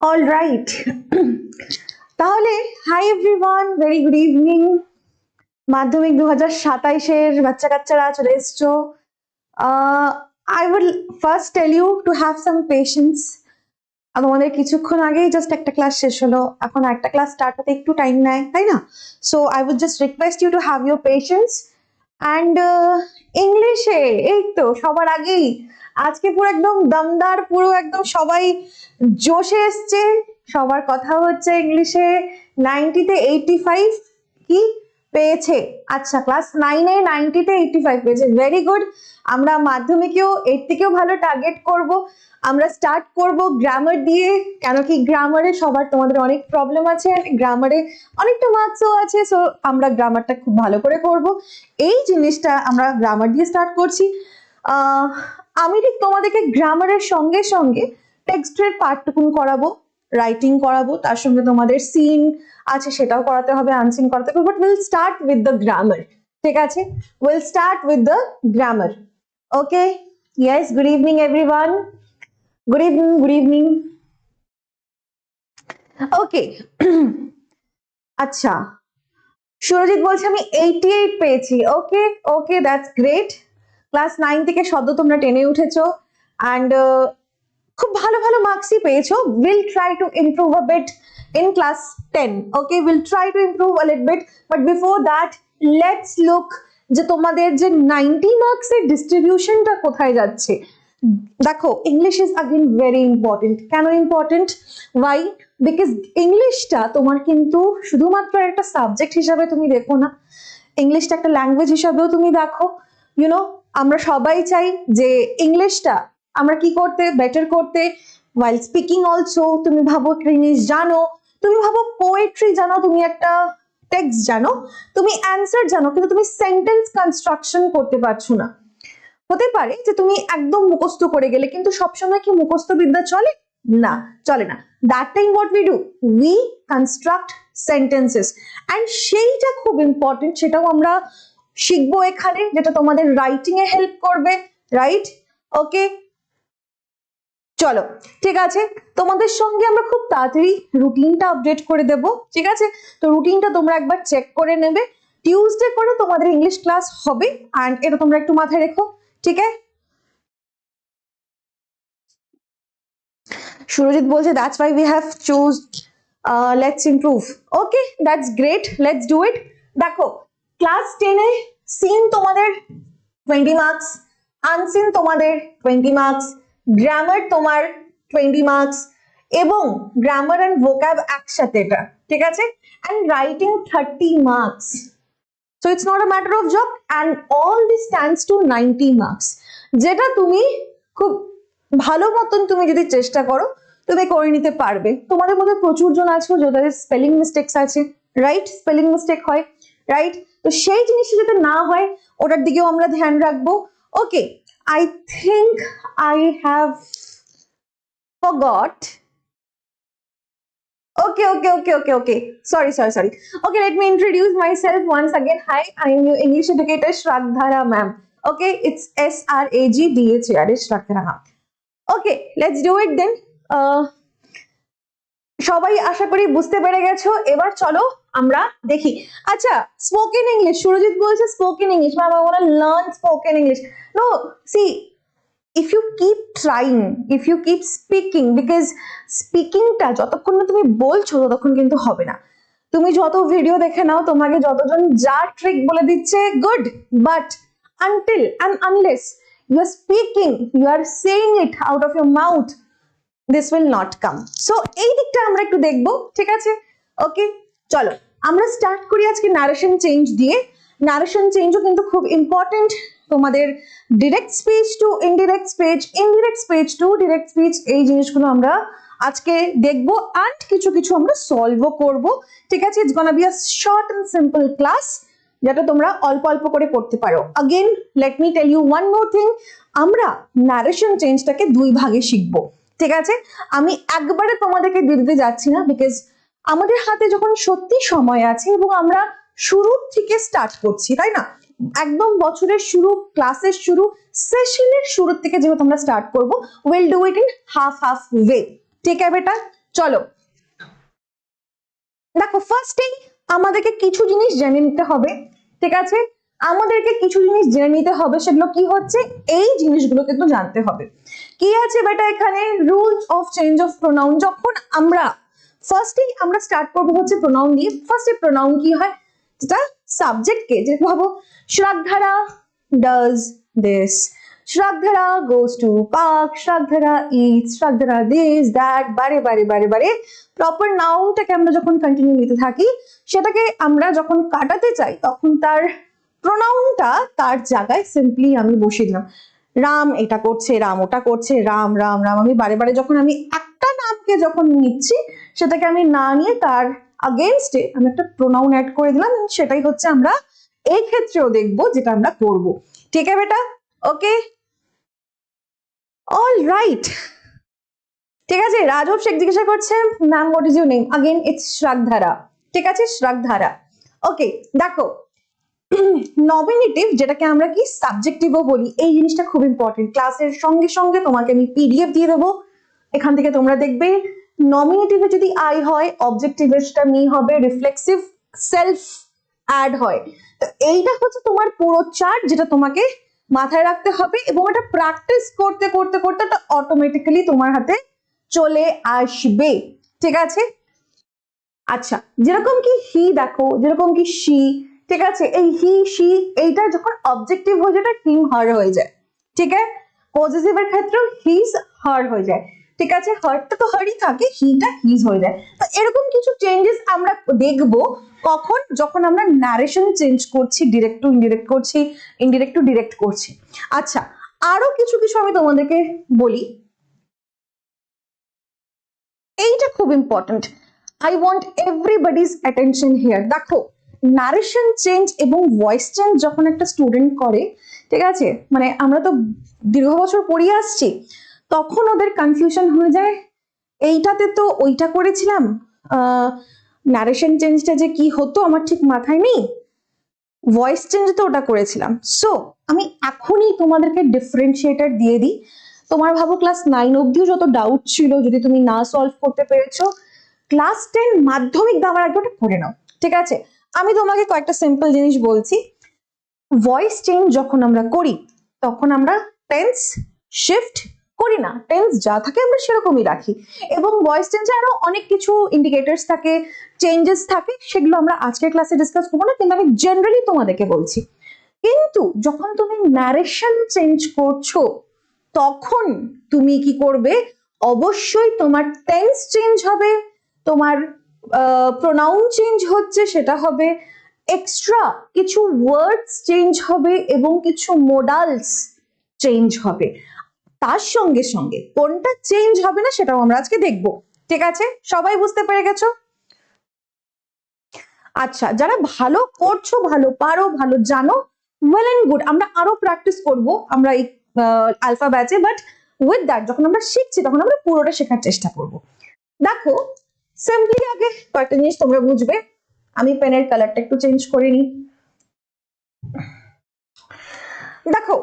All right. তাহলে hi everyone, very good evening. Madhyamik 2027-এর বাচ্চা কাচ্চারা চলে এসছো। I will first tell you to have some patience. আমাদের কিছুক্ষণ আগেই জাস্ট একটা ক্লাস শেষ হলো, এখন একটা ক্লাস স্টার্ট হতে একটু টাইম নেয়, তাই না? So I will just request you to have your patience. And ইংলিশে এই তো সবার আগেই আজকে পুরো একদম দমদার, পুরো একদম সবাই জোশে এসছে, সবার কথা হচ্ছে ইংলিশে। 90-তে 85 কি পেয়েছে? আচ্ছা, ক্লাস 9-এ 90-তে 85 পেয়েছে, ভেরি গুড। আমরা মাধ্যমিকেও এর থেকেও ভালো টার্গেট করব। আমরা স্টার্ট করব গ্রামার দিয়ে, কেন কি গ্রামারে সবার তোমাদের অনেক প্রবলেম আছে, গ্রামারে অনেকটা মার্কসও আছে। সো আমরা গ্রামারটা খুব ভালো করে করব, এই জিনিসটা আমরা গ্রামার দিয়ে স্টার্ট করছি। আমি ঠিক তোমাদেরকে গ্রামারের সঙ্গে সঙ্গে টেক্সটের পার্টটুকুন করাবো, রাইটিং করাবো, তার সঙ্গে তোমাদের সিন আছে সেটাও করাতে হবে, আনসিন করাতে হবে, but will start with the grammar. ঠিক আছে, will start with the grammar. Okay, yes, good evening everyone, good evening, good evening. Okay, আচ্ছা, সুরজিৎ বলছে আমি 88 পেয়েছি। Okay okay, that's great. Class 9 থেকে সদ্য তোমরা 10-এ উঠেছো, অ্যান্ড খুব ভালো ভালো মার্কসই পেয়েছো। Will try to improve a bit in class 10. Okay, we'll try to improve a little bit, but before that let's look যে তোমাদের যে 90 মার্কস এর ডিস্ট্রিবিউশনটা কোথায় যাচ্ছে। দেখো, English is again very important. কেন ইম্পর্টেন্ট? ওয়াই? বিকজ ইংলিশটা তোমার কিন্তু শুধুমাত্র একটা সাবজেক্ট হিসাবে তুমি দেখো না, ইংলিশটা একটা ল্যাঙ্গুয়েজ হিসাবেও তুমি দেখো। ইউনো, আমরা সবাই চাই যে ইংলিশটা আমরা কি করতে, বেটার করতে। while speaking also তুমি ভাবো একটা জিনিস জানো, তুমি ভাবো পোয়েট্রি জানো, তুমি একটা টেক্সট জানো, তুমি অ্যান্সার জানো, কিন্তু তুমি সেন্টেন্স কনস্ট্রাকশন করতে পারছো না। হতে পারে যে তুমি একদম মুখস্থ করে গেলে, কিন্তু সবসময় কি মুখস্থ বিদ্যা চলে? না, চলে না। That time what we do, we construct sentences, and সেইটা খুব ইম্পর্টেন্ট। সেটাও আমরা শিখবো এখানে, যেটা তোমাদের রাইটিং এ হেল্প করবে, রাইট? ওকে, চলো ঠিক আছে, তোমাদের সঙ্গে আমরা খুব তাড়াতাড়ি রুটিনটা আপডেট করে দেব। ঠিক আছে, তো রুটিনটা তোমরা একবার চেক করে নেবে। টিউসডে করে তোমাদের ইংলিশ ক্লাস হবে, অ্যান্ড এটা তোমরা একটু মাথায় রেখো। ঠিক আছে, সুরজিৎ বলছে that's why we have choose let's improve. Okay, that's great, let's do ইট। দেখো, ক্লাস 10-এ সিন তোমাদের 20 মার্কস, আনসিন তোমাদের 20 মার্কস, গ্রামার তোমার 20 মার্কস, এবং গ্রামার অ্যান্ড ভোকাব একসাথে এটা। ঠিক আছে, and writing 30 marks. So it's not a matter of job, and all this stands to 90 marks, যেটা তুমি খুব ভালো মতন তুমি যদি চেষ্টা করো তুমি করে নিতে পারবে। তোমাদের মধ্যে প্রচুর জন আছে যাদের স্পেলিং মিস্টেকস আছে, রাইট? স্পেলিং মিস্টেক হয়, রাইট? তো সেই জিনিসটা যাতে না হয় ওটার দিকেও আমরা ধ্যান রাখবো। ওকে, I think I have forgot. Okay. Sorry. Okay, let me introduce myself once again. Hi, I am your English educator Shraddhara ma'am. Okay, it's SRAGDHA, Shraddhara ma'am. Okay, let's do it then. সবাই আশা করি বুঝতে পেরে গেছো। এবার চলো আমরা দেখি। আচ্ছা, স্পোকেন ইংলিশ, সুরজিৎ বলছে spoken English, ma'am I want to learn spoken English. No, see, if you keep trying, if you keep speaking, because speaking টা যতক্ষণ না তুমি বলছো ততক্ষণ কিন্তু হবে না। তুমি যত ভিডিও দেখে নাও, তোমাকে যতজন যা ট্রিক বলে দিচ্ছে, good, but until and unless you are speaking, you are saying it out of your mouth, this will not come. So এই দিকটা আমরা একটু দেখবো, ঠিক আছে? ওকে, চলো আমরা স্টার্ট করি আজকে নারেশন চেঞ্জ দিয়ে। নারেশন চেঞ্জও কিন্তু খুব ইম্পর্টেন্ট তোমাদের direct speech to indirect speech, indirect speech to direct speech, এই জিনিসগুলো আমরা আজকে দেখবো অ্যান্ড কিছু কিছু আমরা সলভও করব। ঠিক আছে, it's gonna be a short and simple class যেটা তোমরা অল্প অল্প করে করতে পারো। Again let me tell you one more thing, আমরা নারেশন চেঞ্জটাকে দুই ভাগে শিখবো। ঠিক আছে, আমি একবারে তোমাদেরকে দিয়ে দিতে যাচ্ছি না, বিকজ আমাদের হাতে যখন সত্যি সময় আছে এবং আমরা শুরু থেকে স্টার্ট করছি, তাই না? একদম বছরের শুরু, ক্লাসের শুরু, সেশনের শুরু থেকে যেহেতু আমরা স্টার্ট করব, will do it in half half way. ঠিক আছে বেটা, চলো দেখো ফার্স্টেই আমাদেরকে কিছু জিনিস জেনে নিতে হবে। ঠিক আছে, আমাদেরকে কিছু জিনিস জেনে নিতে হবে, সেগুলো কি হচ্ছে, এই জিনিসগুলো কিন্তু জানতে হবে। কি আছে বেটা এখানে, rules of change of pronoun. যখন আমরা ফার্স্টেই আমরা স্টার্ট করবো হচ্ছে প্রোনাউন দিয়ে। ফার্স্টে প্রোনাউন কি হয়, যেটা সাবজেক্টকে, যে ভাবো Sragdhara does this, Sragdhara goes to park, Sragdhara eats, Sragdhara this that, বারে বারে বারে বারে প্রপার নাউনটাকে আমরা যখন কন্টিনিউ নিতে থাকি, সেটাকে আমরা যখন কাটাতে চাই তখন তার প্রোনাউনটা তার জায়গায় সিম্পলি আমি বসিয়ে দিলাম। রাম এটা করছে, রাম ওটা করছে, রাম রাম রাম। আমি বারে বারে যখন আমি একটা নামকে যখন নিচ্ছি, সেটাকে আমি না নিয়ে তার আগেনস্টে আমি একটা প্রোনাউন অ্যাড করে দিলাম। সেটাই হচ্ছে আমরা এই ক্ষেত্রেও দেখবো যেটা আমরা করব। ঠিক আছে বেটা, ওকে অল রাইট। ঠিক আছে, রাজব শেখ জিজ্ঞাসা করছে ma'am what is your name, again it's Sragdhara. ঠিক আছে, শ্রাগধারা। ওকে দেখো নমিনেটিভ যেটাকে আমরা কি সাবজেক্টিভও বলি, এই জিনিসটা খুব ইম্পর্টেন্ট। ক্লাসের সঙ্গে সঙ্গে তোমাকে আমি পিডিএফ দিয়ে দেবো, এখান থেকে তোমরা দেখবে নমিনেটিভে যদি আই হয়, অবজেক্টিভের সেটা মি হবে, রিফ্লেক্সিভ সেলফ অ্যাড হয়। তো এইটা হচ্ছে তোমার পুরো চার্ট, যেটা তোমাকে মাথায় রাখতে হবে এবং এটা প্র্যাকটিস করতে করতে করতে এটা অটোমেটিক্যালি তোমার হাতে চলে আসবে। ঠিক আছে, আচ্ছা যেরকম কি হি দেখো, যেরকম কি শি, ঠিক আছে, এই হি শি এইটা যখন অবজেক্টিভ হয়ে যায় হিম হার হয়ে যায়। ঠিক আছে, পজিটিভের ক্ষেত্রে হিজ হার হয়ে যায়। ঠিক আছে, হারটা তো হারই থাকে, হিটা হিজ হয়ে যায়। তো এরকম কিছু চেঞ্জেস আমরা দেখবো কখন, যখন আমরা ন্যারেশন চেঞ্জ করছি, ডিরেক্ট টু ইনডিরেক্ট করছি, ইনডিরেক্ট টু ডিরেক্ট করছি। আচ্ছা আরো কিছু কিছু আমি তোমাদেরকে বলি, এইটা খুব important. I want everybody's attention here. দেখো নারেশন চেঞ্জ এবং ভয়েস চেঞ্জ যখন একটা স্টুডেন্ট করে, ঠিক আছে, মানে আমরা তো দীর্ঘ বছর পড়িয়ে আসছি, তখন ওদের কনফিউশন হয়ে যায়, এইটাতে তো ওইটা করেছিলাম, নারেশন চেঞ্জটা যে কি হতো আমার ঠিক মাথায় নেই, ভয়েস চেঞ্জ তো ওটা করেছিলাম। সো আমি এখনই তোমাদেরকে ডিফারেন্সিয়েটার দিয়ে দিই। তোমার ভাবো ক্লাস 9 অবধিও যত ডাউট ছিল, যদি তুমি না সলভ করতে পেরেছো, ক্লাস 10 মাধ্যমিক দেওয়ার আগে ওটা করে নাও। ঠিক আছে, আমি তোমাকে কয়েকটা সিম্পল জিনিস বলছি। ভয়েস চেঞ্জ যখন আমরা করি তখন আমরা টেন্স শিফট করি না, টেন্স যা থাকে আমরা সেরকমই রাখি, এবং ভয়েস চেঞ্জে আরো অনেক কিছু ইন্ডিকেটরস থাকে, চেঞ্জেস থাকে, সেগুলো আমরা আজকের ক্লাসে ডিসকাস করবো না, কিন্তু আমি জেনারেলি তোমাদেরকে বলছি। কিন্তু যখন তুমি ন্যারেশন চেঞ্জ করছো তখন তুমি কি করবে, অবশ্যই তোমার টেন্স চেঞ্জ হবে, তোমার প্রোনাউন চেঞ্জ হচ্ছে সেটা হবে, এক্সট্রা কিছু ওয়ার্ডস চেঞ্জ হবে এবং কিছু মোডালস চেঞ্জ হবে। তার সঙ্গে সঙ্গে কোনটা চেঞ্জ হবে না সেটাও আমরা আজকে দেখব। ঠিক আছে, সবাই বুঝতে পেরে গেছো? আচ্ছা যারা ভালো করছো, ভালো পারো, ভালো জানো, ওয়েল এন্ড গুড, আমরা আরো প্র্যাকটিস করব আমরা এই আলফা ব্যাচে, বাট উইথ দ্যাট যখন আমরা শিখছি তখন আমরা পুরোটা শেখার চেষ্টা করব। দেখো সিম্পলি আগে কয়েকটা জিনিস তোমরা বুঝবে, আমি পেনের কালারটা একটু চেঞ্জ করে নিই। দেখো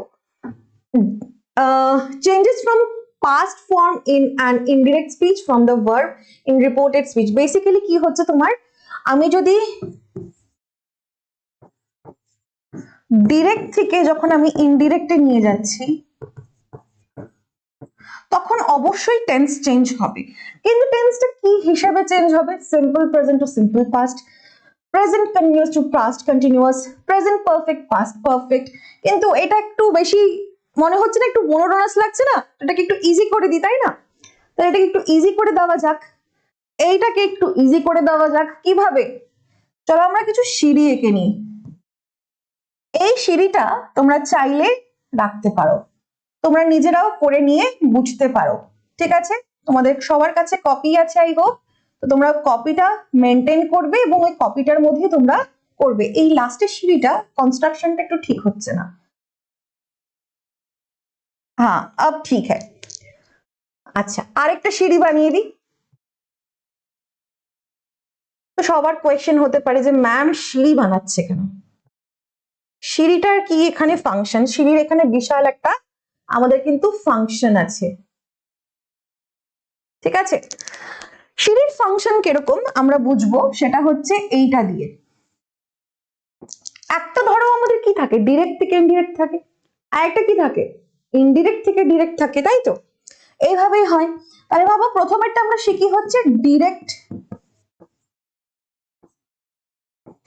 changes from past form in an indirect speech from the verb in reported speech, basically কি হচ্ছে তোমার, আমি যদি ডিরেক্ট থেকে যখন আমি ইনডিরেক্টে নিয়ে যাচ্ছি তখন অবশ্যই টেন্স চেঞ্জ হবে, কিন্তু টেন্সটা কি হিসাবে চেঞ্জ হবে, simple present to simple past, present continuous to past continuous, present perfect past perfect. কিন্তু এটা একটু বেশি মনে হচ্ছে না, একটু মোনোটোনাস লাগছে না, এটাকে একটু ইজি করে দিই, তাই না? তাহলে এটাকে একটু ইজি করে দেওয়া যাক। এইটাকে একটু ইজি করে দেওয়া যাক। কিভাবে? চলো আমরা কিছু সিঁড়ি এঁকে নিই। এই সিঁড়িটা তোমরা চাইলে রাখতে পারো, তোমরা নিজেরাও করে নিয়ে বুঝতে পারো, ঠিক আছে? তোমাদের সবার কাছে কপি আছে আই হোপ, তো তোমরা কপিটা মেনটেন করবে এবং ওই কপিটার মধ্যে তোমরা করবে। এই লাস্টের সিঁড়িটা কনস্ট্রাকশনটা একটু ঠিক হচ্ছে না। হ্যাঁ, আব ঠিক হ্যায়। আচ্ছা, আরেকটা সিঁড়ি বানিয়ে দিই। তো সবার কোয়েশ্চেন হতে পারে যে ম্যাম সিঁড়ি বানাচ্ছে কেন? সিঁড়িটার কি এখানে ফাংশন? সিঁড়ির এখানে বিশাল একটা আমাদের কিন্তু ফাংশন আছে, ঠিক আছে? সিঁড়ির ফাংশন কিরকম আমরা বুঝবো, সেটা হচ্ছে এইটা দিয়ে। একটা ধরো আমাদের কি থাকে, ডিরেক্ট থেকে ইনডিরেক্ট থাকে, আর একটা কি থাকে, ইনডিরেক্ট থেকে ডিরেক্ট থাকে, তাই তো? এইভাবেই হয়। তাহলে বাবা প্রথমেরটা আমরা শিখি হচ্ছে ডিরেক্ট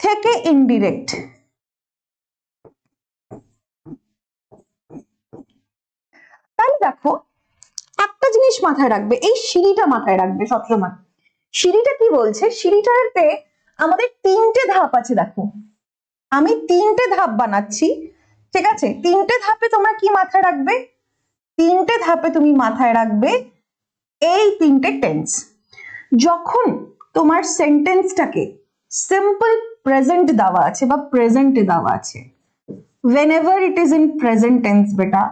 থেকে ইনডিরেক্ট। তাহলে দেখো একটা জিনিস মাথায় রাখবে, এই সিঁড়িটা মাথায় রাখবে সবসময়। সিঁড়িটা কি বলছে, সিঁড়িটাতে আমাদের তিনটে ধাপ আছে। দেখো আমি তিনটে ধাপ বানাচ্ছি, ঠিক আছে? তিনটে ধাপে তোমরা কি মাথায় রাখবে? তিনটে ধাপে তুমি মাথায় রাখবে এই তিনটে টেন্স। যখন তোমার সেন্টেন্সটাকে সিম্পল প্রেজেন্ট দেওয়া আছে বা প্রেজেন্টে দেওয়া আছে, whenever it is in present tense বেটা,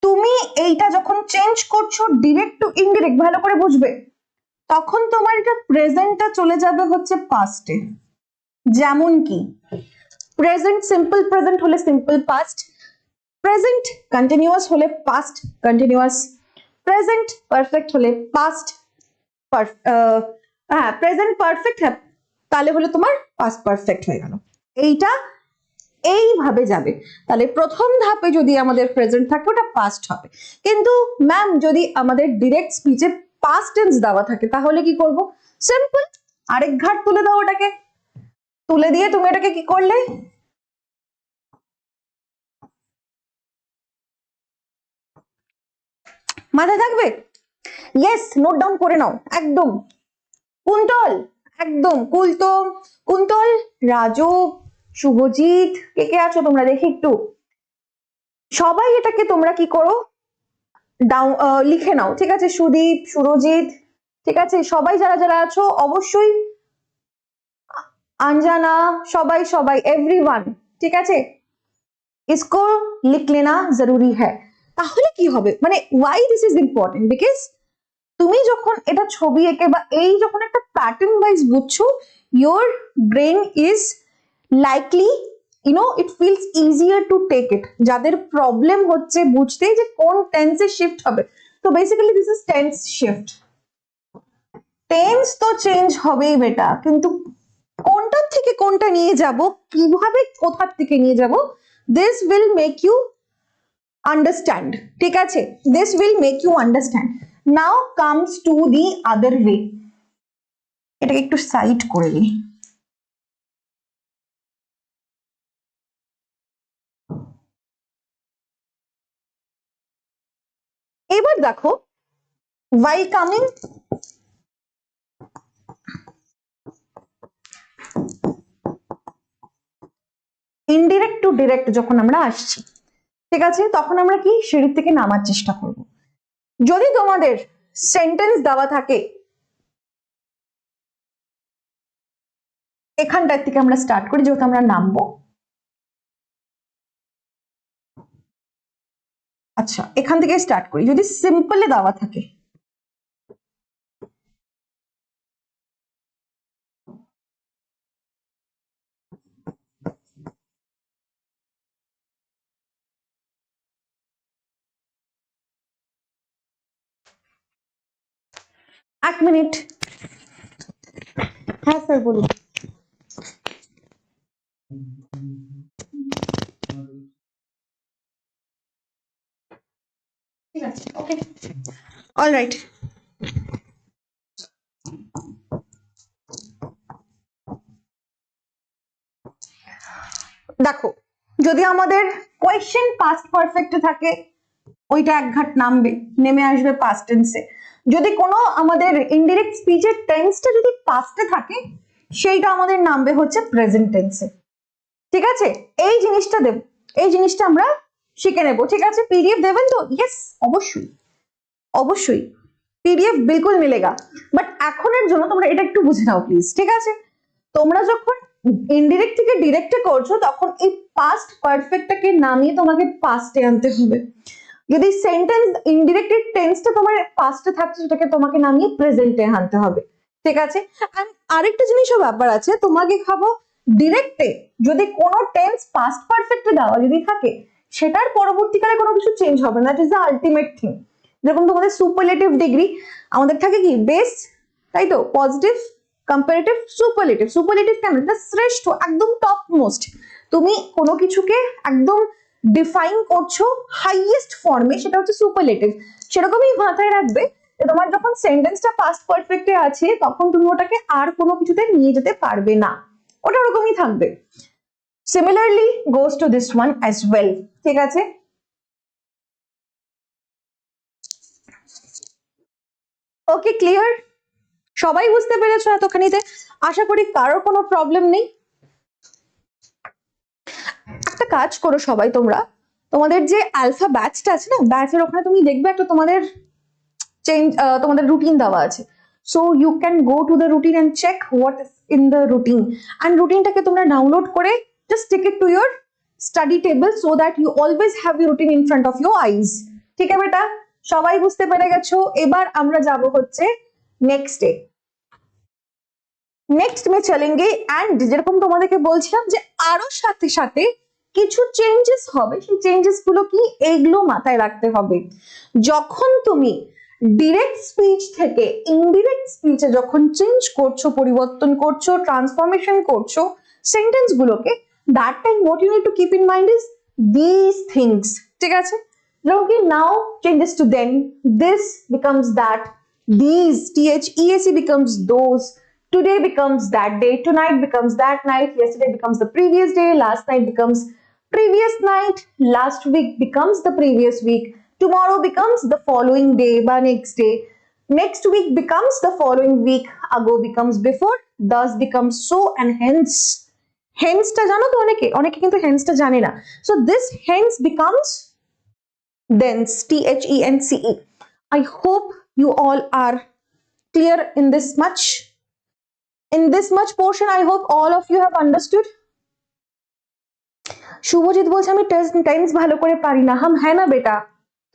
তুমি এইটা যখন চেঞ্জ করছো ডিরেক্ট টু ইনডিরেক্ট, ভালো করে বুঝবে, তখন তোমার এটা প্রেজেন্টটা চলে যাবে হচ্ছে পাস্টে। যেমন কি প্রেজেন্ট সিম্পল প্রেজেন্ট হলে সিম্পল পাস্ট, প্রেজেন্ট কন্টিনিউয়াস হলে পাস্ট কন্টিনিউয়াস, প্রেজেন্ট পারফেক্ট হলে পাস্ট হ্যাঁ প্রেজেন্ট পারফেক্ট, হ্যাঁ তাহলে হলো তোমার পাস্ট পারফেক্ট হয়ে গেল। এইটা এইভাবে যাবে। তাহলে প্রথম ধাপে যদি আমাদের প্রেজেন্ট থাকে ওটা পাস্ট হবে, কিন্তু ম্যাম যদি আমাদের ডিরেক্ট স্পিচে পাস্ট টেন্স দেওয়া থাকে তাহলে কি করব? সিম্পল আরেক ঘাট তুলে দাও, ওটাকে তুলে দিয়ে তুমি এটাকে কি করলে, মাথায় থাকবে? ইয়েস, নোট ডাউন করে নাও একদম। কুন্তল, একদম কুন্তল, রাজু, শুভজিৎ, কে কে আছো তোমরা দেখি একটু, সবাই এটাকে তোমরা কি করো, লিখে নাও, ঠিক আছে? সুদীপ, সুরজিৎ, ঠিক আছে? সবাই যারা যারা আছো অবশ্যই, আঞ্জানা, সবাই সবাই এভরিওয়ান, ঠিক আছে? इसको लिख लेना जरूरी है। তাহলে কি হবে, মানে why this is important, because তুমি যখন এটা ছবি এঁকে বা এই যখন একটা প্যাটার্ন ওয়াইজ বুঝছো, your brain is likely, you know, it feels easier to take it। যাদের প্রবলেম হচ্ছে বুঝতে যে কোন টেন্সে শিফট হবে, তো basically this is tense shift. Tense তো চেঞ্জ হবেই বেটা, কিন্তু কোনটার থেকে কোনটা নিয়ে যাব, কিভাবে কোথার থেকে নিয়ে যাব, this will make you understand, ঠিক আছে? this will make you understand। now comes to the other way। এটাকে একটু সাইড করে দিই। এবার দেখো while coming indirect to direct যখন আমরা আসছি, ঠিক আছে, তখন আমরা কি সিঁড়ি থেকে নামার চেষ্টা করব। যদি তোমাদের সেন্টেন্স দেওয়া থাকে, এখানটার থেকে আমরা স্টার্ট করি, যেহেতু আমরা নামবো। আচ্ছা, এখান থেকে স্টার্ট করি। যদি সিম্পলে দেওয়া থাকে, এক মিনিট, হ্যাঁ স্যার বলুন। ঠিক আছে, ওকে, অলরাইট। দেখো যদি আমাদের কোয়েশ্চেন পাস্ট পারফেক্টে থাকে, ওইটা এক ঘাট নামবে, নেমে আসবে পাস্ট টেন্সে। যদি কোনো আমাদের ইনডিরেক্ট স্পিচের টেন্সটা যদি পাস্টে থাকে সেইটা আমাদের নামবে হচ্ছে প্রেজেন্ট টেন্সে। ঠিক আছে, এই জিনিসটা দেব, এই জিনিসটা আমরা শিখে নেব। ঠিক আছে, পিডিএফ দেবেন তো? ইয়েস, অবশ্যই অবশ্যই পিডিএফ বিলকুল মিলেগা। বাট এখনের জন্য তোমরা এটা একটু বুঝে নাও প্লিজ। ঠিক আছে, তোমরা যখন ইনডিরেক্ট থেকে ডিরেক্টে করছো তখন এই পাস্ট পারফেক্টটাকে নামিয়ে তোমাকে পাস্টে আনতে হবে। যদি সেন্টেন্স ইনডিরেক্টেড টেন্সটা তোমার পাস্টে থাকছে সেটাকে তোমাকে নামিয়ে প্রেজেন্টে আনতে হবে। ঠিক আছে, এন্ড আরেকটা জিনিসও ব্যাপার আছে, তোমাকে খাবো ডিরেক্টে যদি কোনো টেন্স পাস্ট পারফেক্টে দেওয়া যদি থাকে সেটার পরবর্তীকালে কোনো কিছু চেঞ্জ হবে না। That is the ultimate thing. যেরকম তোমাদের সুপারলেটিভ ডিগ্রি আমাদের থাকে কি বেস, তাই তো, পজিটিভ, কম্পারেটিভ, সুপারলেটিভ। সুপারলেটিভ কেন? এটা শ্রেষ্ঠ, একদম টপ মোস্ট। তুমি কোনো কিছুকে একদম ডিফাইন করছো হাইয়েস্ট ফর্মে, সেটা হচ্ছে সুপারলেটিভ। সেরকমই মাথায় রাখবে যে তোমার যখন সেন্টেন্সটা পাস্ট পারফেক্টে আছে তখন তুমি ওটাকে আর কোনো কিছুতে নিয়ে যেতে পারবে না, ওটা ওরকমই থাকবে। Similarly goes to this one as well. ঠিক আছে, ওকে, ক্লিয়ার? সবাই বুঝতে পেরেছো এতখানিতে? আশা করি কারোর কোনো প্রবলেম নেই। একটা কাজ করো সবাই, তোমরা তোমাদের যে আলফা ব্যাচটা আছে না, ব্যাচের ওখানে তুমি দেখবে একটা তোমাদের তোমাদের রুটিন দেওয়া আছে। So you can go to the routine and check what is in the routine, and রুটিনটাকে তোমরা ডাউনলোড করে just take it to your study table so that you always have your routine in front of your eyes. ঠিক আছে বেটা, সবাই বুঝতে পেরে গেছো? এবার আমরা যাব হচ্ছে নেক্সট ডে। নেক্সট মে চলেঙ্গে, এন্ড যেরকম তোমাদেরকে বলছিলাম যে আরো সাথে সাথে কিছু চেঞ্জেস হবে, সেই চেঞ্জেস গুলো কি এইগুলো মাথায় রাখতে হবে। যখন তুমি ডিরেক্ট স্পিচ থেকে ইনডিরেক্ট স্পিচে যখন চেঞ্জ করছো, পরিবর্তন করছো, ট্রান্সফরমেশন করছো সেন্টেন্স গুলোকে, that time what you need to keep in mind is this things. ঠিক আছে, যেমন কি now changes to then, this becomes that, these THEAC becomes those, today becomes that day, tonight becomes that night, yesterday becomes the previous day, last night becomes previous night, last week becomes the previous week, tomorrow becomes the following day বা next day, next week becomes the following week, ago becomes before, thus becomes so, and hence, hence টা জানো তো অনেকে, অনেকে কিন্তু hence টা জানে না। So this hence becomes thence, THENCE. I hope you all are clear in this much. In this much portion, I hope all of you have understood. Subhajit বলছে আমি টেন্স ভালো করে পারি না। হ্যাঁ না বেটা,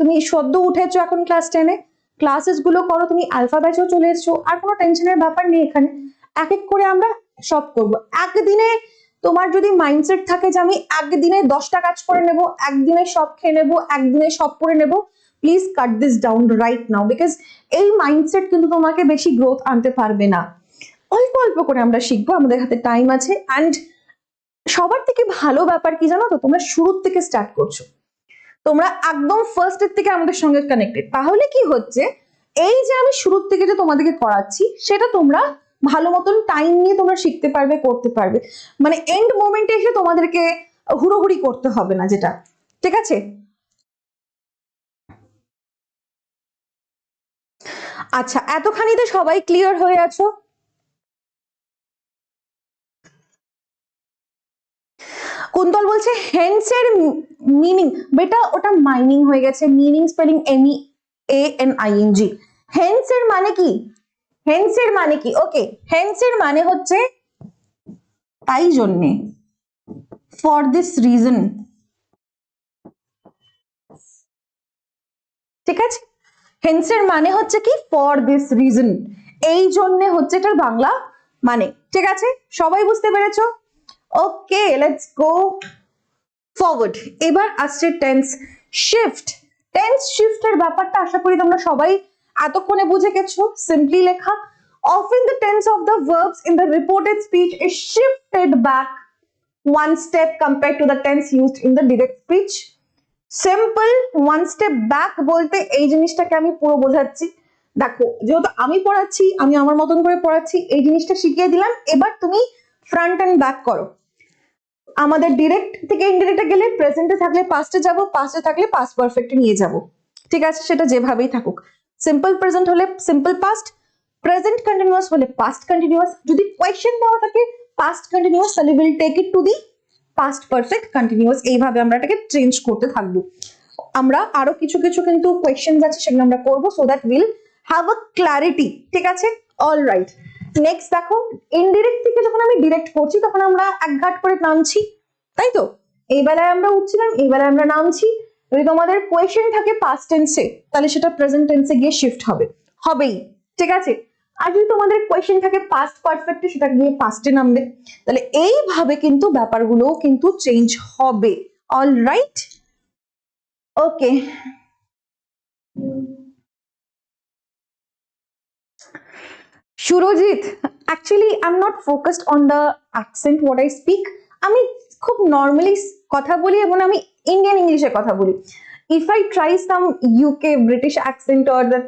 তুমি সদ্য উঠেছো এখন ক্লাস 10-এ, ক্লাসেস গুলো করো, তুমি আলফা ব্যাচেও চলে এসছো, আর কোনো টেনশনের ব্যাপার নেই এখানে। এক এক করে আমরা সব করব। একদিনে তোমার যদি মাইন্ডসেট থাকে যে আমি একদিনে 10টা কাজ করে নেব, একদিনে সব খেয়ে নেব, একদিনে সব করে নেব, please cut this down right now, because এই মাইন্ডসেট কিন্তু তোমাকে বেশি গ্রোথ আনতে পারবে না। অল্প অল্প করে আমরা শিখবো, আমাদের হাতে টাইম আছে। অ্যান্ড সবার থেকে ভালো ব্যাপার কি জানো তো, তোমরা শুরুর থেকে স্টার্ট করছো, তোমরা একদম ফার্স্ট এর থেকে আমাদের সঙ্গে কানেক্টেড। তাহলে কি হচ্ছে, এই যে আমি শুরুর থেকে যে তোমাদেরকে করাচ্ছি সেটা তোমরা ভালো মতন টাইম নিয়ে তোমরা শিখতে পারবে, করতে পারবে। মানে এন্ড মোমেন্টে এসে তোমাদেরকে হুড়োহুড়ি করতে হবে না, যেটা। ঠিক আছে, আচ্ছা, এতখানিতে সবাই ক্লিয়ার হয়ে আছো? কুন্তল বলছে হেন্স এর মিনিং, বেটা ওটা মাইনিং হয়ে গেছে, মিনিং স্পেলিং MEANING। হেন্স এর মানে কি? হেন্স এর মানে কি? ওকে, হেন্স এর মানে হচ্ছে তাই জন্যে, ফর দিস রিজন। ঠিক আছে, হেন্স এর মানে হচ্ছে কি, ফর দিস রিজন, এই জন্য হচ্ছে এটার বাংলা মানে। ঠিক আছে, সবাই বুঝতে পেরেছো? ওকে, লেটস গো ফরওয়ার্ড। এবার আসছে টেন্স শিফট। টেন্স শিফটের ব্যাপারটা আশা করি তোমরা সবাই এতক্ষণে বুঝে গেছো। সিম্পলি লেখা, often the tense of the verbs in the reported speech is shifted back one step compared to the tense used in the direct speech. Simple one step back বলতে এই জিনিসটাকে আমি পুরো বোঝাচ্ছি। দেখো, যেহেতু আমি পড়াচ্ছি, আমি আমার মতন করে পড়াচ্ছি, এই জিনিসটা শিখিয়ে দিলাম, এবার তুমি ফ্রন্ট এন্ড ব্যাক করো। আমাদের ডিরেক্ট থেকে ইনডিরেক্টে গেলে প্রেজেন্টে থাকলে পাস্টে যাব, পাস্টে থাকলে পাস্ট পারফেক্টে নিয়ে যাব। ঠিক আছে, সেটা যেভাবেই থাকুক। সিম্পল প্রেজেন্ট হলে সিম্পল পাস্ট, প্রেজেন্ট কন্টিনিউয়াস হলে পাস্ট কন্টিনিউয়াস। যদি কোয়েশ্চেন দেওয়া থাকে পাস্ট কন্টিনিউয়াস তাহলে will take it to the past perfect continuous. এইভাবে আমরা এটাকে চেঞ্জ করতে থাকবো। আমরা আরো কিছু কিছু কিন্তু কোয়েশ্চেনস আছে সেগুলো আমরা করব, so that will have a clarity. ঠিক আছে, অল রাইট। নেক্সট দেখো, ইনডিরেক্ট থেকে যখন আমি ডিরেক্ট করছি তখন আমরা এক ঘাট করে নামছি, তাই তো? এই বেলায় আমরা উঠছিলাম, এই বেলায় আমরা নামছি। যদি তোমাদের কোয়েশ্চেন থাকে পাস্ট টেন্সে তাহলে সেটা প্রেজেন্ট টেন্সে গিয়ে শিফট হবে, হবেই। ঠিক আছে, আর যদি তোমাদের কোয়েশ্চেন থাকে পাস্ট পারফেক্টে সেটা গিয়ে পাস্টে নামবে। তাহলে এইভাবে কিন্তু ব্যাপারগুলো কিন্তু চেঞ্জ হবে। All right, okay. Surajit, actually I'm not focused on the accent what I speak. আমি খুব নর্মালি কথা বলি এবং আমি ইন্ডিয়ান ইংলিশে কথা বলি। If I try some UK British accent or the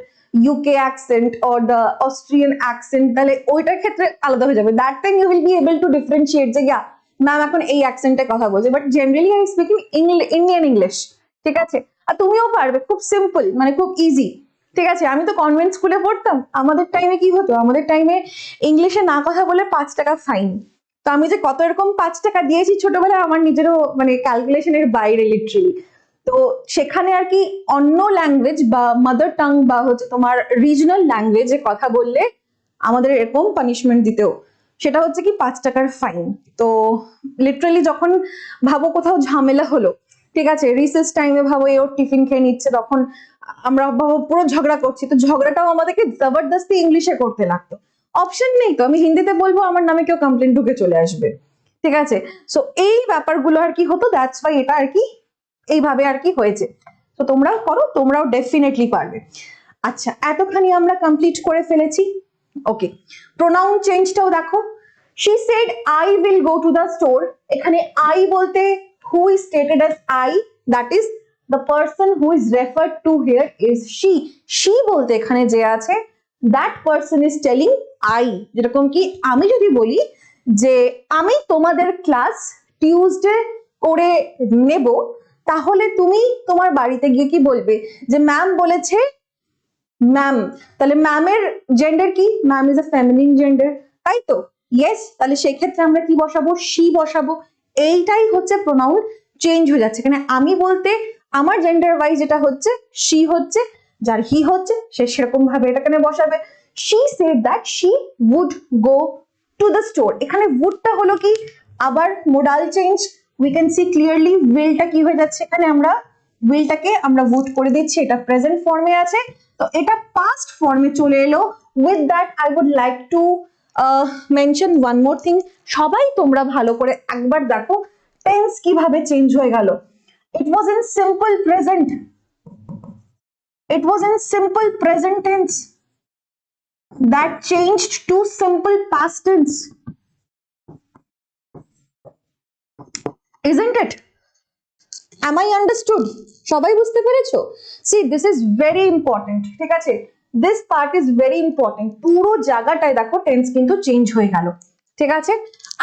UK accent or the Austrian accent তাহলে ওইটার ক্ষেত্রে আলাদা হয়ে যাবে। That time you will be able to differentiate যে yeah ম্যাম এখন এই অ্যাকসেন্টে কথা বলছে, but generally I speaking Indian English. ঠিক আছে, আর তুমিও পারবে, খুব সিম্পল, মানে খুব ইজি। ঠিক আছে, আমি তো কনভেন্ট স্কুলে পড়তাম, আমাদের টাইমে কি হতো, আমাদের টাইমে ইংলিশে না কথা বলে 5 টাকা ফাইন। তো আমি যে কত এরকম 5 টাকা দিয়েছি ছোটবেলায় আমার নিজেরও মানে ক্যালকুলেশনের বাইরে লিটারালি। তো সেখানে আর কি অন্য ল্যাঙ্গুয়েজ বা মাদার টাং বা হচ্ছে তোমার রিজনাল ল্যাঙ্গুয়েজে কথা বললে আমাদের এরকম পানিশমেন্ট দিতেও, সেটা হচ্ছে কি 5 টাকার ফাইন। তো লিটারালি যখন ভাবো কোথাও ঝামেলা হলো, ঠিক আছে, রিসেস টাইমে ভাবো ওর টিফিন খেয়ে নিচ্ছে, তখন আমরা ভাবো পুরো ঝগড়া করছি, তো ঝগড়াটাও আমাদেরকে জবরদস্তি ইংলিশে করতে লাগতো। অপশন নেই তো, আমি হিন্দিতে বলবো আমার নামে কেউ কমপ্লেন ঢুকে চলে আসবে। ঠিক আছে, সো এই ব্যাপারগুলো আর কি হতো, দ্যাটস ওয়াই এটা আর কি এইভাবে আর কি হয়েছে। তো তোমরাও করো, তোমরাও ডেফিনেটলি পারবে। আচ্ছা, এতখানি আমরা কমপ্লিট করে ফেলেছি। ওকে, প্রোনাউন চেঞ্জটাও দেখো। she said I will go to the store, এখানে I বলতে who is stated as I, that is the person who is referred to here is she. she বলতে এখানে যে আছে that person is telling I, যেরকম কি আমি যদি বলি যে আমি তোমাদের ক্লাস টিউসডে করে নেব, তাহলে তুমি তোমার বাড়িতে গিয়ে কি বলবে যে ম্যাম বলেছে ম্যাম, তাহলে ম্যামের জেন্ডার কি, ma'am is a feminine gender, তাই তো? ইয়েস, তাহলে সেই ক্ষেত্রে আমরা কি বসাবো, শি বসাবো। এইটাই হচ্ছে প্রোনাউন চেঞ্জ হয়ে যাচ্ছে। এখানে আমি বলতে আমার জেন্ডার ওয়াইজ যেটা হচ্ছে শি হচ্ছে, যার হি হচ্ছে সে সেরকম ভাবে এটা এখানে বসাবে। She said that she would go to the store, এখানে উডটা হলো কি আবার modal change. We can see clearly উইলটা কি হয়ে যাচ্ছে, এখানে আমরা উইলটাকে আমরা উড করে দিচ্ছি, এটা প্রেজেন্ট ফর্মে আছে, তো এটা পাস্ট ফর্মে চলে এলো। With that I would like to mention one more thing. সবাই তোমরা ভালো করে একবার দেখো টেন্স কিভাবে চেঞ্জ হয়ে গেল। It was in simple present, it was in simple present tense that changed to simple past tense, isn't it? Am I understood? সবাই বুঝতে পেরেছো? See, this is very important. ঠিক আছে, this part is very important. পুরো জায়গাটায় দেখো tense কিন্তু change হয়ে গেল। ঠিক আছে,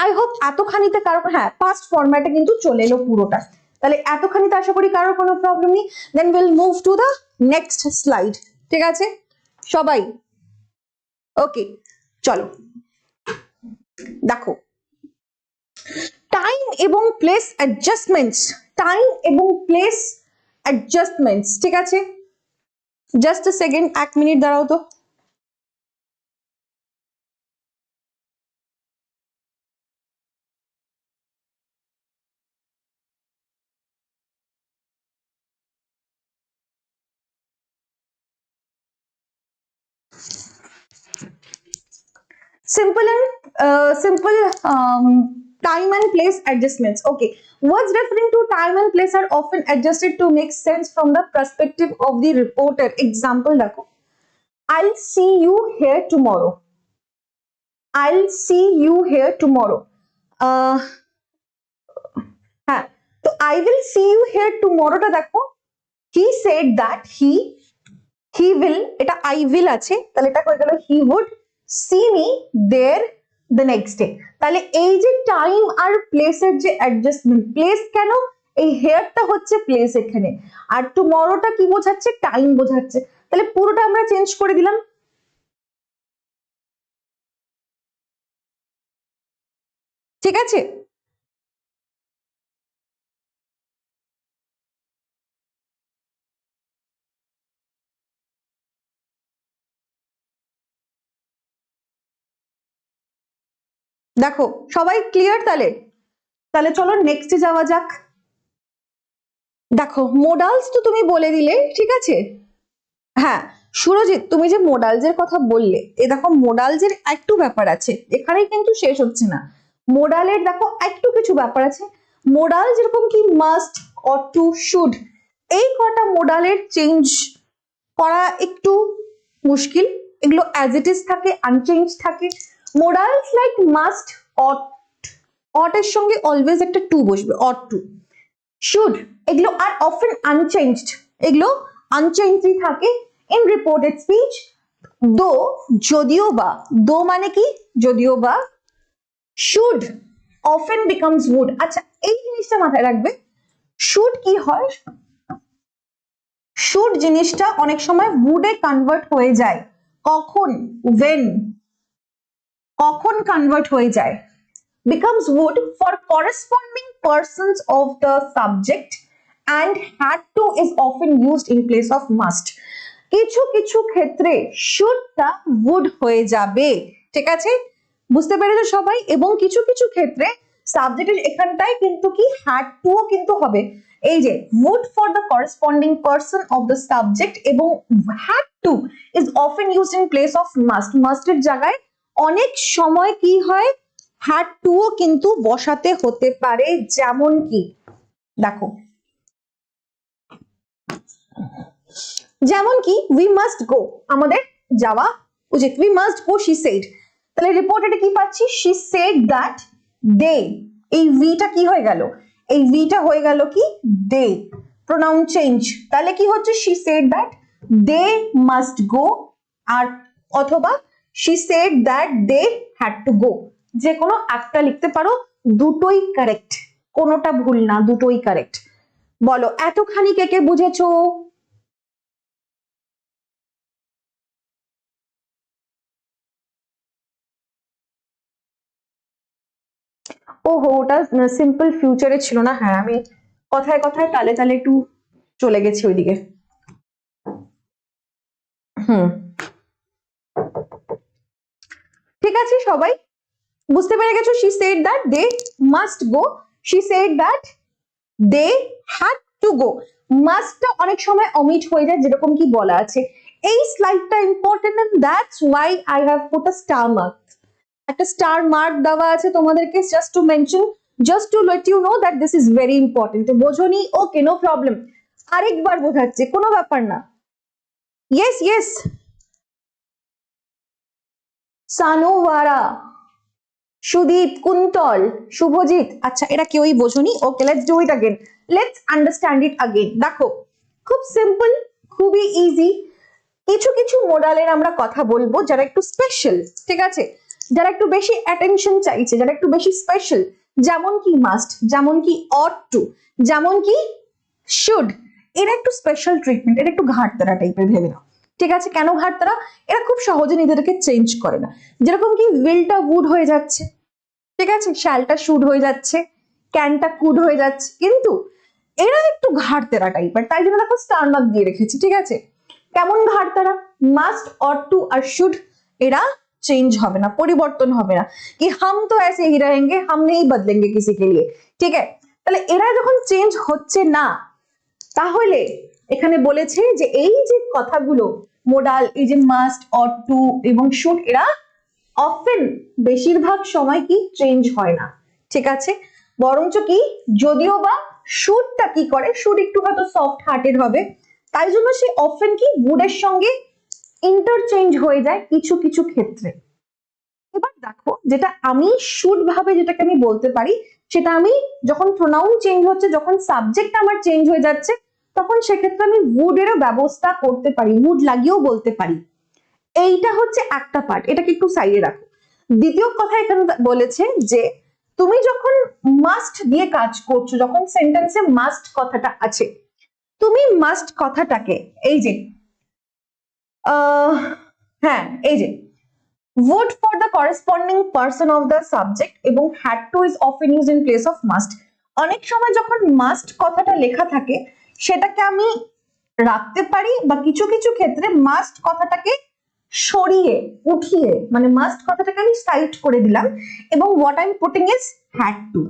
আই হোপ এতখানিতে কারো, হ্যাঁ পাস্ট ফরম্যাটে কিন্তু চলে এলো পুরোটা। তাহলে এতখানিতে আশা করি কারোর কোনো প্রবলেম নেই। Then will move to the next slide. ঠিক আছে সবাই, ওকে চলো দেখো টাইম এবং প্লেস অ্যাডজাস্টমেন্টস, টাইম এবং প্লেস অ্যাডজাস্টমেন্টস। ঠিক আছে, জাস্ট আ সেকেন্ড, 1 মিনিট দাঁড়াও তো। Simple time and place adjustments. Okay, words referring to time and place are often adjusted to make sense from the perspective of the reporter. Example দেখো, I'll see you here tomorrow, I'll see you here tomorrow. হ্যাঁ, তো I will see you here tomorrow টা দেখো, he said that he will, এটা I will আছে, তাহলে এটা হয়ে গেল he would see me there the next day। তাহলে এই যে টাইম আর প্লেসের যে অ্যাডজাস্টমেন্ট, প্লেস কেন, এই হেয়ারটা হচ্ছে প্লেস এখানে, আর টুমরোটা কি বোঝাচ্ছে, টাইম বোঝাচ্ছে। তাহলে পুরোটা আমরা চেঞ্জ করে দিলাম। ঠিক আছে, দেখো সবাই ক্লিয়ার? তাহলে তাহলে চলো নেক্সটে যাওয়া যাক। দেখো মোডালস তো তুমি বলে দিলে, ঠিক আছে। হ্যাঁ সুরজিৎ, তুমি যে মোডালসের কথা বললে, এ দেখো মোডালসের একটু ব্যাপার আছে, এখানেই কিন্তু শেষ হচ্ছে না। মোডালের দেখো একটু কিছু ব্যাপার আছে। মোডাল যেরকম কি মাস্ট, অর টু, শুড, এই কটা মোডালের চেঞ্জ করা একটু মুশকিল। এগুলো অ্যাজ ইট ইজ থাকে, আনচেঞ্জ থাকে। মোডালস লাইক মাস্ট, অট, অটের সঙ্গে অলওয়েজ একটা টু বসবে, অট টু। শুড, এগুলো আর অফেন আনচেঞ্জড, এগুলো আনচেঞ্জই থাকে ইন রিপোর্টেড স্পিচ। দো, যদিও বা, দো মানে কি যদিও বা, শুড অফেন বিকামস উড। আচ্ছা এই জিনিসটা মাথায় রাখবে, শুড কি হয়, শুড জিনিসটা অনেক সময় উডে কনভার্ট হয়ে যায়। কখন? when, কখন কনভার্ট হয়ে যায়? becomes would for corresponding persons of the subject and had to is often used in place of must. কিছু কিছু ক্ষেত্রে shouldটা would হয়ে যাবে, ঠিক আছে, বুঝতে পেরেছো সবাই? এবং কিছু কিছু ক্ষেত্রে সাবজেক্টের এখানটায় কিন্তু কি had to কিন্তু হবে। এই যে would for the corresponding person of the subject এবং had to is often used in place of must, must এর জায়গায় অনেক সময় কি হয়, had to ও কিন্তু বসাতে হতে পারে। যেমন কি দেখো, যেমন কি we must go, আমাদের যাওয়া উচিত, we must go she said। তাহলে রিপোর্টে কি পাচ্ছি, she said that they, এই we টা কি হয়ে গেল, এই we টা হয়ে গেল কি they, pronoun change। তাহলে কি হচ্ছে, she said that they must go, আর অথবা she said that they had to go, যে কোনো একটা লিখতে পারো, দুটোই কারেক্ট, কোনোটা ভুল না, দুটোই কারেক্ট। বলো এতখানি কে কে বুঝেছো? ওহো, ওটা সিম্পল ফিউচারে ছিল না। হ্যাঁ আমি কথায় কথায় তালে তালে একটু চলে গেছি ওইদিকে। হুম, ঠিক আছে সবাই বুঝতে পেরে গেছো। she said that they must go, she said that they had to go। মাস্টটা অনেক সময় অমিট হয়ে যায়, যেরকম কি বলা আছে। এই স্লাইডটা important and that's why I have put a star mark. একটা স্টার মার্ক দেওয়া আছে তোমাদেরকে, just to mention, just to let you know that this is very important. বোঝোনি? ওকে, নো প্রবলেম, আরেকবার বোঝাচ্ছে, কোনো ব্যাপার না। ইয়েস ইয়েস, সানোয়ারা, সুদীপ, কুন্তল, শুভজিৎ, আচ্ছা এরা কেউই বোঝোনি। Okay, let's do it again, let's understand it again. দেখো খুব সিম্পল, খুবই ইজি। কিছু কিছু মোডালের আমরা কথা বলবো যারা একটু স্পেশাল, ঠিক আছে, যারা একটু বেশি অ্যাটেনশন চাইছে, যারা একটু বেশি স্পেশাল। যেমন কি মাস্ট, যেমন কি অট টু, যেমন কি শুড, এরা একটু স্পেশাল ট্রিটমেন্ট, এরা একটু ঘাটতারা টাইপের ভেবে নাও। ঠিক আছে, কেন ঘাটতারা? এরা খুব সহজে নিজেদেরকে চেঞ্জ করে না। যেরকম কি উইলটা উড হয়ে যাচ্ছে, ঠিক আছে, শ্যালটা শুড হয়ে যাচ্ছে, ক্যানটা কুড হয়ে যাচ্ছে, কিন্তু এরা একটু ঘাটতেরা টাইপের, তাই জন্য দেখো স্টার মার্ক দিয়ে রেখেছি। ঠিক আছে, কেমন ঘাটতারা? মাস্ট, অট টু আর শুড এরা চেঞ্জ হবে না, পরিবর্তন হবে না। কি হাম তো ऐसे ही रहेंगे, हम नहीं बदलेंगे किसी के लिए। ঠিক আছে, তাহলে এরা যখন চেঞ্জ হচ্ছে না, তাহলে এখানে বলেছে যে এই যে কথাগুলো মোডাল, এই যে মাস্ট, অট টু এবং শুড, এরা অফেন, বেশিরভাগ সময় কি চেঞ্জ হয় না। ঠিক আছে, বরঞ্চ কি, যদিও বা শুডটা কি করে, শুড একটু হয়তো সফট হার্টেড হবে, তাই জন্য সে অফেন কি উডের সঙ্গে ইন্টারচেঞ্জ হয়ে যায় কিছু কিছু ক্ষেত্রে। এবার দেখো, যেটা আমি শুড ভাবে যেটাকে আমি বলতে পারি, সেটা আমি যখন প্রোনাউন চেঞ্জ হচ্ছে, যখন সাবজেক্ট আমার চেঞ্জ হয়ে যাচ্ছে, তখন সেক্ষেত্রে আমি উডেরও ব্যবস্থা করতে পারি, উড লাগিয়েও বলতে পারি। এইটা হচ্ছে একটা পার্ট, এটাকে একটু সাইডে রাখো। দ্বিতীয় কথা এখানে বলেছে যে তুমি যখন মাস্ট দিয়ে কাজ করছো, যখন সেন্টেন্সে মাস্ট কথাটা আছে, তুমি মাস্ট কথাটাকে, এই যে হ্যাঁ এই যে would for the corresponding person of the subject এবং had to is often used in place of must. অনেক সময় যখন must কথাটা লেখা থাকে সেটাকে আমি রাখতে পারি, বা কিছু কিছু ক্ষেত্রে must কথাটাকে সরিয়ে উঠিয়ে মানে must কথাটাকে আমি সাইড করে দিলাম এবং what I'm putting is had to,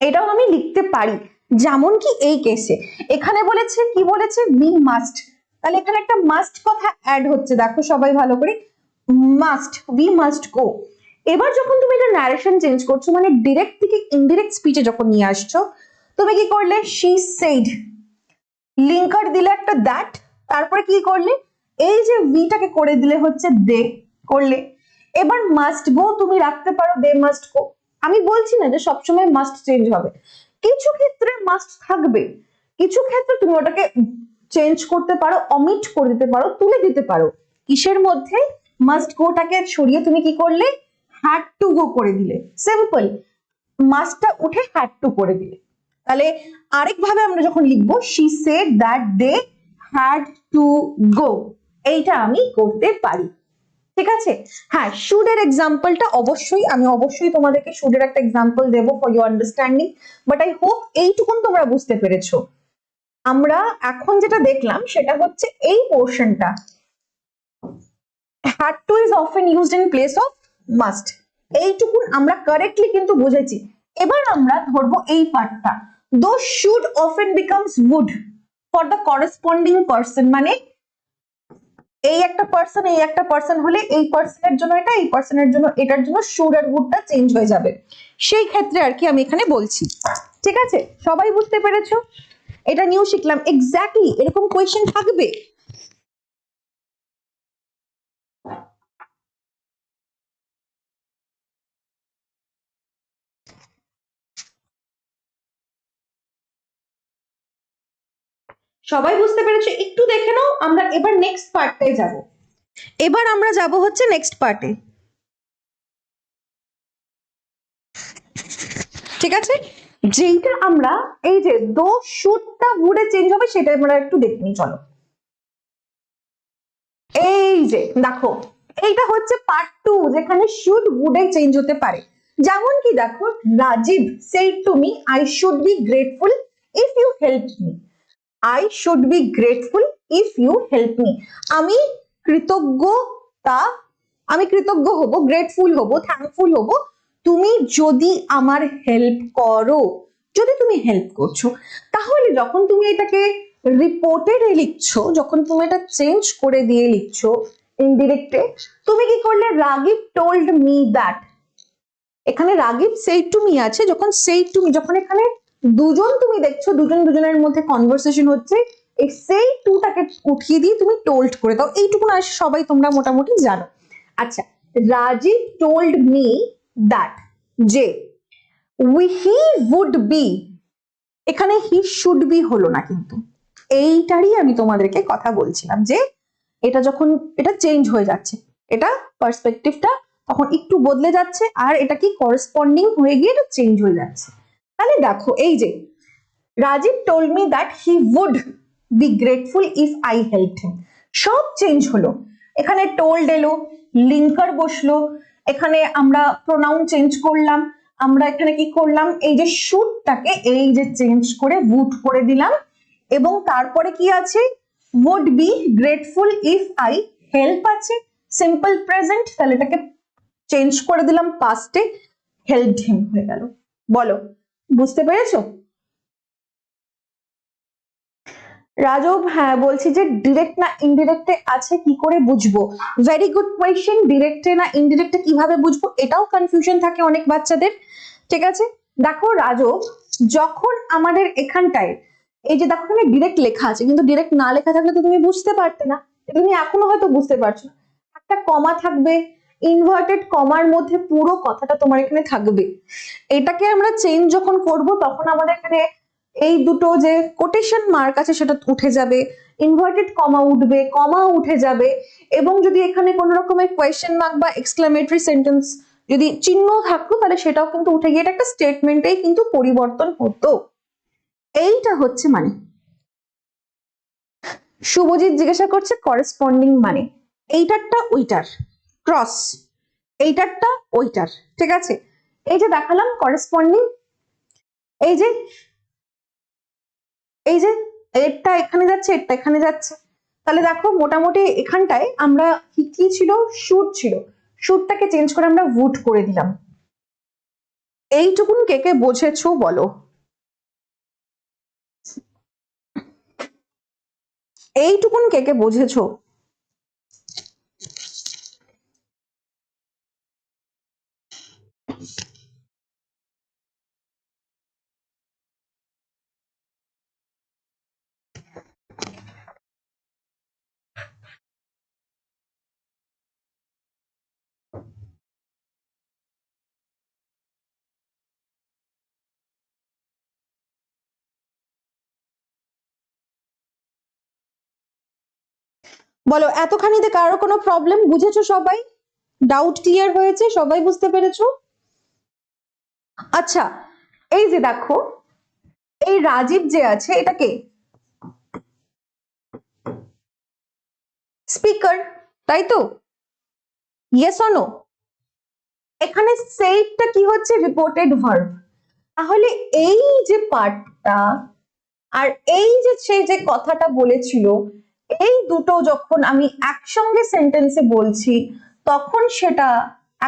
এটাও আমি লিখতে পারি। যেমন কি এই কেসে এখানে বলেছে কি বলেছে we must, তাহলে এখানে একটা মাস্ট কথা অ্যাড হচ্ছে, দেখো সবাই ভালো করে, মাস্ট, উই মাস্ট গো। এবার যখন তুমি এটা ন্যারেশন চেঞ্জ করছো মানে ডিরেক্ট থেকে ইনডিরেক্ট স্পিচে যখন নিয়ে আসছো, তুমি কি করলে শি সেড, লিঙ্কার দিলে একটা দ্যাট, তারপরে কি করলে এই যে উইটাকে করে দিলে হচ্ছে দে করলে। এবার মাস্ট গো তুমি রাখতে পারো দে মাস্ট গো, আমি বলছি না যে সবসময় মাস্ট চেঞ্জ হবে, কিছু ক্ষেত্রে মাস্ট থাকবে, কিছু ক্ষেত্রে তুমি ওটাকে চেঞ্জ করতে পারো, অমিট করে দিতে পারো, তুলে দিতে পারো। কিসের মধ্যে? মাস্ট গোটাকে সরিয়ে তুমি কি করলে হ্যাড টু গো করে দিলে, সিম্পল, মাস্টটা উঠে হ্যাড টু করে দিলে। তাহলে আরেকভাবে আমরা যখন লিখবো she said that they had to go, এইটা আমি করতে পারি। ঠিক আছে, হ্যাঁ শুডের এক্সাম্পলটা আমি অবশ্যই তোমাদেরকে শুডের একটা এক্সাম্পল দেবো for your understanding, but I hope এইটুকুন তোমরা বুঝতে পেরেছো। আমরা এখন যেটা দেখলাম সেটা হচ্ছে এই পোর্শনটা, had to is often used in place of must, এইটুকুন আমরা কারেক্টলি কিন্তু বুঝেছি। এবার আমরা ধরবো এই পার্টটা, those should often becomes would for the corresponding person, মানে এই একটা পার্সন হলে এই পার্সনের জন্য এটা, এই পার্সনের জন্য এটার জন্য শুড আর উডটা চেঞ্জ হয়ে যাবে, সেই ক্ষেত্রে আর কি আমি এখানে বলছি। ঠিক আছে, সবাই বুঝতে পেরেছো? এটা নিউ শিখলাম, এক্স্যাক্টলি এরকম কোয়েশ্চেন থাকবে। সবাই বুঝতে পেরেছো? একটু দেখে নাও, আমরা এবার নেক্সট পার্টটায় যাব। এবার আমরা যাব হচ্ছে নেক্সট পার্টে। ঠিক আছে, যেটা আমরা এই যে দো শুডটা উডে চেঞ্জ হবে সেটা আমরা একটু দেখে নিই, চলো। এই যে দেখো এইটা হচ্ছে পার্ট 2 যেখানে শুড উডে চেঞ্জ হতে পারে। যেমন কি দেখো, Rajiv said to me I should be grateful if you helped me, I should be grateful if you help me, আমি কৃতজ্ঞ হব, গ্রেটফুল হব, থ্যাঙ্কফুল হব তুমি যদি আমার হেল্প করো, যদি তুমি হেল্প করছো। তাহলে যখন তুমি এটাকে রিপোর্টেড লিখছো, যখন তুমি এটা চেঞ্জ করে দিয়ে লিখছো ইনডিরেক্টে, তুমি কি করলে রাগিব টোল্ড মি দ্যাট, এখানে রাগিব সেড টু মি আছে, যখন সেড টু মি, যখন এখানে দুজন তুমি দেখছো দুজনের মধ্যে কনভারসেশন হচ্ছে, এই সেই টুটাকে উঠিয়ে দিয়ে তুমি টোল্ড করে দাও, এইটুকু না সবাই তোমরা মোটামুটি জানো। আচ্ছা, রাজীব টোল্ড মি দ্যাট, যে হি উড বি, এখানে হি শুড বি হলো না, কিন্তু এইটারই আমি তোমাদেরকে কথা বলছিলাম যে এটা যখন এটা চেঞ্জ হয়ে যাচ্ছে, এটা পার্সপেক্টিভটা তখন একটু বদলে যাচ্ছে, আর এটা কি করেসপন্ডিং হয়ে গিয়ে এটা চেঞ্জ হয়ে যাচ্ছে। তাহলে দেখো এই যে Rajiv told me that he would be grateful if I helped him, সব চেঞ্জ হলো, এখানে টোল্ড এলো, লিঙ্কার বসলো, এখানে আমরা প্রোনাউন চেঞ্জ করলাম, আমরা এখানে কি করলাম এই যে শুডটাকে এই যে চেঞ্জ করে উড করে দিলাম, এবং তারপরে কি আছে would be grateful if I help আছে, সিম্পল প্রেজেন্ট, তাহলে এটাকে চেঞ্জ করে দিলাম পাস্টে, হেল্পড হিম হয়ে গেল। বলো বুঝতে পেরেছো? রাজব হ্যাঁ বলছি যে ডিরেক্ট না ইনডিরেক্টে আছে কি করে বুঝবো, ভেরি গুড কোয়েশ্চেন, ডিরেক্টে না ইনডিরেক্টে কিভাবে বুঝবো এটাও কনফিউশন থাকে অনেক বাচ্চাদের। ঠিক আছে, দেখো রাজব, যখন আমাদের এখানটায় এই যে দেখো এখানে ডিরেক্ট লেখা আছে, কিন্তু ডিরেক্ট না লেখা থাকলে তো তুমি বুঝতে পারতে না, তুমি এখনো হয়তো বুঝতে পারছো না, একটা কমা থাকবে, ইনভার্টেড কমার মধ্যে পুরো কথাটা তোমার এখানে থাকবে, এটাকে আমরা চেঞ্জ যখন করব তখন আমাদের এখানে এই দুটো যে কোটেশন মার্ক আছে সেটা উঠে যাবে, ইনভার্টেড কমা উঠবে, কমা উঠে যাবে, এবং যদি এখানে কোনো রকমের কোয়েশ্চেন মার্ক বা এক্সক্লেমেটরি সেন্টেন্স যদি চিহ্ন থাকতো তাহলে সেটাও কিন্তু উঠে গিয়ে একটা স্টেটমেন্টেই কিন্তু পরিবর্তন হতো। এইটা হচ্ছে মানে শুভজিৎ জিজ্ঞাসা করছে করেসপন্ডিং মানে এইটারটা ওইটার ক্রস, এইটারটা ওইটার, ঠিক আছে। এই যে দেখালাম করেসপন্ডিং, এই যে এই যে এরটা এখানে যাচ্ছে, এরটা এখানে যাচ্ছে, তাহলে দেখো মোটামুটি এখানটায় আমরা কি ছিল, শুট ছিল, শুটটাকে চেঞ্জ করে আমরা উড করে দিলাম। এইটুকুন কে কে বোঝেছো বলো, এইটুকুন কে কে বোঝেছো? বলো এতখানিতে কারো কোনো প্রবলেম, বুঝেছো সবাই? ডাউট ক্লিয়ার হয়েছে? সবাই বুঝতে পেরেছো? আচ্ছা, এই যে দেখো এই রাজীব যে আছে এটা কে? স্পিকার, তাই তো? Yes or no? এখানে সেইটা কি হচ্ছে, রিপোর্টেড ভার্ব। তাহলে এই যে পার্টটা আর এই যে সে যে কথাটা বলেছিল, এই দুটো যখন আমি একসঙ্গে সেন্টেন্সে বলছি তখন সেটা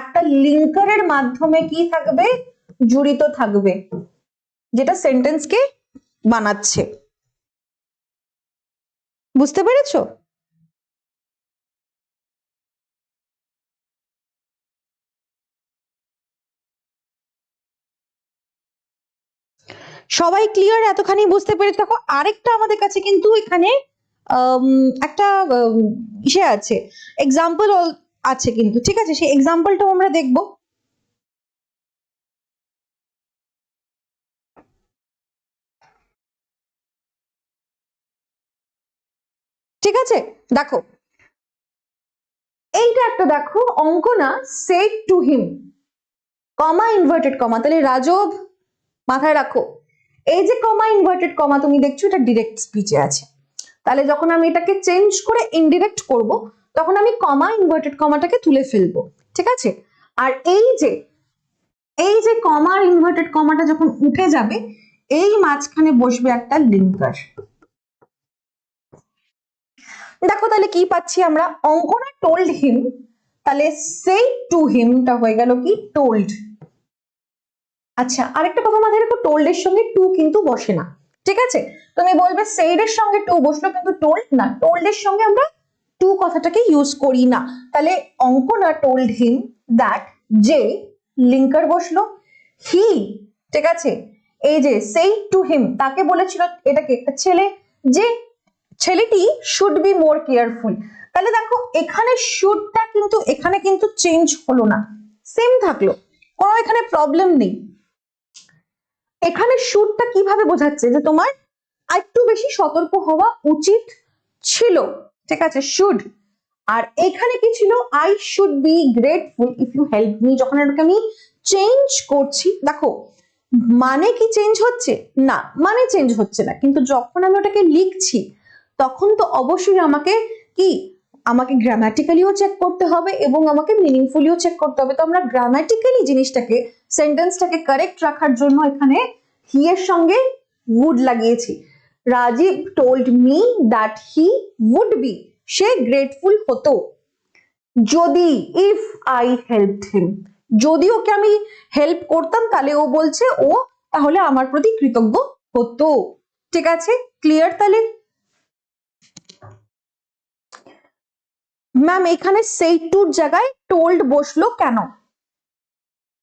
একটা লিঙ্কারের মাধ্যমে কি থাকবে, জড়িত থাকবে, যেটা সেন্টেন্সকে বানাচ্ছে। বুঝতে পেরেছো? সবাই ক্লিয়ার? এতখানি বুঝতে পেরেছো? দেখো আরেকটা আমাদের কাছে কিন্তু এখানে একটা ইসে আছে, এক্সাম্পল আছে কিন্তু, ঠিক আছে, সেই এক্সাম্পলটাও আমরা দেখবো। ঠিক আছে, দেখো এইটা একটা দেখো, Ankana said to him, comma inverted comma, তাহলে রাজব মাথায় রাখো, এই যে কমা ইনভার্টেড কমা তুমি দেখছো এটা ডিরেক্ট স্পিচে আছে, তাহলে যখন আমি এটাকে চেঞ্জ করে ইনডিরেক্ট করব তখন আমি কমা ইনভার্টেড কমাটাকে তুলে ফেলবো, ঠিক আছে। আর এই যে কমা আর ইনভার্টেড কমাটা যখন উঠে যাবে, এই মাঝখানে বসবে একটা লিঙ্কার। দেখো তাহলে কি পাচ্ছি আমরা, অঙ্কনা টোল্ড হিম, তাহলে সেই টু হিমটা হয়ে গেল কি, টোল্ড। আচ্ছা আরেকটা কথা মাথায় রাখো, টোল্ড এর সঙ্গে টু কিন্তু বসে না, ঠিক আছে। তুমি বলবে সেইড এর সঙ্গে টু বসলো, কিন্তু টোল্ড না, টোল্ড এর সঙ্গে আমরা টু কথাটাকে ইউজ করি না। তাহলে অঙ্কনা টোল্ড হিম দ্যাট, যে লিঙ্কার বসলো, হি, ঠিক আছে, এই যে সেই টু হিম তাকে বলেছিল, এটাকে একটা ছেলে, যে ছেলেটি শুড বি মোর কেয়ারফুল। তাহলে দেখো এখানে শুডটা কিন্তু এখানে কিন্তু চেঞ্জ হলো না, সেম থাকলো, কোনো এখানে প্রবলেম নেই। এখানে শুডটা কিভাবে বোঝাচ্ছে যে তোমার একটু বেশি সতর্ক হওয়া উচিত ছিল, ঠিক আছে, শুড। আর এখানে কি ছিল, I should be grateful if you help me. যখন এটাকে আমি চেঞ্জ করছি, দেখো মানে কি চেঞ্জ হচ্ছে না, মানে চেঞ্জ হচ্ছে না, কিন্তু যখন আমি ওটাকে লিখছি তখন তো অবশ্যই আমাকে কি, আমাকে গ্রামাটিক্যালিও চেক করতে হবে এবং আমাকে মিনিংফুলিও চেক করতে হবে। তো আমরা গ্রামাটিক্যালি জিনিসটাকে, সেন্টেন্সটাকে কারেক্ট রাখার জন্য এখানে হি এর সঙ্গে would লাগিয়েছি। Rajiv told me that he would be, সে গ্রেটফুল হতো যদি, ইফ আই হেল্পড হিম, যদি ওকে আমি হেল্প করতাম তাহলে ও বলছে ও তাহলে আমার প্রতি কৃতজ্ঞ হতো, ঠিক আছে, ক্লিয়ার? তাহলে ম্যাম এখানে সেই টুর জায়গায় টোল্ড বসলো কেন,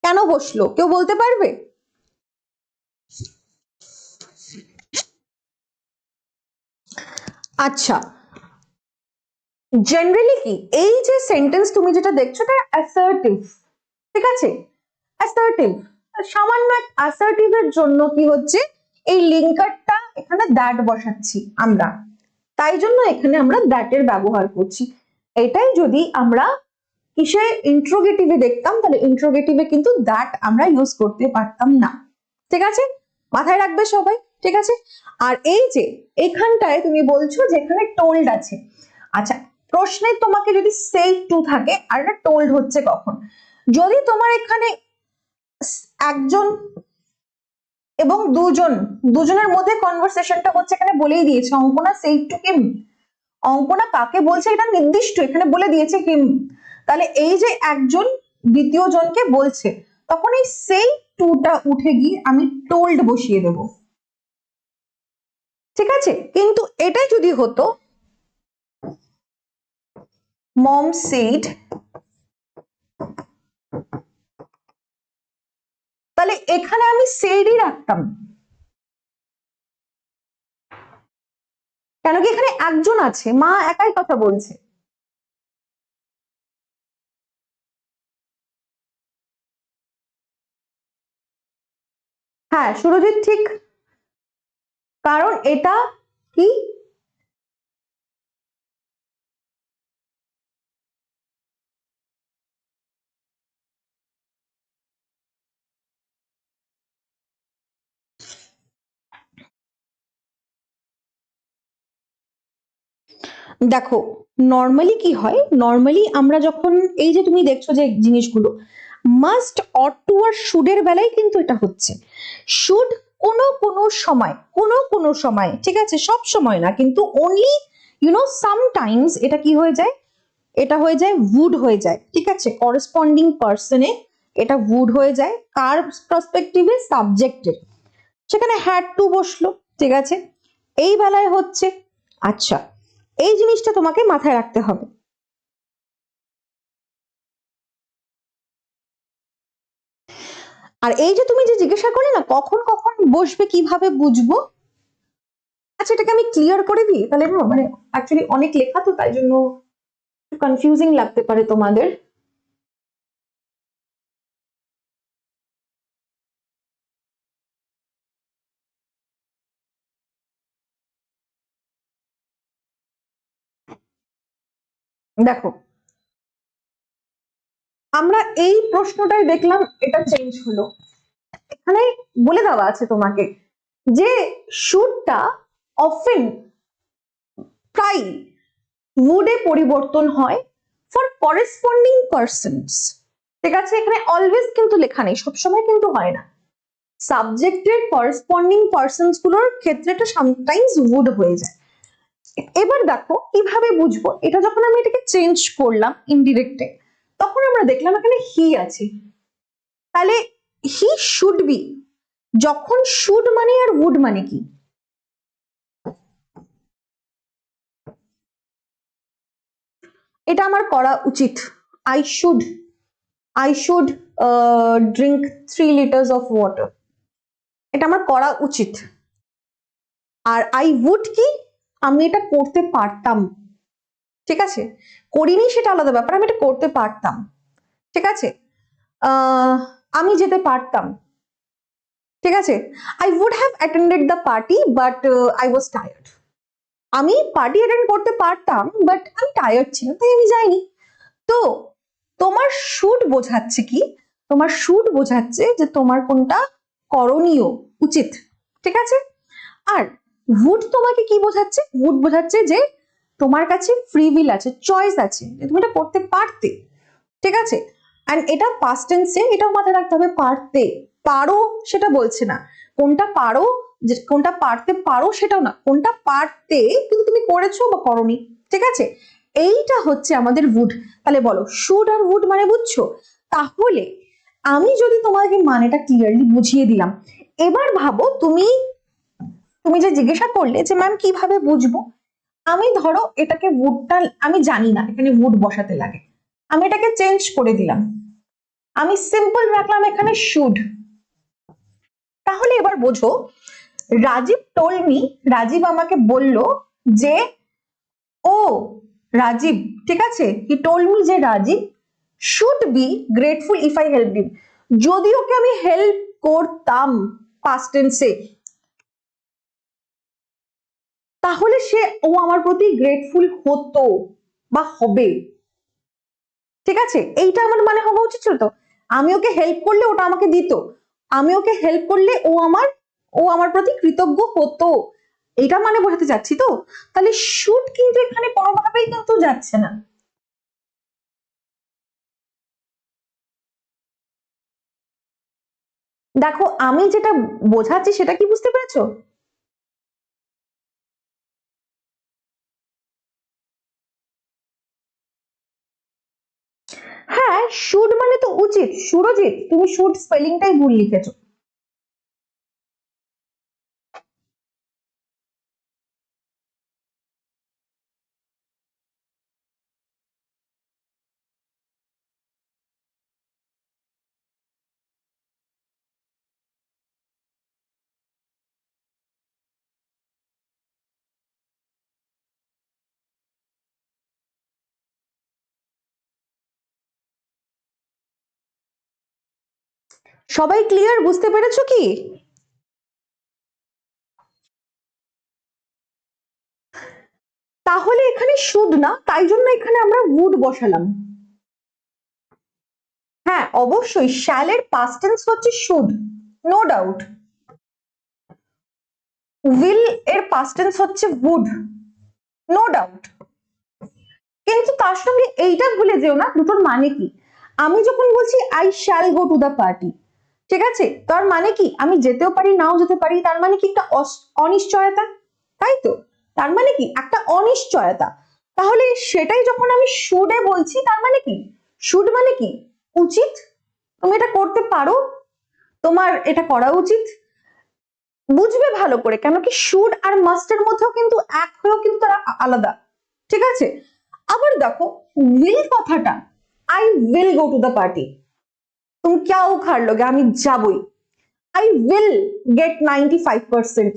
কেন বসলো কেউ বলতে পারবে? আচ্ছা জেনারেলি কি, এই যে সেন্টেন্স তুমি যেটা দেখছো এটা অ্যাসার্টিভ, ঠিক আছে, অ্যাসার্টিভ, সামান্য অ্যাসার্টিভ এর জন্য কি হচ্ছে, এই লিঙ্কারটা এখানে দ্যাট বসাচ্ছি আমরা, তাই জন্য এখানে আমরা দ্যাট এর ব্যবহার করছি। এটাই যদি আমরা কিসে ইন্ট্রোগেটিভে দেখতাম তাহলে ইন্ট্রোগেটিভে কিন্তু দ্যাট আমরা ইউজ করতে পারতাম না, ঠিক আছে, মাথায় রাখবে সবাই। ঠিক আছে। আর এই যে এখানটায় তুমি বলছো যে এখানে টোল্ড আছে, আচ্ছা প্রশ্নে তোমাকে যদি সেই টু থাকে আর এটা টোল্ড হচ্ছে কখন, যদি তোমার এখানে একজন এবং দুজনের মধ্যে কনভারসেশনটা হচ্ছে, এখানে বলেই দিয়েছে অঙ্কনা সেই টু হিম, অঙ্কনা কাকে বলছে এটা নির্দিষ্ট এখানে বলে দিয়েছে হিম, তাহলে এই যে একজন দ্বিতীয় জনকে বলছে তখন এই সেই টুটা উঠে গিয়ে আমি টোল্ড বসিয়ে দেব, ঠিক আছে। কিন্তু এটাই যদি হতো মম সেড, তাহলে এখানে আমি সেডই রাখতাম, কেন কি এখানে একজন আছে, মা একাই কথা বলছে। হ্যাঁ সুরজিৎ ঠিক, কারণ এটা কি দেখো নর্মালি কি হয়, নর্মালি আমরা যখন এই যে তুমি দেখছো যে জিনিসগুলো মাস্ট অর টু আর শুডের বেলায় কিন্তু এটা হচ্ছে, শুড কোনো সময় ঠিক আছে, সব সময় না কিন্তু অনলি সামটাইমস এটা কি হয়ে যায়, এটা হয়ে যায় উড হয়ে যায়, ঠিক আছে, করেসপন্ডিং পার্সনে এটা উড হয়ে যায়, কার পার্সপেক্টিভে সাবজেক্টের, সেখানে হ্যাড টু বসলো, ঠিক আছে, এই বেলায় হচ্ছে। আচ্ছা এই জিনিসটা তোমাকে মাথায় রাখতে হবে। আর এই যে তুমি যে জিজ্ঞাসা করলে না কখন কখন বসবে কিভাবে বুঝবো, আচ্ছা এটাকে আমি ক্লিয়ার করে দিই তাহলে, মানে অ্যাকচুয়ালি অনেক লেখা তো তাই জন্য কনফিউজিং লাগতে পারে তোমাদের। দেখো আমরা এই প্রশ্নটাই দেখলাম এটা চেঞ্জ হলো, এখানে বলে দেওয়া আছে তোমাকে যে শুডটা অফেন প্রায় মুডে পরিবর্তন হয় ফর করেসপন্ডিং পার্সনস, ঠিক আছে, এখানে অলওয়েজ কিন্তু লেখা নেই, সবসময় কিন্তু হয় না, সাবজেক্টের করেসপন্ডিং পার্সনস গুলোর ক্ষেত্রে এটা সামটাইমস উড হয়ে যায়। এবার দেখো কিভাবে বুঝবো, এটা যখন আমি এটাকে চেঞ্জ করলাম ইনডিরেক্টে তখন আমরা দেখলাম এখানে হি আছে, তাহলে হি শুড বি, যখন শুড মানে আর উড মানে কি, এটা আমার করা উচিত, I should drink 3 litres of water, এটা আমার করা উচিত। আর আই উড কি, আমি এটা করতে পারতাম, ঠিক আছে, করিনি সেটা আলাদা ব্যাপার, আমি এটা করতে পারতাম, ঠিক আছে, আমি যেতে পারতাম, ঠিক আছে, I would have attended the party but I was tired, আমি পার্টি অ্যাটেন্ড করতে পারতাম বাট আমি টায়ার্ড ছিলাম তাই আমি যাইনি। তো তোমার শুড বোঝাচ্ছে কি, তোমার শুড বোঝাচ্ছে যে তোমার কোনটা করণীয় উচিত, ঠিক আছে, আর উড তোমাকে কি বোঝাচ্ছে, উড বোঝাচ্ছে যে তোমার কাছে ফ্রি উইল আছে, চয়েস আছে, যে তুমি এটা করতে পারতে, ঠিক আছে, এন্ড এটা পাস্ট টেন্সে, এটাও মাথায় রাখতে হবে, পারতে পারো সেটা বলছে না, কোনটা পারো, যে কোনটা পারতে পারো সেটাও না, কোনটা পারতে কিন্তু তুমি করেছো বা করনি, ঠিক আছে, এইটা হচ্ছে আমাদের উড। তাহলে বলো শুড আর উড মানে বুঝছো, তাহলে আমি যদি তোমাকে মানেটা ক্লিয়ারলি বুঝিয়ে দিলাম, এবার ভাবো তুমি তুমি যে জিজ্ঞাসা করলে যে ম্যাম কিভাবে বুঝবো, আমি ধরো এটাকে উডটা আমি জানি না এখানে উড বসাতে লাগে, আমি এটাকে চেঞ্জ করে দিলাম, আমি সিম্পল রাখলাম এখানে শুড, তাহলে এবার বোঝো রাজীব টোল্ড মি, রাজীব আমাকে বলল যে ও রাজীব, ঠিক আছে, হি টোল্ড মি যে Rajiv should be grateful if I help him, যদি ওকে আমি হেল্প করতাম পাস্ট টেন্সে তাহলে সে ও আমার প্রতি গ্রেটফুল হতো বা হবে, ঠিক আছে, এইটা আমার মানে হওয়া উচিত ছিল তো, আমি ওকে হেল্প করলে ওটা আমাকে দিত, আমি ওকে হেল্প করলে ও আমার ও আমার প্রতি কৃতজ্ঞ হতো, এটা মানে বোঝাতে চাচ্ছি তো। তাহলে শুড কিন্তু এখানে কোনোভাবেই কিন্তু যাচ্ছে না। দেখো আমি যেটা বোঝাচ্ছি সেটা কি বুঝতে পেরেছো? হ্যাঁ, শুড মানে তো উচিত। সুরজিৎ, তুমি শুড স্পেলিংটাই ভুল লিখেছো। সবাই ক্লিয়ার, বুঝতে পেরেছো কি? তাহলে এখানে শুড না, তাই জন্য এখানে আমরা উড বসালাম। হ্যাঁ অবশ্যই, শ্যালের পাস্ট টেন্স হচ্ছে শুড, নো ডাউট। উইল এর পাস্ট টেন্স হচ্ছে উড, নো ডাউট। কিন্তু তার সঙ্গে এইটা ভুলে যেও না দুটোর মানে কি। আমি যখন বলছি I shall go to the party, ঠিক আছে, তার মানে কি আমি যেতেও পারি নাও যেতে পারি, তার মানে কি একটা অনিশ্চয়তা, তাই তো? তার মানে কি একটা অনিশ্চয়তা। তাহলে সেটাই যখন আমি শুডে বলছি, তার মানে কি শুড মানে কি উচিত, তুমি এটা করতে পারো, তোমার এটা করা উচিত। বুঝবে ভালো করে, কেন কি শুড আর মাস্টের মধ্যেও কিন্তু এক হয়েও কিন্তু তারা আলাদা, ঠিক আছে? আবার দেখো উইল কথাটা, I will go to the party, তুমি क्या उखाड़ लोगे, আমি যাবই। আই উইল গেট 95%,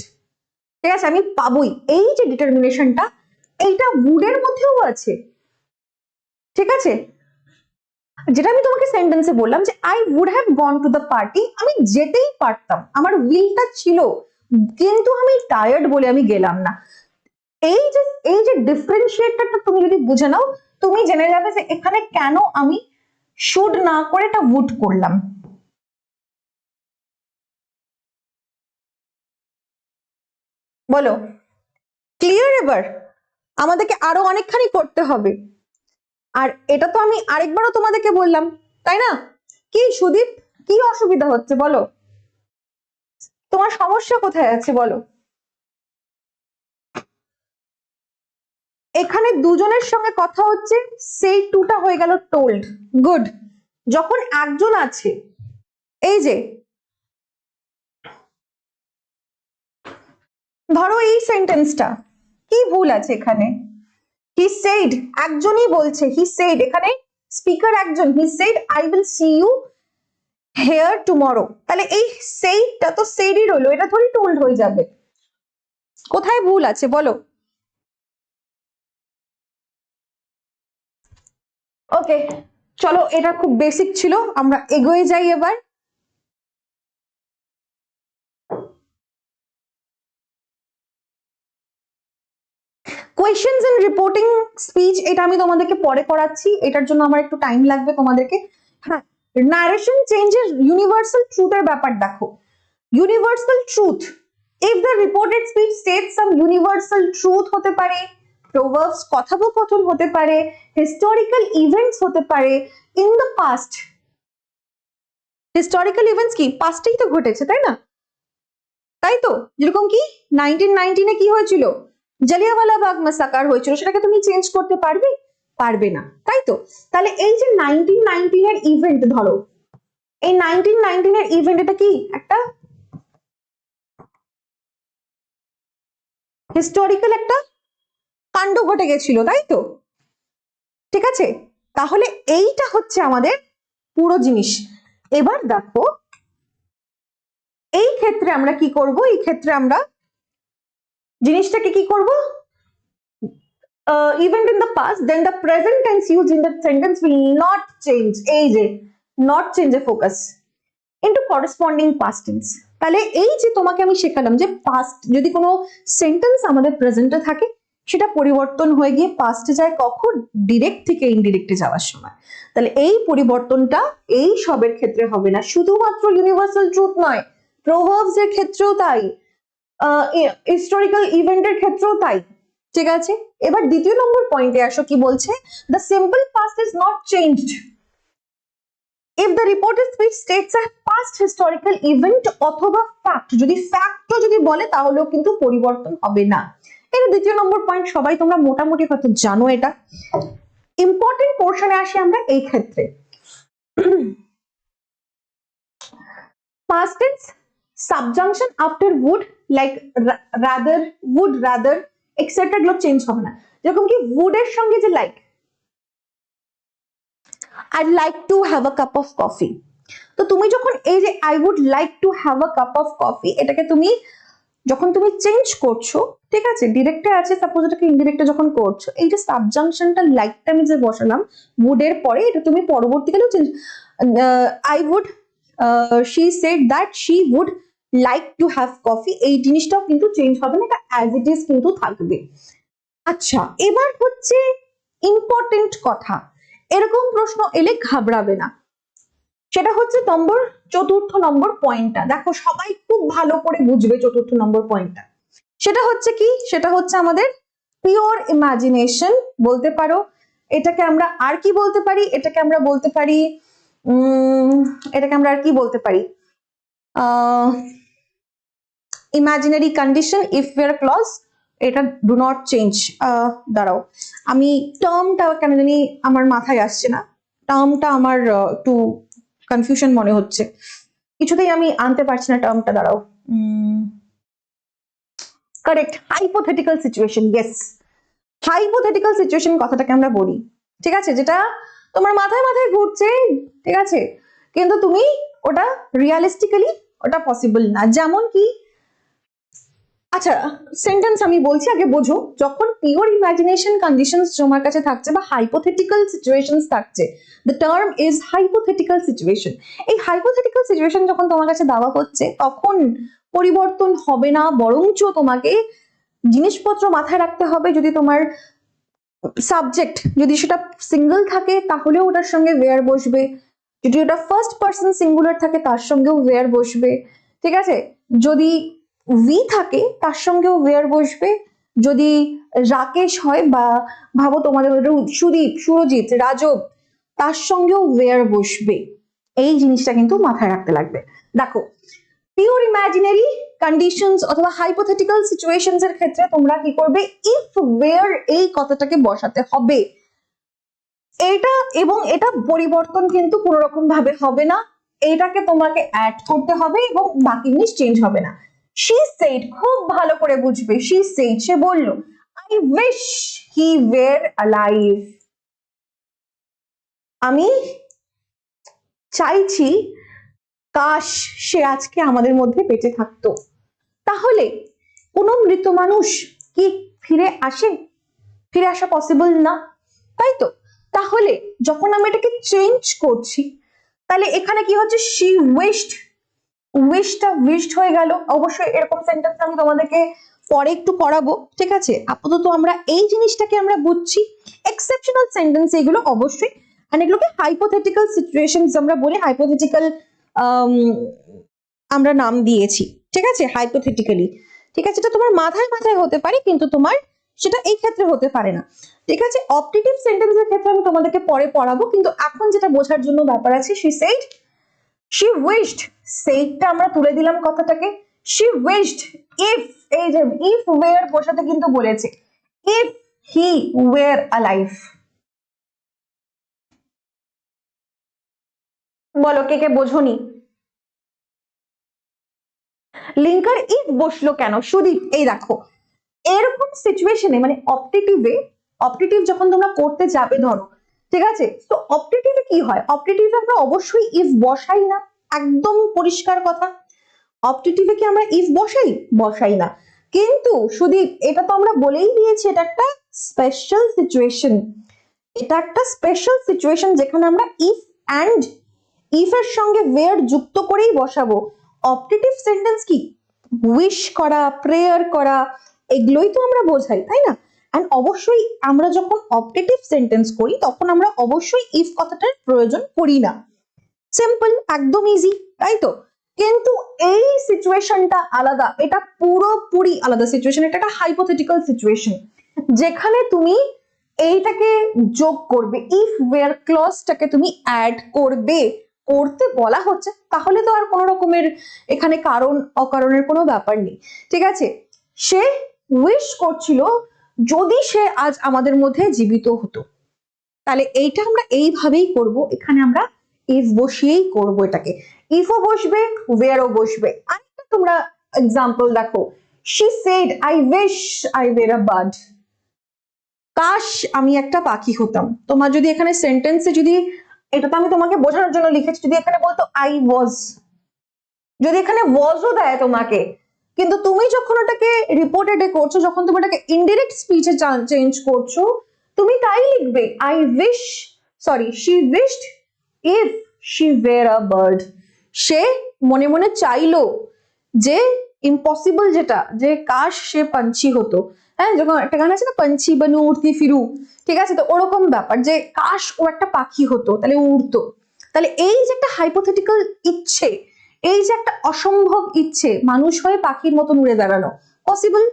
ঠিক আছে, আমি পাবই। এই যে ডিটারমিনেশনটা, এইটা উডের মধ্যেও আছে, ঠিক আছে? যেটা আমি তোমাকে সেন্টেন্সে বললাম যে I would have gone to the party, আমি যেতেই পারতাম, আমার উইলটা ছিল, কিন্তু আমি টায়ার্ড বলে আমি গেলাম না। এই যে ডিফারেন্সিয়েটরটা তুমি যদি বুঝে নাও, তুমি জেনে যাবে যে এখানে কেন আমি শুড না করে এটা উড করলাম। বলো ক্লিয়ার এবার? আমাদেরকে আরো অনেকখানি করতে হবে। আর এটা তো আমি আরেকবারও তোমাদেরকে বললাম, তাই না? কি সুদীপ, কি অসুবিধা হচ্ছে বলো, তোমার সমস্যা কোথায় আছে বলো? এখানে দুজনের সঙ্গে কথা হচ্ছে, সেই টুটা হয়ে গেল টোল্ড। গুড। যখন একজন আছে, এই যে ধরো এই সেন্টেন্সটা, কি ভুল আছে এখানে? হি সেড, একজনই বলছে, হি সেড, এখানে স্পিকার একজন, he said I will see you here tomorrow, তাহলে এই সেইডটা তো সেইডই রইলো, এটা থোড়ি টোল্ড হয়ে যাবে। কোথায় ভুল আছে বলো? ওকে, চলো, এটা খুব বেসিক ছিল, আমরা এগোয়ে যাই এবার। কোয়েশ্চেন্স এন্ড রিপোর্টিং স্পিচ, এটা আমি তোমাদেরকে পরে করাচ্ছি, এটার জন্য আমার একটু টাইম লাগবে তোমাদেরকে। হ্যাঁ, নারেশন চেঞ্জের ইউনিভার্সাল ট্রুথের ব্যাপার দেখো, universal truth, if the reported speech states some universal truth হতে পারে, প্রভার্বস কথোপকথন হতে পারে, হিস্টোরিক্যাল ইভেন্টস হতে পারে in the past. Historical events কি পাস্টেই তো ঘটেছে, তাই না? তাই তো, যেরকম কি 1919 কি হয়েছিল, জালিয়াওয়ালা মাসাকার হয়েছিল, সেটাকে তুমি চেঞ্জ করতে পারবে? পারবে না, তাই তো? তাহলে এই যে 1919 এর ইভেন্ট ধরো, এই 1919 এর ইভেন্ট, এটা কি একটা হিস্টোরিক্যাল একটা কাণ্ড ঘটে গেছিল, তাই তো? ঠিক আছে, তাহলে এইটা হচ্ছে আমাদের পুরো জিনিস। এবার দেখো এই ক্ষেত্রে আমরা কি করব, এই ক্ষেত্রে আমরা জিনিসটাকে কি করব, event in the past, then the present tense used in the sentence will not change, এই যে not change A focus into corresponding past tense। তাহলে এই যে তোমাকে আমি শেখালাম যে পাস্ট যদি কোনো সেন্টেন্স আমাদের প্রেজেন্টে থাকে, সেটা পরিবর্তন হয়ে গিয়ে পাস্টে যায় কখন, ডিরেক্ট থেকে ইনডিরেক্টে যাওয়ার সময়। তাহলে এই পরিবর্তনটা এই সবের ক্ষেত্রে হবে না, শুধুমাত্র ইউনিভার্সাল ট্রুথ নয়, প্রভার্বস এর ক্ষেত্রেও তাই, হিস্টোরিক্যাল ইভেন্টের ক্ষেত্রেও তাই। ঠিক আছে, এবার দ্বিতীয় নম্বর পয়েন্টে আসো, কি বলছে, the simple past is not changed if the reported speech states a past historical event অথবা fact, যদি ফ্যাক্টও যদি বলে তাহলেও কিন্তু পরিবর্তন হবে না। এটা দ্বিতীয় নম্বর পয়েন্ট, সবাই তোমরা মোটামুটি হয়তো জানো এটা। ইম্পর্টেন্ট পোর্শনে আসি আমরা এই ক্ষেত্রে। past tense subjunction after would, like rather, would rather etc গুলো চেঞ্জ হবে না। যেরকম কি would এর সঙ্গে যে like, I'd like to have a cup of coffee, তো তুমি যখন এই যে I would like to have a cup of coffee, এটাকে তুমি যখন তুমি চেঞ্জ করছো, ঠিক আছে, ডিরেক্টে আছে, সাপোজ এটাকে ইনডিরেক্টে যখন করছো, এই যে সাবজাংশনটা লাইকটা আমি যে বসালাম would এর পরে, এটা তুমি পরবর্তীকালেও change, I would she said that she would like to have coffee, এই জিনিসটাও কিন্তু চেঞ্জ হবে না, এটা as it is কিন্তু থাকবে। আচ্ছা, এবার হচ্ছে ইম্পর্টেন্ট কথা, এরকম প্রশ্ন এলে ঘাবড়াবে না, সেটা হচ্ছে চতুর্থ নম্বর পয়েন্টটা। দেখো সবাই খুব ভালো করে বুঝবে চতুর্থ নম্বর পয়েন্টটা। সেটা হচ্ছে কি, সেটা হচ্ছে আমাদের পিওর ইমাজিনেশন বলতে পারো, এটাকে আমরা আর কি বলতে পারি, এটাকে আমরা বলতে পারি এটাকে আমরা আর কি বলতে পারি, imaginary condition, if were clause, এটা ডু নট চেঞ্জ। দাঁড়াও, আমি টার্মটা কেন জানি আমার মাথায় আসছে না, টার্মটা আমার একটু কনফিউশন মনে হচ্ছে, কিছুতেই আমি আনতে পারছি না টার্মটা, দাঁড়াও। Correct, hypothetical situation, yes, hypothetical situation কথাটাকে আমরা বলি, ঠিক আছে, যেটা তোমার মাথায় মাথায় ঘুরছে, ঠিক আছে, কিন্তু তুমি ওটা রিয়ালিস্টিক্যালি ওটা পসিবল না। যেমন কি, আচ্ছা সেন্টেন্স আমি বলছি, আগে বোঝো, যখন পিওর ইমাজিনেশন কন্ডিশনস তোমার কাছে থাকছে বা হাইপোথেটিক্যাল সিচুয়েশনস থাকছে, the term is hypothetical situation. এই হাইপোথেটিক্যাল সিচুয়েশন যখন তোমার কাছে দেওয়া হচ্ছে, তখন পরিবর্তন হবে না, বরঞ্চ তোমাকে জিনিসপত্র মাথায় রাখতে হবে। যদি তোমার সাবজেক্ট যদি সেটা সিঙ্গেল থাকে তাহলেও ওটার সঙ্গে ওয়্যার বসবে, যদি ওটা ফার্স্ট পার্সন সিঙ্গুলার থাকে তার সঙ্গেও ওয়্যার বসবে, ঠিক আছে, যদি ভি থাকে তার সঙ্গেও ওয়্যার বসবে, যদি রাকেশ হয় বা ভাবো তোমাদের সুদীপ, সুরজিৎ, রাজব, তার সঙ্গেও ওয়্যার বসবে। এই জিনিসটা কিন্তু মাথায় রাখতে লাগবে। দেখো পিওর ইমাজিনারি কন্ডিশনস অথবা হাইপোথেটিক্যাল সিচুয়েশনস এর ক্ষেত্রে তোমরা কি করবে, ইফ ওয়্যার এই কথাটাকে বসাতে হবে, এটা এবং এটা পরিবর্তন কিন্তু কোনো রকম ভাবে হবে না, এটাকে তোমাকে অ্যাড করতে হবে এবং বাকি জিনিস চেঞ্জ হবে না। she said, খুব ভালো করে বুঝবে, she said, সে বলল, I wish he were alive, আমি চাইছি কাশ সে আজকে আমাদের মধ্যে বেঁচে থাকতো। তাহলে কোনো মৃত মানুষ কি ফিরে আসে? ফিরে আসা পসিবল না, তাই তো? তাহলে যখন আমি এটাকে চেঞ্জ করছি, তাহলে এখানে কি হচ্ছে, she wished, উইশটা উইশড হয়ে গেল। অবশ্যই এরকম সেন্টেন্স আমি তোমাদেরকে পরে একটু করাবো, ঠিক আছে, আপাতত আমরা এই জিনিসটাকে আমরা বুঝছি। এক্সেপশনাল সেন্টেন্স এগুলো অবশ্যই, আর এগুলোকে হাইপোথেটিক্যাল সিচুয়েশনস আমরা বলি, হাইপোথেটিক্যাল আমরা নাম দিয়েছি, ঠিক আছে, হাইপোথেটিক্যালি, ঠিক আছে, এটা তোমার মাথায় মাথায় হতে পারে, কিন্তু তোমার সেটা এই ক্ষেত্রে হতে পারে না, ঠিক আছে। অপটেটিভ সেন্টেন্সের ক্ষেত্রে আমি তোমাদেরকে পরে পড়াবো, কিন্তু এখন যেটা বোঝার জন্য ব্যাপার আছে, she said, she wished, সেইটা আমরা তুলে দিলাম কথাটাকে, she wished if, এই যে if were বসাতে কিন্তু বলেছে, if he were alive, বলো কে কে বোঝনি? লিঙ্কার ইফ বসলো কেন? সুদীপ, এই দেখো এরকম সিচুয়েশনে মানে অপটেটিভ যখন তোমরা করতে যাবে ধরো, ঠিক আছে, তো অপটেটিভে কি হয়, অপটেটিভে আমরা অবশ্যই ইফ বসাই না, একদম পরিষ্কার কথা, অপটেটিভে কি আমরা ইফ বসাই না, কিন্তু সুদীপ এটা তো আমরা বলেই দিয়েছি, এটা একটা স্পেশাল সিচুয়েশন, এটা একটা স্পেশাল সিচুয়েশন যেখানে আমরা ইফ এর সঙ্গে ওয়্যার যুক্ত করেই বসাবো। অপটেটিভ সেন্টেন্স কি, উইশ করা, প্রেয়ার করা, এগুলোই তো আমরা বোঝাই, তাই না? এন্ড অবশ্যই আমরা যখন অপটেটিভ সেন্টেন্স করি তখন আমরা অবশ্যই ইফ কথাটার প্রয়োজন করি না, সিম্পল, একদম ইজি, তাই তো? কিন্তু এই সিচুয়েশনটা আলাদা, এটা পুরোপুরি আলাদা সিচুয়েশন। এটা একটা হাইপোথেটিক্যাল সিচুয়েশন যেখানে তুমি এইটাকে যোগ করবে, ইফ ওয়্যার ক্লজটাকে তুমি অ্যাড করবে, করতে বলা হচ্ছে, তাহলে তো আর কোনো রকমের এখানে কারণ অকারণের কোনো ব্যাপার নেই। ঠিক আছে, সে উইশ করছিল যদি সে আজ আমাদের মধ্যে জীবিত হতো, তাহলে এইটা আমরা এইভাবেই করব। এখানে আমরা ইফ বসিয়েই করব, এটাকে ইফও বসবে ওয়্যারও বসবে। আরেকটা তোমরা এক্সাম্পল দেখো, she said I wish I were a bird. কাশ আমি একটা পাখি হতাম। তোমার যদি এখানে সেন্টেন্সে যদি, এটা তো আমি তোমাকে বোঝানোর জন্য লিখেছি, যদি এখানে বলতো আই ওয়াজ, যদি এখানে ওয়াজও দেয় তোমাকে, কিন্তু তুমি যখন ওটাকে রিপোর্টেডে করছো, যখন তুমি ওটাকে ইনডিরেক্ট স্পিচে চেঞ্জ করছো, তুমি তাই লিখবে I wish, sorry she wished if she were a bird. সে মনে মনে চাইলো যে ইম্পসিবল যেটা, যে কাশ সে পাঞ্ছি হতো। হ্যাঁ, যখন একটা গান আছে না, পাঞ্ছি বানু উড়তি ফিরু, ঠিক আছে, তো ওরকম ব্যাপার যে কাশ ও একটা পাখি হতো, তাহলে উড়তো। তাহলে এই যে একটা হাইপোথেটিক্যাল ইচ্ছে, এই যে একটা অসম্ভব ইচ্ছে, মানুষ হয়ে পাখির মতন উড়ে বেড়ানো, পসিবল?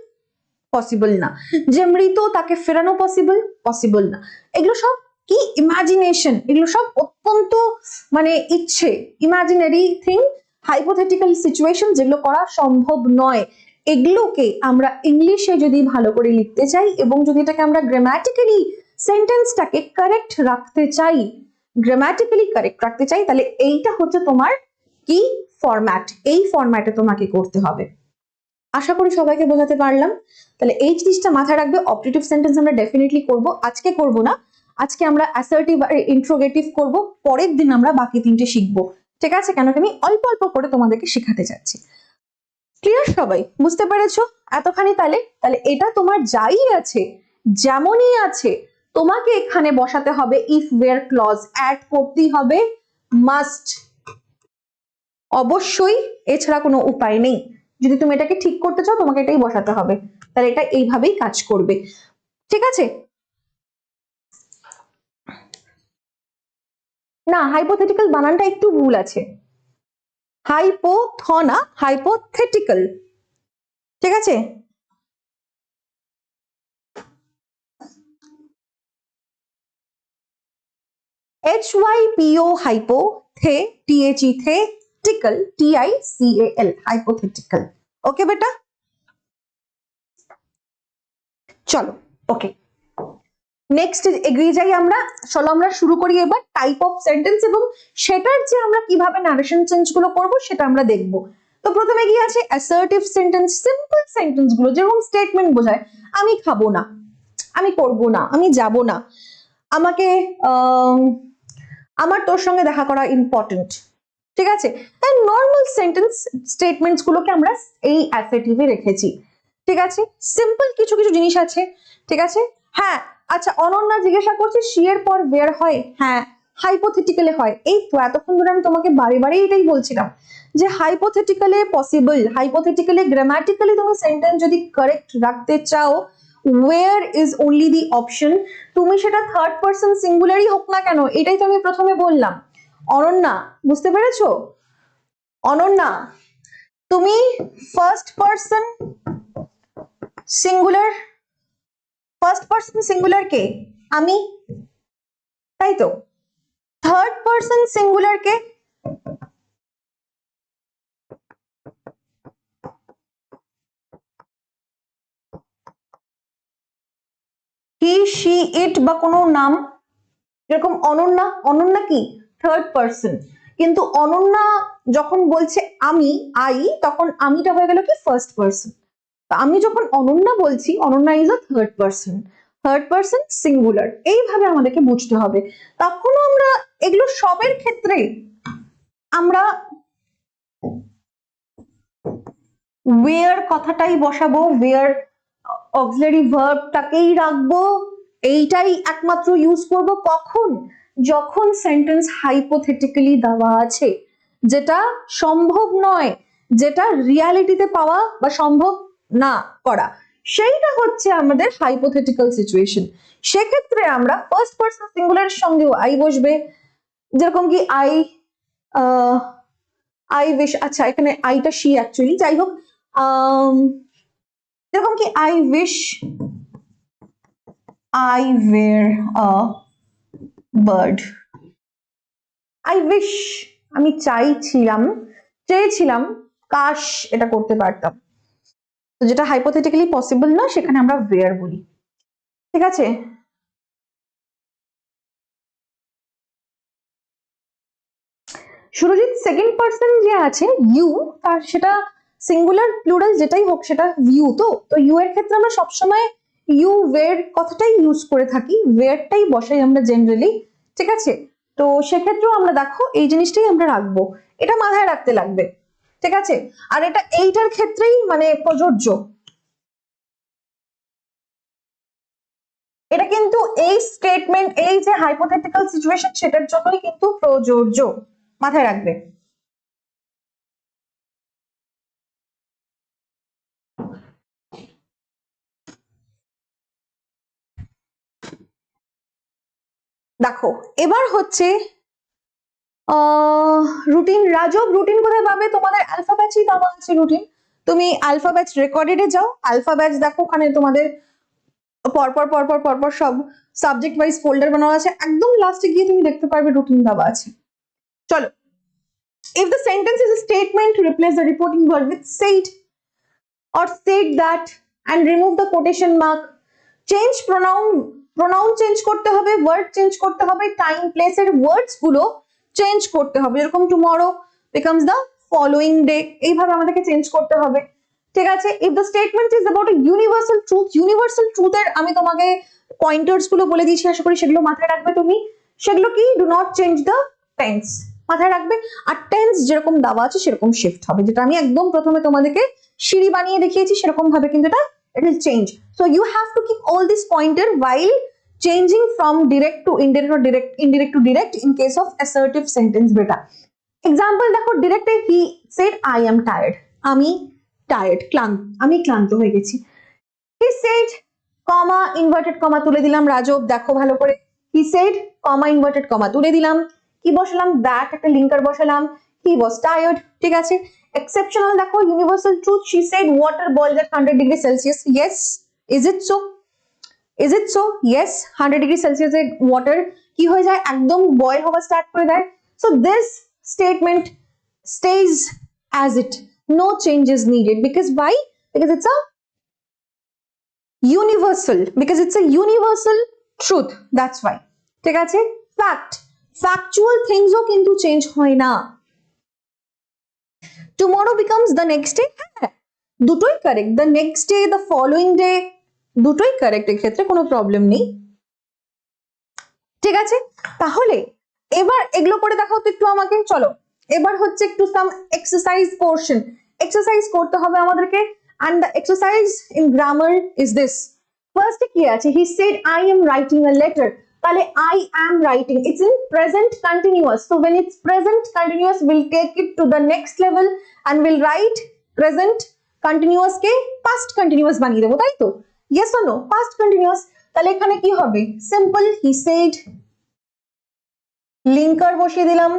পসিবল না। যে মৃত তাকে ফেরানো পসিবল? পসিবল না। এগুলো সব কি ইমাজিনেশন, এগুলো সব অত্যন্ত মানে ইচ্ছে, ইমাজিনারি থিং, হাইপোথেটিক্যাল সিচুয়েশন, যেগুলো করা সম্ভব নয়। এগুলোকে আমরা ইংলিশে যদি ভালো করে লিখতে চাই এবং যদি এটাকে আমরা গ্রামাটিক্যালি সেন্টেন্সটাকে কারেক্ট রাখতে চাই, গ্রামাটিক্যালি কারেক্ট রাখতে চাই, তাহলে এইটা হচ্ছে তোমার কি ফরম্যাট, এই ফরম্যাটে তোমাকে করতে হবে। আশা করি সবাইকে বোঝাতে পারলাম। তাহলে এই জিনিসটা মাথায় রাখবে, অপারেটিভ সেন্টেন্স আমরা ডেফিনেটলি করব, আজকে করব না, আজকে আমরা অ্যাসার্টিভ আর ইন্ট্রোগেটিভ করব, পরের দিন আমরা বাকি তিনটে শিখবো। ঠিক আছে, কেন কি আমি অল্প অল্প করে তোমাদেরকে শেখাতে যাচ্ছি। ক্লিয়ার সবাই? বুঝতে পেরেছো এতখানি? তাহলে তাহলে এটা তোমার যাই আছে, যেমনই আছে, তোমাকে এখানে বসাতে হবে ইফ ওয়্যার ক্লজ, অ্যাড করতেই হবে, মাস্ট, অবশ্যই, এছাড়া কোনো উপায় নেই। যদি তুমি এটাকে ঠিক করতে চাও, তোমাকে এটাই বসাতে হবে, তাহলে এটা এইভাবেই কাজ করবে। ঠিক আছে? না, হাইপোথেটিক্যাল বানানটা একটু ভুল আছে, হাইপোথ না, হাইপোথেটিক্যাল। ঠিক আছে, HYPO hypo, the THE the, tical TICAL, hypothetical. Okay বেটা, চলো ওকে, নেক্সট এগিয়ে যাই আমরা। চলো আমরা শুরু করি এবার টাইপ অফ সেন্টেন্স, এবং সেটার যে আমরা কিভাবে নারেশন চেঞ্জ গুলো করবো সেটা আমরা দেখবো। তো প্রথমে কি আছে, অ্যাসার্টিভ সেন্টেন্স, সিম্পল সেন্টেন্স গুলো, যেরকম স্টেটমেন্ট বোঝায়, আমি খাবো না, আমি করব না, আমি যাব না, আমাকে আমার তোর সঙ্গে দেখা করা ইম্পর্টেন্ট। ঠিক আছে, নর্মাল সেন্টেন্স স্টেটমেন্টস গুলোকে আমরা এই অ্যাসার্টিভে রেখেছি। ঠিক আছে, সিম্পল কিছু কিছু জিনিস আছে। ঠিক আছে, হ্যাঁ আচ্ছা, অনন্যা জিজ্ঞাসা করছে শি এর পর ওয়্যার হয়? হ্যাঁ, হাইপোথেটিক্যালে হয়। এই তো এতক্ষণ ধরে আমি তোমাকে বারে বারে এটাই বলছিলাম যে হাইপোথেটিক্যালে পসিবল, হাইপোথেটিক্যালে গ্রামাটিক্যালি তুমি সেন্টেন্স যদি কারেক্ট রাখতে চাও, where is only the option. তুমি সেটা থার্ড পারসন সিঙ্গুলারই হোক না কেন, এটাই তো আমি প্রথমে বললাম। অনন্যা, বুঝতে পেরেছো? অনন্যা, তুমি first person singular, first person singular কে? আমি, তাই তো। থার্ড পারসন সিঙ্গুলার কে? হি, শি, ইট বা কোনো নাম, যেরকম অনন্যা, অনন্যা কি থার্ড পারসন, কিন্তু অনন্যা যখন বলছে আমি, আই, তখন আমিটা হয়ে গেল কি ফার্স্ট পারসন। আমি যখন অনন্যা বলছি, Ananya is a third person, third person singular, এইভাবে আমাদেরকে বুঝতে হবে। তখনও আমরা এগুলো সবের ক্ষেত্রে আমরা ওয়্যার কথাটাই বসাবো, ওয়্যার অক্সিলারি ভার্বটাকেই রাখবো, এইটাই একমাত্র ইউজ করব। কখন? যখন সেন্টেন্স হাইপোথেটিক্যালি দেওয়া আছে, যেটা সম্ভব নয়, যেটা রিয়ালিটিতে পাওয়া বা সম্ভব না করা, সেইটা হচ্ছে আমাদের হাইপোথেটিক্যাল সিচুয়েশন। সেক্ষেত্রে আমরা ফার্স্ট পারসন সিঙ্গুলারের সঙ্গেও আই বসবে, যেরকম কি আই আই উইশ, আচ্ছা এখানে আইটা শি অ্যাকচুয়ালি, যাই হোক যেরকম কি I wish I were a bird, I wish আমি চেয়েছিলাম কাশ এটা করতে পারতাম, তো যেটা হাইপোথেটিক্যালি পসিবল না সেখানে আমরা ওয়্যার বলি, ঠিক আছে। সুরজিৎ সেকেন্ড পার্সন যে আছে ইউ, তার সেটা সিঙ্গুলার প্লুরাল যেটাই হোক সেটা ইউ, তো ইউ এর ক্ষেত্রে আমরা সবসময় ইউ ওয়্যার কথাটাই ইউজ করে থাকি, ওয়্যারটাই বসাই আমরা জেনারেলি, ঠিক আছে। তো সেক্ষেত্রেও আমরা দেখো এই জিনিসটাই আমরা রাখবো, এটা মাথায় রাখতে লাগবে, ঠিক আছে। আর এটা এইটার ক্ষেত্রেই মানে প্রযোজ্য, এটা কিন্তু এই স্টেটমেন্ট, এই যে হাইপোথেটিক্যাল সিচুয়েশন সেটার জন্যই কিন্তু প্রযোজ্য, মাথায় রাখবে। দেখো এবার হচ্ছে রুটিন। রাজব রুটিন কোথায় পাবে? তোমাদের আলফা ব্যাচই দেওয়া আছে রুটিন, তুমি আলফা ব্যাচ রেকর্ডেডে যাও, আলফা ব্যাচ দেখো ওখানে তোমাদের পরপর পরপর পরপর সব সাবজেক্ট ওয়াইজ ফোল্ডার বানানো আছে, একদম লাস্টে গিয়ে তুমি দেখতে পারবে রুটিন দেওয়া আছে। চলো, if the sentence is a statement, replace the reporting word with said or said that and remove the quotation mark. Change pronoun change করতে হবে, ওয়ার্ড চেঞ্জ করতে হবে, টাইম প্লেসের ওয়ার্ডস গুলো চেঞ্জ করতে হবে, এরকম tomorrow becomes the following day, এইভাবে আমাদেরকে চেঞ্জ করতে হবে, ঠিক আছে। if the statement is about a universal truth এর আমি তোমাকে পয়েন্টার্স গুলো বলে দিয়েছি, আশা করি সেগুলো মাথায় রাখবে তুমি। সেগুলো কি, do not change the tense, মাথায় রাখবে। আর টেন্স যেরকম দেওয়া আছে সেরকম শিফট হবে, যেটা আমি একদম প্রথমে তোমাদেরকে সিঁড়ি বানিয়ে দেখিয়েছি সেরকম ভাবে কিন্তু এটা it will change. So you have to keep all this pointer while changing from direct to indirect or indirect to direct in case of assertive sentence beta. Example দেখো, direct he said I am tired, আমি tired আমি ক্লান্ত হয়ে গেছি। he said comma inverted comma তুলে দিলাম, রাজব দেখো ভালো করে, he said comma inverted comma তুলে দিলাম, কি বসালাম, that একটা লিঙ্কার বসালাম, he was tired, ঠিক আছে। exceptional দেখো, universal truth, she said water boils at 100 degrees Celsius, yes, is it so, yes 100 degree সেলসিয়াসে ওয়াটার কি হয়ে যায়, একদম বয়েল হওয়া স্টার্ট করে দেয়। So this statement stays as it, no changes needed, because why, because it's a universal truth, that's why, ঠিক আছে। factual things ও কিন্তু চেঞ্জ হয় না, tomorrow becomes the next day, হ্যাঁ দুটোই correct, the next day, the following day দুটোই correct, এক্ষেত্রে কোনো প্রবলেম নেই, ঠিক আছে। তাহলে এবার এগুলো করে দেখাও তো একটু আমাকে, চলো এবার হচ্ছে একটু সাম এক্সারসাইজ পোর্শন, এক্সারসাইজ করতে হবে আমাদেরকে, and the exercise in grammar is this. First কি আছে, he said I am writing a letter, তাহলে I am writing, it's in present continuous, so when it's present continuous we'll take it to the next level and we'll write present continuous K past continuous বানিয়ে দেবো, তাই তো, yes or no, past continuous। তাহলে এখানে কি হবে, simple he said, linker বসিয়ে দিলাম,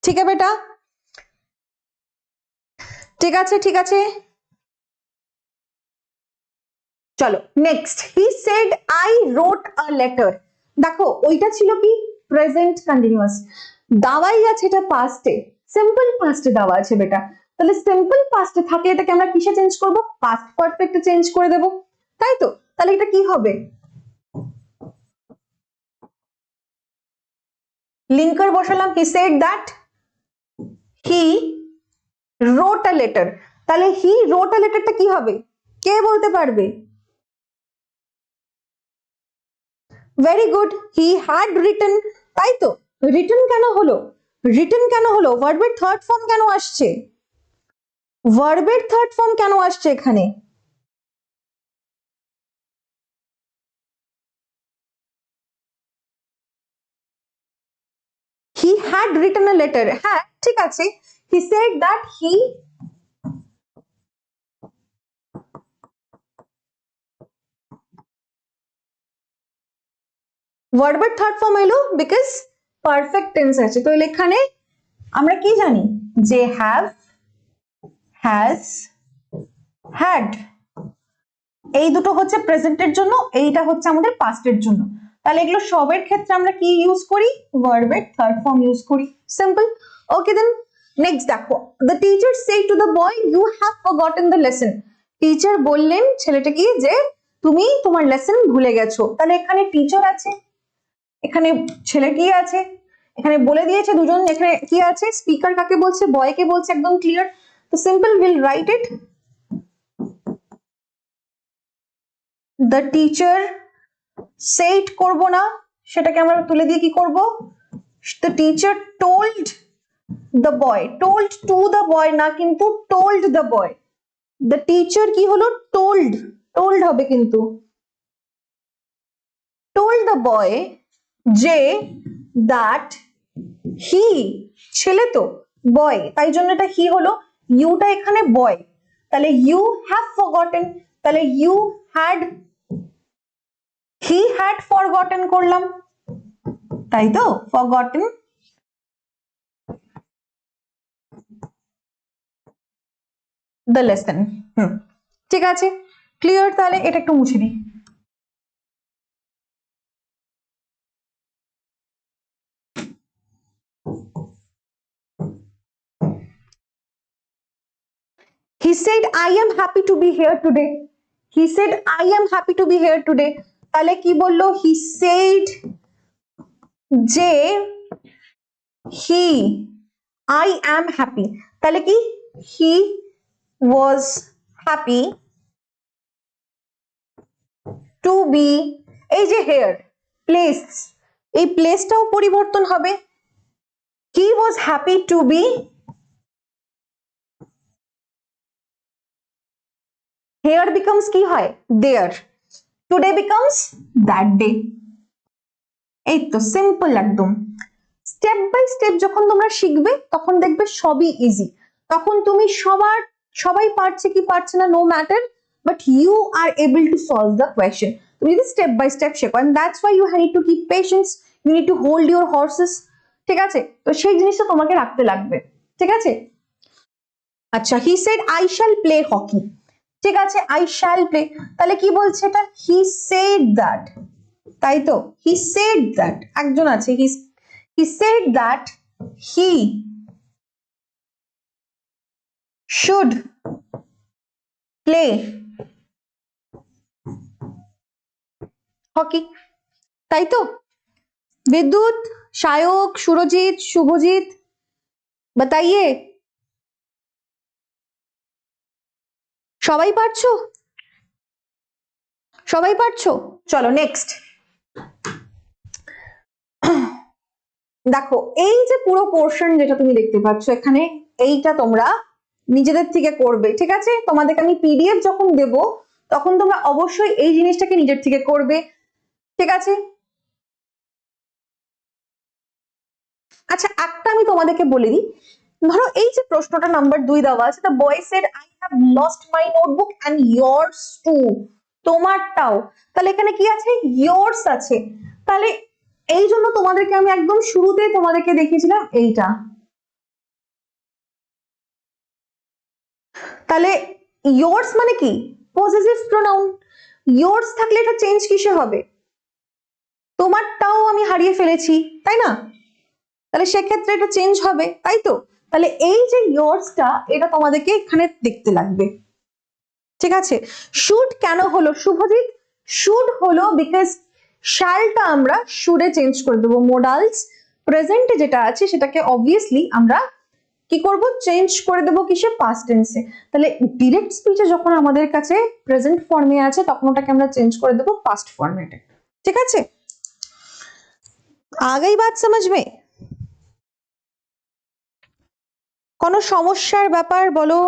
ঠিক আছে বেটা, ঠিক আছে ঠিক আছে। চলো next, he said I wrote a letter, দেখো ওইটা ছিল কি প্রেজেন্ট কন্টিনিউয়াস, দাওয়াই আছে এটা পাস্টে, সিম্পল পাস্টে দেওয়া আছে বেটা, তাহলে সিম্পল পাস্টে থাকলে এটাকে আমরা কিসে চেঞ্জ করব, পাস্ট পারফেক্টে চেঞ্জ করে দেব, তাই তো। তাহলে এটা কি হবে, লিঙ্কার বসালাম, he said that he wrote a letter, তাহলে he wrote a letter টা কি হবে, কে বলতে পারবে, very good, he had written, তাই তো। রিটেন কেন হলো, ভার্বের থার্ড ফর্ম কেন আসছে, এখানে, he had written a letter, হ্যাঁ ঠিক আছে, he said that he ভার্বের থার্ড ফর্ম এলো বিকজ পারফেক্ট টেন্স আছে। তো এখানে আমরা কি জানি যে হ্যাভ, হ্যাজ, হ্যাড, এই দুটো হচ্ছে প্রেজেন্টের জন্য, এইটা হচ্ছে আমাদের পাস্টের জন্য। তাহলে এগুলো সবের ক্ষেত্রে আমরা কি ইউজ করি? ভার্বের থার্ড ফর্ম ইউজ করি। সিম্পল। ওকে দেন নেক্সট দেখো, the teacher said to the boy you have forgotten the lesson. Teacher বললেন ছেলেটাকে যে তুমি তোমার লেসন ভুলে গেছো। তাহলে এখানে টিচার আছে, এখানে ছেলে কি আছে, এখানে বলে দিয়েছে দুজন, এখানে কি আছে, স্পিকার কাকে বলছে, বয়কে বলছে, একদম ক্লিয়ার। তো simple will write it, the teacher shed করব না, সেটাকে আমরা তুলে দিয়ে কি করব, the teacher told the boy, told to the বয় না, কিন্তু told the boy. The teacher কি হলো, টোল্ড, টোল্ড হবে কিন্তু, টোল্ড দ্য বয় যে দ্যাট হি, ছেলে তো বয়, তাই জন্য এটা হি হলো, ইউটা এখানে বয়, তাহলে ইউ হ্যাভ ফরগটেন, তাহলে you had, he had forgotten করলাম, তাই তো, ফরগটেন দ্য লেসন। ঠিক আছে, ক্লিয়ার। তাহলে এটা একটু মুছে দিই। He said, I am happy to be here today. He said, I am happy to be here today. তাহলে কি বললো, he said যে he, I am happy, তাহলে কি he was happy to be, এই যে here প্লেস, এই প্লেসটাও পরিবর্তন হবে, he was happy to be, here becomes কি হয় there, today becomes that day। এই তো সিম্পল একদম। স্টেপ বাই স্টেপ যখন তোমরা শিখবে তখন দেখবে সবই ইজি, তখন তুমি সবাই পারছে কি পারছে না no matter, but you are able to solve the question. তুমি যদি স্টেপ বাই স্টেপ শেখো, and that's why you need to keep patience, you need to hold your horses. ঠিক আছে, তো সেই জিনিসটা তোমাকে রাখতে লাগবে। ঠিক আছে, আচ্ছা, হি said I shall play hockey. ঠিক আছে, আই শ্যাল প্লে, তাহলে কি বলছে এটা, হি সেড দ্যাট, তাই তো, হি সেড দ্যাট, একজন আছে, he said that he should play hockey, তাই তো। বিদ্যুৎ, সায়ক, সুরজিৎ, শুভজিৎ, बताइए, সবাই পারছো, সবাই পারছো? চলো নেক্সট দেখো, এই যে পুরো পোর্শন যেটা তুমি দেখতে পাচ্ছ এখানে, এইটা তোমরা নিজেদের থেকে করবে। ঠিক আছে, তোমাদেরকে আমি পিডিএফ যখন দেব তখন তোমরা অবশ্যই এই জিনিসটাকে নিজের থেকে করবে। ঠিক আছে, আচ্ছা একটা আমি তোমাদেরকে বলে দিই, ধরো এই যে প্রশ্নটা নাম্বার 2 দেওয়া আছে, the boy said I have lost my notebook and yours too, তোমারটাও, তাহলে এখানে কি আছে, yours আছে। তাহলে এই জন্য তোমাদেরকে আমি একদম শুরুতে তোমাদেরকে দেখিয়েছিলাম এইটা। তাহলে yours মানে কি, পজেসিভ প্রোনাউন, yours থাকলে এটা চেঞ্জ কিসে হবে, তোমারটাও আমি হারিয়ে ফেলেছি, তাই না, তাহলে সেক্ষেত্রে এটা চেঞ্জ হবে, তাই তো। তাহলে এই যে yours-টা, এটা তোমাদেরকে এখানে দেখতে লাগবে। ঠিক আছে, শুড কেন হলো শুভজিৎ, শুড হলো বিকজ শ্যালটা আমরা শুডে চেঞ্জ করে দেবো, মোডালস প্রেজেন্টে যেটা আছে সেটাকে অবভিয়াসলি আমরা কি করব, চেঞ্জ করে দেবো কিসে, পাস্ট টেন্সে। তাহলে ডিরেক্ট স্পিচে যখন আমাদের কাছে প্রেজেন্ট ফর্মে আছে তখন ওটাকে আমরা চেঞ্জ করে দেবো পাস্ট ফর্মেটে। ঠিক আছে, आ गई बात समझ में? কোনো সমস্যার ব্যাপার বলো?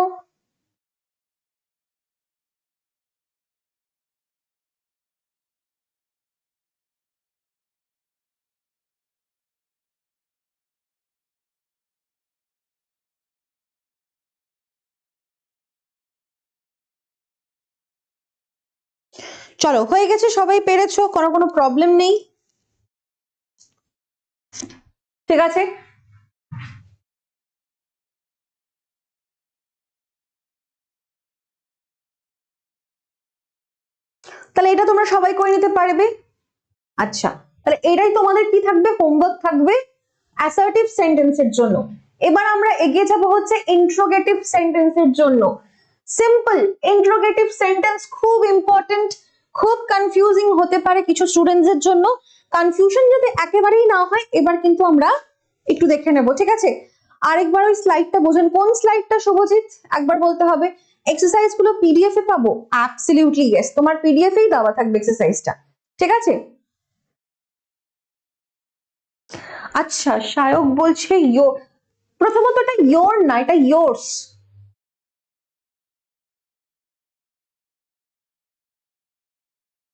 চলো হয়ে গেছে, সবাই পেরেছো, কোনো প্রবলেম নেই। ঠিক আছে, তাহলে এটা তোমরা সবাই করে নিতে পারবে। আচ্ছা, তাহলে এটাই তোমাদের কি থাকবে, হোমওয়ার্ক থাকবে অ্যাসার্টিভ সেন্টেন্সের জন্য। এবার আমরা এগিয়ে যাব হচ্ছে ইন্ট্রোগেটিভ সেন্টেন্সের জন্য। সিম্পল ইন্ট্রোগেটিভ সেন্টেন্স খুব ইম্পর্টেন্ট, খুব কনফিউজিং হতে পারে কিছু স্টুডেন্টসের জন্য। কনফিউশন যদি একেবারেই না হয়, এবার কিন্তু আমরা একটু দেখে নেব, ঠিক আছে? আরেকবার ওই স্লাইডটা বোঝেন, কোন স্লাইডটা শুভজিৎ একবার বলতে হবে। এক্সারসাইজ গুলো পিডিএফ এ পাবো? অ্যাবসলিউটলি ইয়েস, তোমার পিডিএফ এই দেওয়া থাকবে এক্সারসাইজটা, ঠিক আছে? আচ্ছা, শায়ক বলছে ইয়োর, প্রথমত এটা ইয়োর না, এটা ইয়োর্স।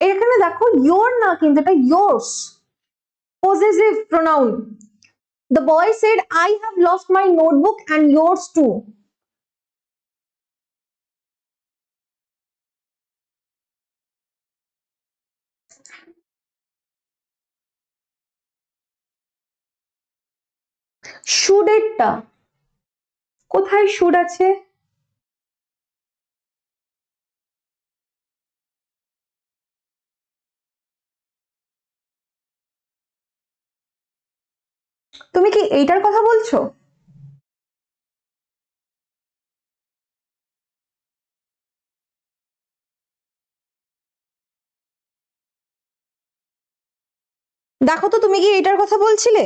এখানে দেখো ইয়োর না, কিন্তু এটা yours, possessive pronoun. The boy said, I have lost my notebook and yours too. Should এরটা কোথায় should আছে? তুমি কি এইটার কথা বলছো? দেখো তো, তুমি কি এইটার কথা বলছিলে?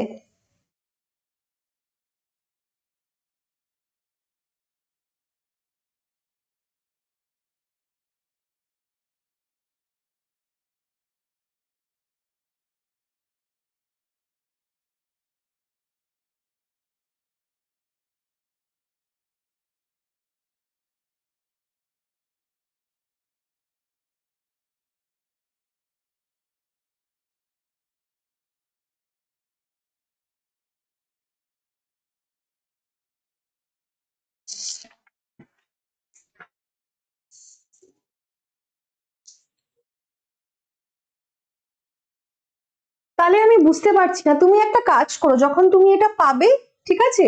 তাহলে আমি বুঝতে পারছি না, তুমি একটা কাজ করো, যখন তুমি এটা পাবে, ঠিক আছে,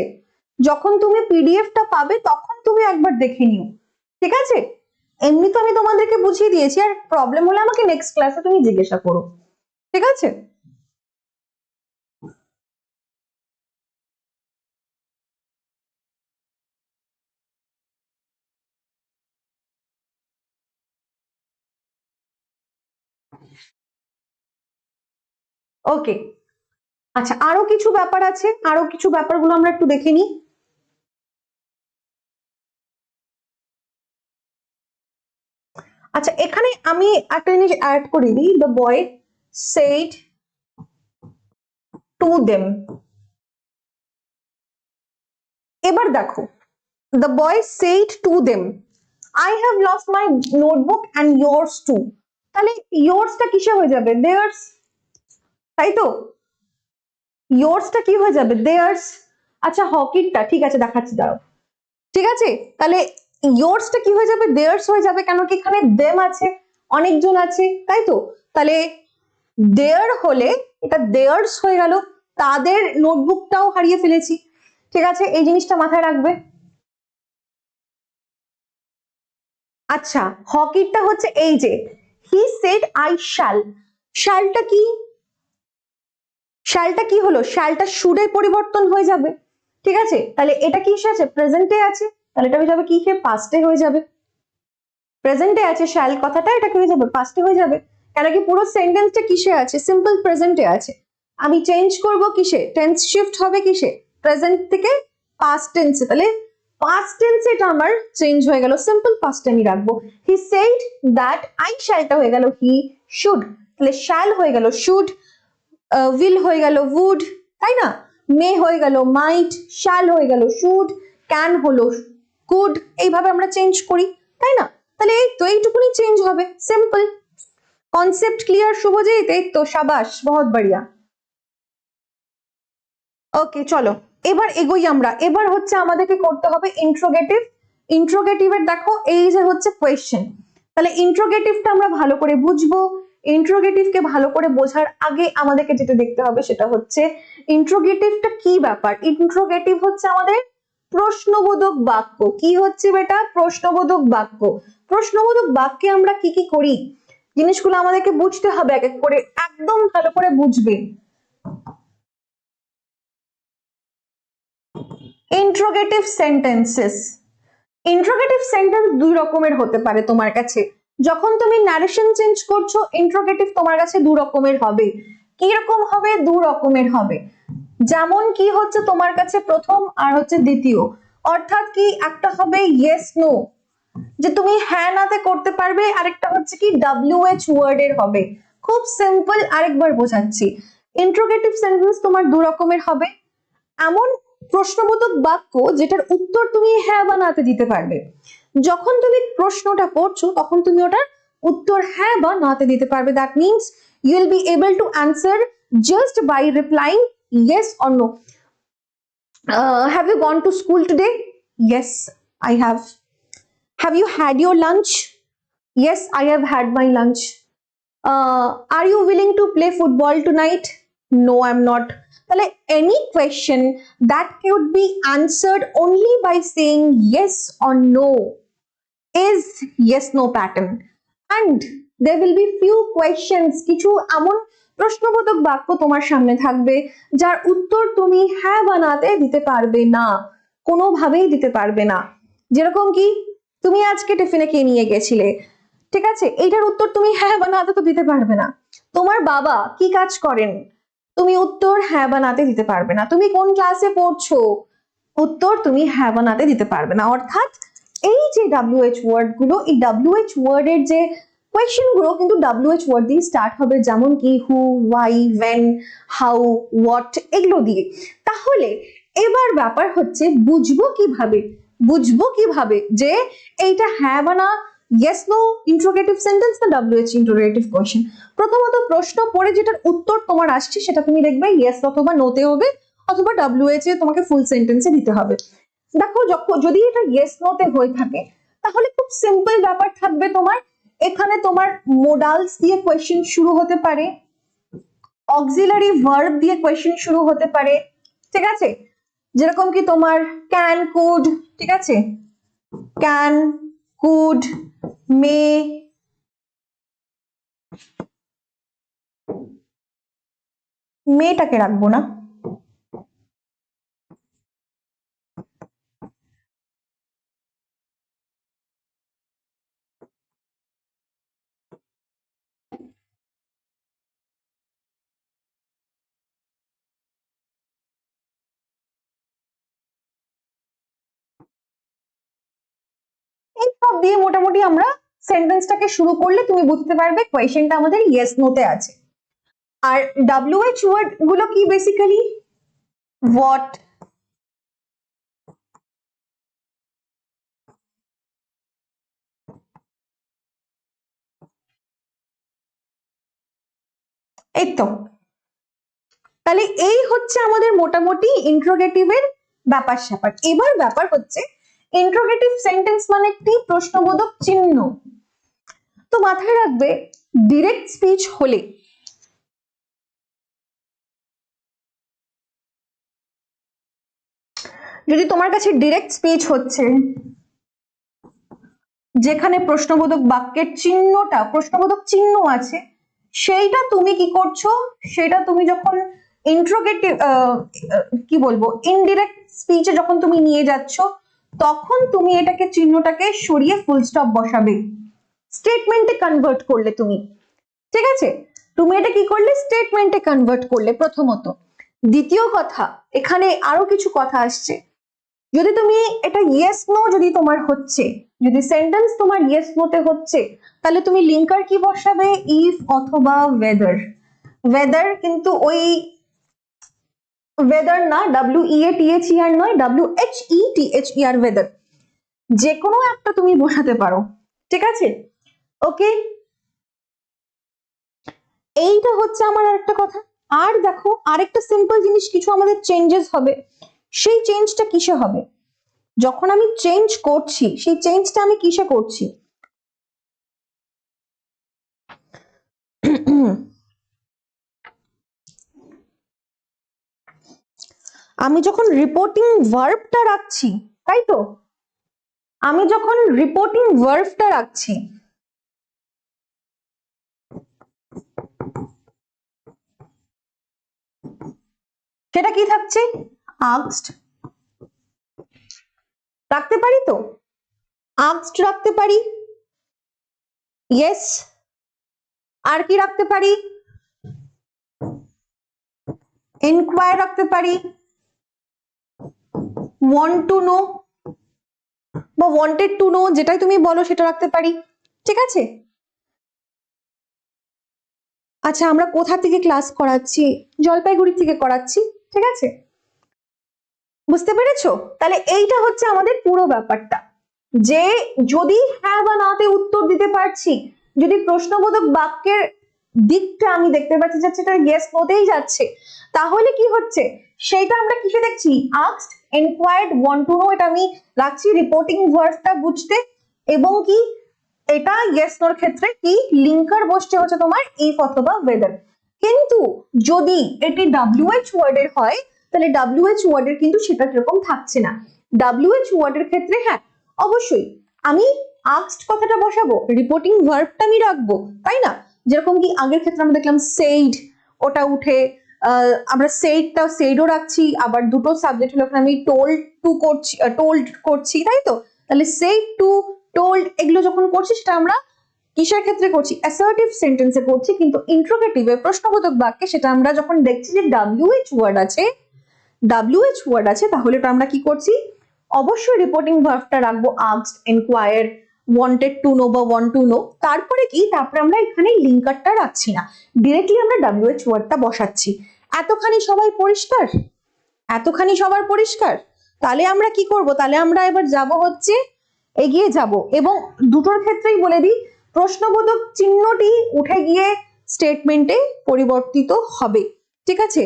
যখন তুমি পিডিএফটা পাবে তখন তুমি একবার দেখে নিও, ঠিক আছে? এমনি তো আমি তোমাদেরকে বুঝিয়ে দিয়েছি, আর প্রবলেম হলে আমাকে নেক্সট ক্লাসে তুমি জিজ্ঞাসা করো, ঠিক আছে? ওকে, আচ্ছা, আরো কিছু ব্যাপার আছে, আরো কিছু ব্যাপারগুলো আমরা একটু দেখে নিই। আচ্ছা, এখানে আমি একটা জিনিস অ্যাড করে দিই, the boy said to them. এবার দেখো, the boy said to them, I have lost my notebook and yours too. তাহলে yours-টা কিসে হয়ে যাবে? theirs, তাই তো? yours-টা কি হয়ে যাবে? theirs। আচ্ছা, হকিরটা ঠিক আছে, দেখাচ্ছি, দাঁড়াও, ঠিক আছে? তাহলে yours-টা কি হয়ে যাবে? theirs হয়ে যাবে, কেন কি এখানে them আছে, অনেকজন আছে, তাই তো? তাহলে দেয়ার হলে এটা দেয়ার্স হয়ে গেল, তাদের নোটবুকটাও হারিয়ে ফেলেছি, ঠিক আছে? এই জিনিসটা মাথায় রাখবে। আচ্ছা, হকিরটা হচ্ছে এই যে হি সেড আই শ্যাল, শ্যালটা কি, শ্যালটা কি হলো? শ্যালটা শুডে পরিবর্তন হয়ে যাবে, ঠিক আছে? তাহলে এটা কিসে আছে? প্রেজেন্টে আছে, তাহলে এটা হয়ে যাবে কিসে? পাস্টে হয়ে যাবে। প্রেজেন্টে আছে শ্যাল কথাটা, এটা কি হয়ে যাবে? পাস্টে হয়ে যাবে, কেন কি পুরো সেন্টেন্সটা কিসে আছে? সিম্পল প্রেজেন্টে আছে। আমি চেঞ্জ করব কিসে? টেন্স শিফট হবে কিসে? প্রেজেন্ট থেকে পাস্ট টেন্সে, তাহলে পাস্ট টেন্সে এটা আমার চেঞ্জ হয়ে গেল, সিম্পল পাস্টে আমি রাখবো। হি সেড দ্যাট আই শ্যালটা হয়ে গেল হি শুড, তাহলে শ্যাল হয়ে গেল শুড, উইল হয়ে গেল উড, তাই না? মে হয়ে গেল মাইট, শ্যাল হয়ে গেল শুড, ক্যান হলো কুড, এইভাবে আমরা চেঞ্জ করি, তাই না? তাহলে এই তো এইটুকুনি চেঞ্জ হবে, সিম্পল কনসেপ্ট ক্লিয়ার শুভজিৎ? এই তো, সাবাস, বহুত বড়িয়া। ওকে, চলো এবার এগোই আমরা। এবার হচ্ছে আমাদেরকে করতে হবে ইন্ট্রোগেটিভ। ইন্ট্রোগেটিভের দেখো এই যে হচ্ছে কোয়েশ্চেন, তাহলে ইন্ট্রোগেটিভটা আমরা ভালো করে বুঝবো। ইন্ট্রোগেটিভকে ভালো করে বোঝার আগে আমাদেরকে যেটা দেখতে হবে সেটা হচ্ছে ইন্ট্রোগেটিভটা কি ব্যাপার। ইন্ট্রোগেটিভ হচ্ছে আমাদের প্রশ্নবোধক বাক্য। কি হচ্ছে বেটা? প্রশ্নবোধক বাক্য। প্রশ্নবোধক বাক্যে আমরা কি কি করি জিনিসগুলো আমাদেরকে বুঝতে হবে এক এক করে, একদম ভালো করে বুঝবে। ইন্ট্রোগেটিভ সেন্টেন্সেস, ইন্ট্রোগেটিভ সেন্টেন্স দুই রকমের হতে পারে তোমার কাছে। যখন তুমি ন্যারেশন চেঞ্জ করছো ইন্ট্রোগেটিভ তোমার কাছে দু রকমের হবে। কি রকম হবে? দু রকমের হবে। যেমন কি হচ্ছে তোমার কাছে প্রথম আর হচ্ছে দ্বিতীয়, অর্থাৎ কি একটা হবে ইয়েস নো, যে তুমি হ্যাঁ নাতে করতে পারবে, আরেকটা হচ্ছে কি WH ওয়ার্ডের হবে। খুব সিম্পল, আরেকবার বোঝাচ্ছি। ইন্ট্রোগেটিভ সেন্টেন্স তোমার দু রকমের হবে। এমন প্রশ্নবোধক বাক্য যেটার উত্তর তুমি হ্যাঁ বা নাতে দিতে পারবে। যখন তুমি প্রশ্নটা করছো তখন তুমি ওটার উত্তর হ্যাঁ বা নাতে দিতে পারবে। That means you will be able to answer just by replying yes or no. Have you gone to school today? Yes, I have. Have you had your lunch? Yes, I have had my lunch. Are you willing to play football tonight? No, I'm not. Any question that could be answered only by saying yes or no is yes no pattern. And there will be few questions, কিছু এমন প্রশ্নবোধক বাক্য তোমার সামনে থাকবে যার উত্তর তুমি হ্যাঁ বা নাতে দিতে পারবে না, কোনোভাবেই দিতে পারবে না। যেরকম কি তুমি আজকে টিফিনে কি নিয়ে গেছিলে, ঠিক আছে, এইটার উত্তর তুমি হ্যাঁ বা নাতে তো দিতে পারবে না। তোমার বাবা কি কাজ করেন, তুমি উত্তর হ্যাঁ বা নাতে দিতে পারবে না। তুমি কোন ক্লাসে পড়ছো, উত্তর তুমি হ্যাঁ বা নাতে দিতে পারবে না। অর্থাৎ এই যে WH ওয়ার্ড গুলো, এই WH ওয়ার্ডের যে কোয়েশ্চেন গুলো কিন্তু WH ওয়ার্ড দিয়ে স্টার্ট হবে, যেমন কি হু, ওয়াই, ওয়েন, হাউ, হোয়াট, এগুলো দিয়ে। তাহলে এবার ব্যাপার হচ্ছে বুঝবো কিভাবে যে এইটা হ্যাঁ বা না, yes no ইন্ট্রোগেটিভ সেন্টেন্স না WH ইন্ট্রোগেটিভ কোয়েশ্চেন। প্রথমত প্রশ্ন পড়ে যেটার উত্তর তোমার আসছে সেটা তুমি দেখবে yes অথবা নোতে হবে, অথবা WH এ তোমাকে ফুল সেন্টেন্সে দিতে হবে। দেখো যদি এটা yes নোতে হয়ে থাকে তাহলে খুব সিম্পল ব্যাপার থাকবে তোমার। এখানে তোমার মোডালস দিয়ে কোয়েশ্চেন শুরু হতে পারে, অক্সিলারি ভার্ব দিয়ে কোয়েশ্চেন শুরু হতে পারে, ঠিক আছে, যেরকম কি তোমার ক্যান, কুড, ঠিক আছে, ক্যান, কুড, মে, মেটাকে রাখবো না, এই সব দিয়ে মোটামুটি আমরা সেন্টেন্সটাকে শুরু করলে তুমি বুঝতে পারবে কোয়েশ্চেনটা আমাদের ইয়েস নোতে আছে। আর WH ওয়ার্ড গুলো কি বেসিক্যালি হোয়াট, এই তো। তাহলে এই হচ্ছে আমাদের মোটামুটি ইন্ট্রোগেটিভের ব্যাপার স্যাপার। এবার ব্যাপার হচ্ছে ইন্ট্রোগেটিভ সেন্টেন্স মানে একটি প্রশ্নবোধক চিহ্ন। তো মাথায় রাখবে ডিরেক্ট স্পিচ হলে যদি তোমার কাছে ডিরেক্ট স্পিচ হচ্ছে যেখানে প্রশ্নবোধক বাক্যের চিহ্নটা, প্রশ্নবোধক চিহ্ন আছে, সেইটা তুমি কি করছো, সেটা তুমি যখন ইন্ট্রোগেটিভ কি বলবো ইনডিরেক্ট স্পিচে যখন তুমি নিয়ে যাচ্ছ তখন তুমি এটাকে চিহ্নটাকে সরিয়ে ফুল স্টপ বসাবে, স্টেটমেন্টে কনভার্ট করলে তুমি, ঠিক আছে, তুমি এটা কি করলে স্টেটমেন্টে কনভার্ট করলে প্রথমত। দ্বিতীয় কথা, এখানে আরো কিছু কথা আসছে। যদি তুমি এটা ইয়েস নো যদি তোমার হচ্ছে, যদি সেন্টেন্স তোমার ইয়েস নোতে হচ্ছে, তাহলে তুমি লিঙ্কার কি বসাবে, ইফ অথবা ওয়েদার। ওয়েদার কিন্তু ওই ওয়েদার না, WEATHER নয়, WHETHER, ওয়েদার, যে কোনো একটা তুমি বসাতে পারো, ঠিক আছে, ওকে। এইটা হচ্ছে আমার আরেকটা কথা। আর দেখো আরেকটা সিম্পল জিনিস, কিছু আমাদের চেঞ্জেস হবে। সেই চেঞ্জটা কিসে হবে, যখন আমি চেঞ্জ করছি সেই চেঞ্জটা আমি কিসে করছি, আমি যখন রিপোর্টিং ভার্বটা রাখছি, তাই তো, আমি যখন রিপোর্টিং ভার্বটা রাখছি, সেটা কি থাকছে? আস্কড রাখতে পারি তো, আস্কড রাখতে পারি, ইয়েস, আর কি রাখতে পারি? ইনকোয়ার রাখতে পারি, ওয়ান্ট টু নো বা ওয়ান্টেড টু নো, যেটাই তুমি বলো সেটা রাখতে পারি। ঠিক আছে, আচ্ছা আমরা কোথা থেকে ক্লাস করাচ্ছি? জলপাইগুড়ি থেকে করাচ্ছি। ঠিক আছে, বুঝতে পেরেছো? তাহলে এইটা হচ্ছে আমাদের পুরো ব্যাপারটা, যে যদি হ্যাঁ বা নাতে উত্তর দিতে পারছি, যদি প্রশ্নবোধক বাক্যের দিকটা আমি দেখতে পাচ্ছি যে সেটা ইয়েস নোতেই যাচ্ছে, তাহলে কি হচ্ছে সেটা আমরা কিসে দেখছি? Asked, enquired, want to know, এটা আমি রাখছি রিপোর্টিং ভার্বটা বুঝতে, এবং কি এটা ইয়েস নোর ক্ষেত্রে কি লিঙ্কার বসছে হচ্ছে তোমার ইফ অথবা ওয়েদার। কিন্তু যদি এটি WH ওয়ার্ডের হয়, তাহলে WH ওয়ার্ডের কিন্তু সেটা এরকম থাকছে না। WH ওয়ার্ডের ক্ষেত্রে হ্যাঁ অবশ্যই আমি আস্কড কথাটা বসাবো, রিপোর্টিং ভার্বটা আমি রাখবো, তাই না? যেরকম কি আগের ক্ষেত্রে আমরা দেখলাম সেইড, ওটা উঠে আমরা সেইডও রাখছি, আবার দুটো সাবজেক্ট হলো আমি টোল্ড করছি, তাই তো? তাহলে সেইড টু, টোল্ড, এগুলো যখন করছি সেটা আমরা কিসের ক্ষেত্রে করছি? অ্যাসার্টিভ সেন্টেন্সে করছি। কিন্তু ইন্ট্রোগেটিভে, প্রশ্নবোধক বাক্যে, সেটা আমরা যখন দেখছি যে WH ওয়ার্ড আছে, তাহলে এটা আমরা কি করছি? অবশ্যই রিপোর্টিং ভার্বটা রাখবো asked, enquire, wanted to know বা ওয়ান্ট টু নো। তারপরে কি, তারপরে আমরা এখানে লিঙ্কারটা রাখছি না, ডিরেক্টলি আমরা WH ওয়ার্ডটা বসাচ্ছি। এতখানি সবাই পরিষ্কার? এতখানি সবার পরিষ্কার? তাহলে আমরা কি করব? তাহলে আমরা এবার যাব হচ্ছে এগিয়ে যাব, এবং দুটোর ক্ষেত্রেই বলে দিই প্রশ্নবোধক চিহ্নটি উঠে গিয়ে স্টেটমেন্টে পরিবর্তিত হবে। ঠিক আছে,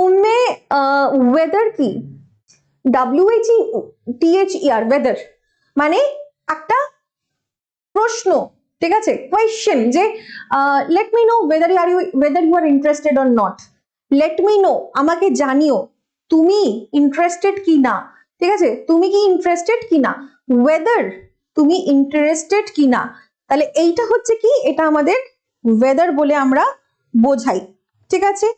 ওমে ওয়েদার কি? WHETHER, ওয়েদার মানে একটা প্রশ্ন, ঠিক আছে, কোয়েশ্চেন, যে let me know whether you are interested or not. Let me know, আমাকে জানিও তুমি ইন্টারেস্টেড কি না। ঠিক আছে, তুমি কি ইন্টারেস্টেড কি না, ওয়েদার তুমি ইন্টারেস্টেড কি না। তাহলে এইটা হচ্ছে কি, এটা আমাদের ওয়েদার বলে আমরা বোঝাই। ঠিক আছে,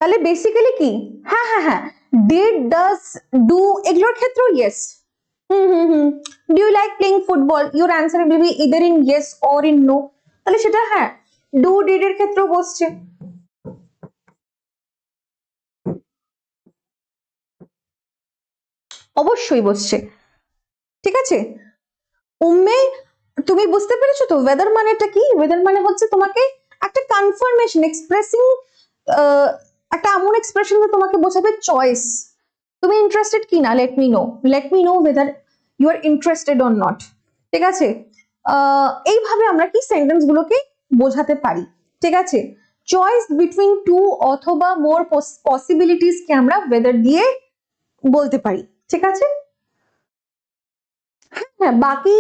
তাহলে বেসিক্যালি কি, হ্যাঁ হ্যাঁ হ্যাঁ, ডিড, ডাজ, ডু, এগুলোর ক্ষেত্রেও yes. Do you like playing football, your answer will be either in yes or in no. তাহলে সেটা হ্যাঁ ডু ডিড এর ক্ষেত্রেও বসছে। অবশ্যই বসছে। ঠিক আছে, উম্মে, তুমি বুঝতে পেরেছো তো ওয়েদার মানেটা কি? ওয়েদার মানে হচ্ছে তোমাকে একটা কনফার্মেশন এক্সপ্রেসিং, একটা এমন এক্সপ্রেশন যে তোমাকে বোঝাবে চয়েস, তুমি ইন্টারেস্টেড কি না, let me know whether you are interested or not. ঠিক আছে, এইভাবে আমরা কি সেন্টেন্স গুলোকে বোঝাতে পারি। ঠিক আছে, চয়েস বিটুইন টু অথবা মোর পসিবিলিটিস কে আমরা ওয়েদার দিয়ে বলতে পারি। ঠিক আছে, হ্যাঁ বাকি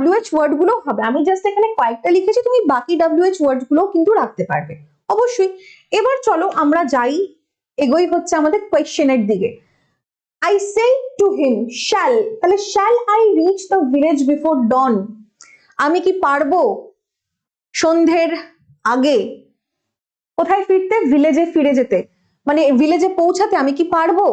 WH ওয়ার্ড গুলো হবে, আমি জাস্ট এখানে কয়েকটা লিখেছি, তুমি বাকি WH ওয়ার্ড গুলো কিন্তু রাখতে পারবে অবশ্যই। এবার চলো আমরা যাই, এগোই হচ্ছে আমাদের কোয়েশ্চেনের দিকে। I say to him, তাহলে shall I reach the village before dawn? আমি কি পারবো সন্ধ্যের আগে কোথায় ফিরতে? ভিলেজে ফিরে যেতে, মানে ভিলেজে পৌঁছাতে আমি কি পারবো?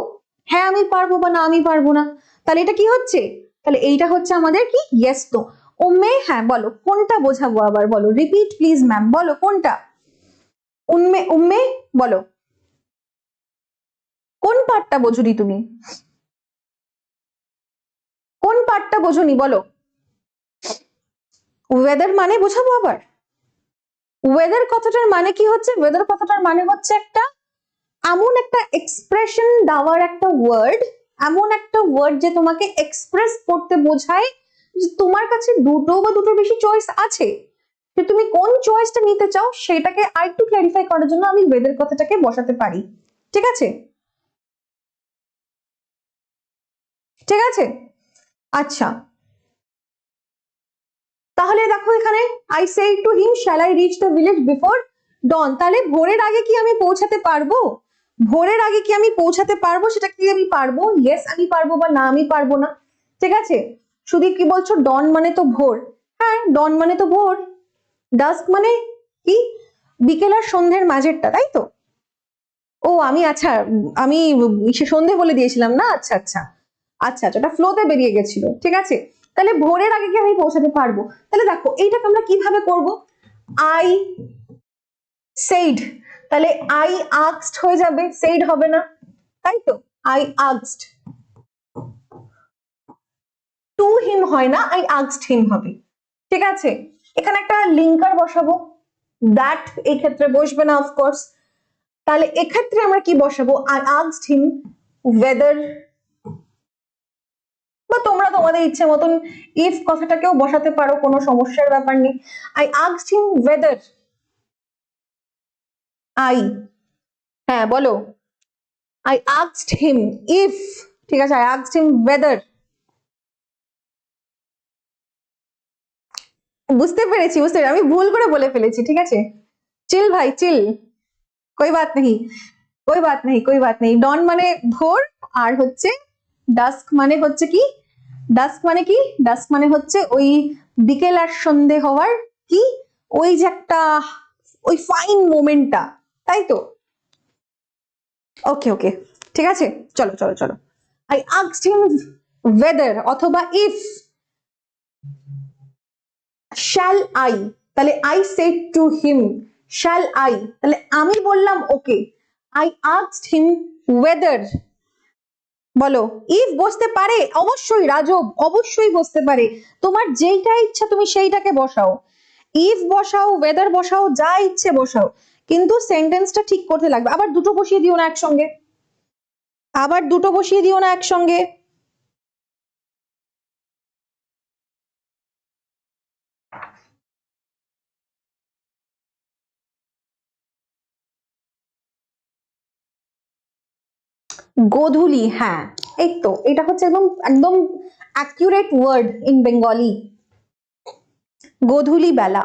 হ্যাঁ আমি পারবো বা না আমি পারবো না। তাহলে এটা কি হচ্ছে? তাহলে এইটা হচ্ছে আমাদের কি ইয়েস তো। উম্মে, হ্যাঁ বলো কোনটা বোঝাবো, আবার বলো, রিপিট প্লিজ ম্যাম, বলো কোনটা? উম্মে, উম্মে বলো কোন পার্টটা বোঝনি তুমি, কোন পার্টটা বোঝনি বলো। ওয়েদার মানে বোঝাবো আবার? ওয়েদার কথাটার মানে কি হচ্ছে? ওয়েদার কথাটার মানে হচ্ছে একটা এমন একটা এক্সপ্রেশন দেওয়ার একটা ওয়ার্ড, এমন একটা ওয়ার্ড যে তোমাকে এক্সপ্রেস করতে বোঝায় যে তোমার কাছে দুটো বা দুটোর বেশি চয়েস আছে, যে তুমি কোন চয়েসটা নিতে চাও সেটাকে আরেকটু ক্ল্যারিফাই করার জন্য আমি ওয়েদার কথাটাকে বসাতে পারি। ঠিক আছে, ঠিক আছে। আচ্ছা, তাহলে দেখো এখানে I say to him shall I reach the village before dawn, তাহলে ভোরের আগে কি আমি পৌঁছাতে পারবো? ভোরের আগে কি আমি পৌঁছাতে পারবো, সেটা কি আমি পারবো? ইয়েস আমি পারবো, বা না আমি পারবো না। ঠিক আছে, শুধু কি বলছো ডন মানে তো ভোর, হ্যাঁ ডন মানে তো ভোর, ডাস্ক মানে কি বিকেল আর সন্ধ্যের মাঝেরটা, তাই তো? ও আমি আচ্ছা, আমি সন্ধে বলে দিয়েছিলাম না, আচ্ছা আচ্ছা আচ্ছা আচ্ছা, ওটা ফ্লোতে বেরিয়ে গেছিল। ঠিক আছে, তাহলে ভোরের আগে কি আমি পৌঁছাতে পারবো? তাহলে দেখো এইটাকে আমরা কিভাবে করব, আই সেইড, তাহলে আই আস্কড হয়ে যাবে, সেইড হবে না, তাই তো? আই আস্কড, টু হিম হয় না, আই আস্কড হিম হবে। ঠিক আছে, এখানে একটা লিঙ্কার বসাবো, দ্যাট এই ক্ষেত্রে বসবে না অফকোর্স, তাহলে এক্ষেত্রে আমরা কি বসাবো, আই আস্কড হিম ওয়েদার, বা তোমরা তোমাদের ইচ্ছে মতন ইফ কথাটাকেও বসাতে পারো, কোনো সমস্যার ব্যাপার নেই। I asked him weather, I, হ্যাঁ বলো, আই আস্কড হিম ইফ, ঠিক আছে, আই আস্কড হিম ওয়েদার, বুঝতে পেরেছি বুঝতে পেরেছি, আমি ভুল করে বলে ফেলেছি। ঠিক আছে, চিল ভাই চিল, कोई बात नहीं, कोई बात नहीं, कोई बात नहीं। ডন মানে ভোর, আর হচ্ছে ডাস্ক মানে হচ্ছে কি, ডাস্ক মানে কি, ডাস্ক মানে হচ্ছে ওই বিকেল আর সন্ধে হওয়ার কি, ওই যে একটা ওই ফাইন মোমেন্টটা, তাই তো? ওকে ওকে, ঠিক আছে, চলো চলো চলো। আই আস্কড হিম ওয়েদার অথবা ইফ শ্যাল আই, তাহলে I said to him shall I, তাহলে আমি বললাম ওকে, আই আস্কড হিম ওয়েদার, বলো ইফ বসতে পারে, অবশ্যই রাজব, অবশ্যই বসতে পারে, তোমার যেইটা ইচ্ছা তুমি সেইটাকে বসাও, ইফ বসাও ওয়েদার বসাও যা ইচ্ছে বসাও, কিন্তু সেন্টেন্সটা ঠিক করতে লাগবে। আবার দুটো বসিয়ে দিও না একসঙ্গে, আবার দুটো বসিয়ে দিও না একসঙ্গে। গোধূলি, হ্যাঁ এই তো, এটা হচ্ছে একদম একদম অ্যাকিউরেট ওয়ার্ড ইন বেঙ্গলি, গোধূলি বেলা।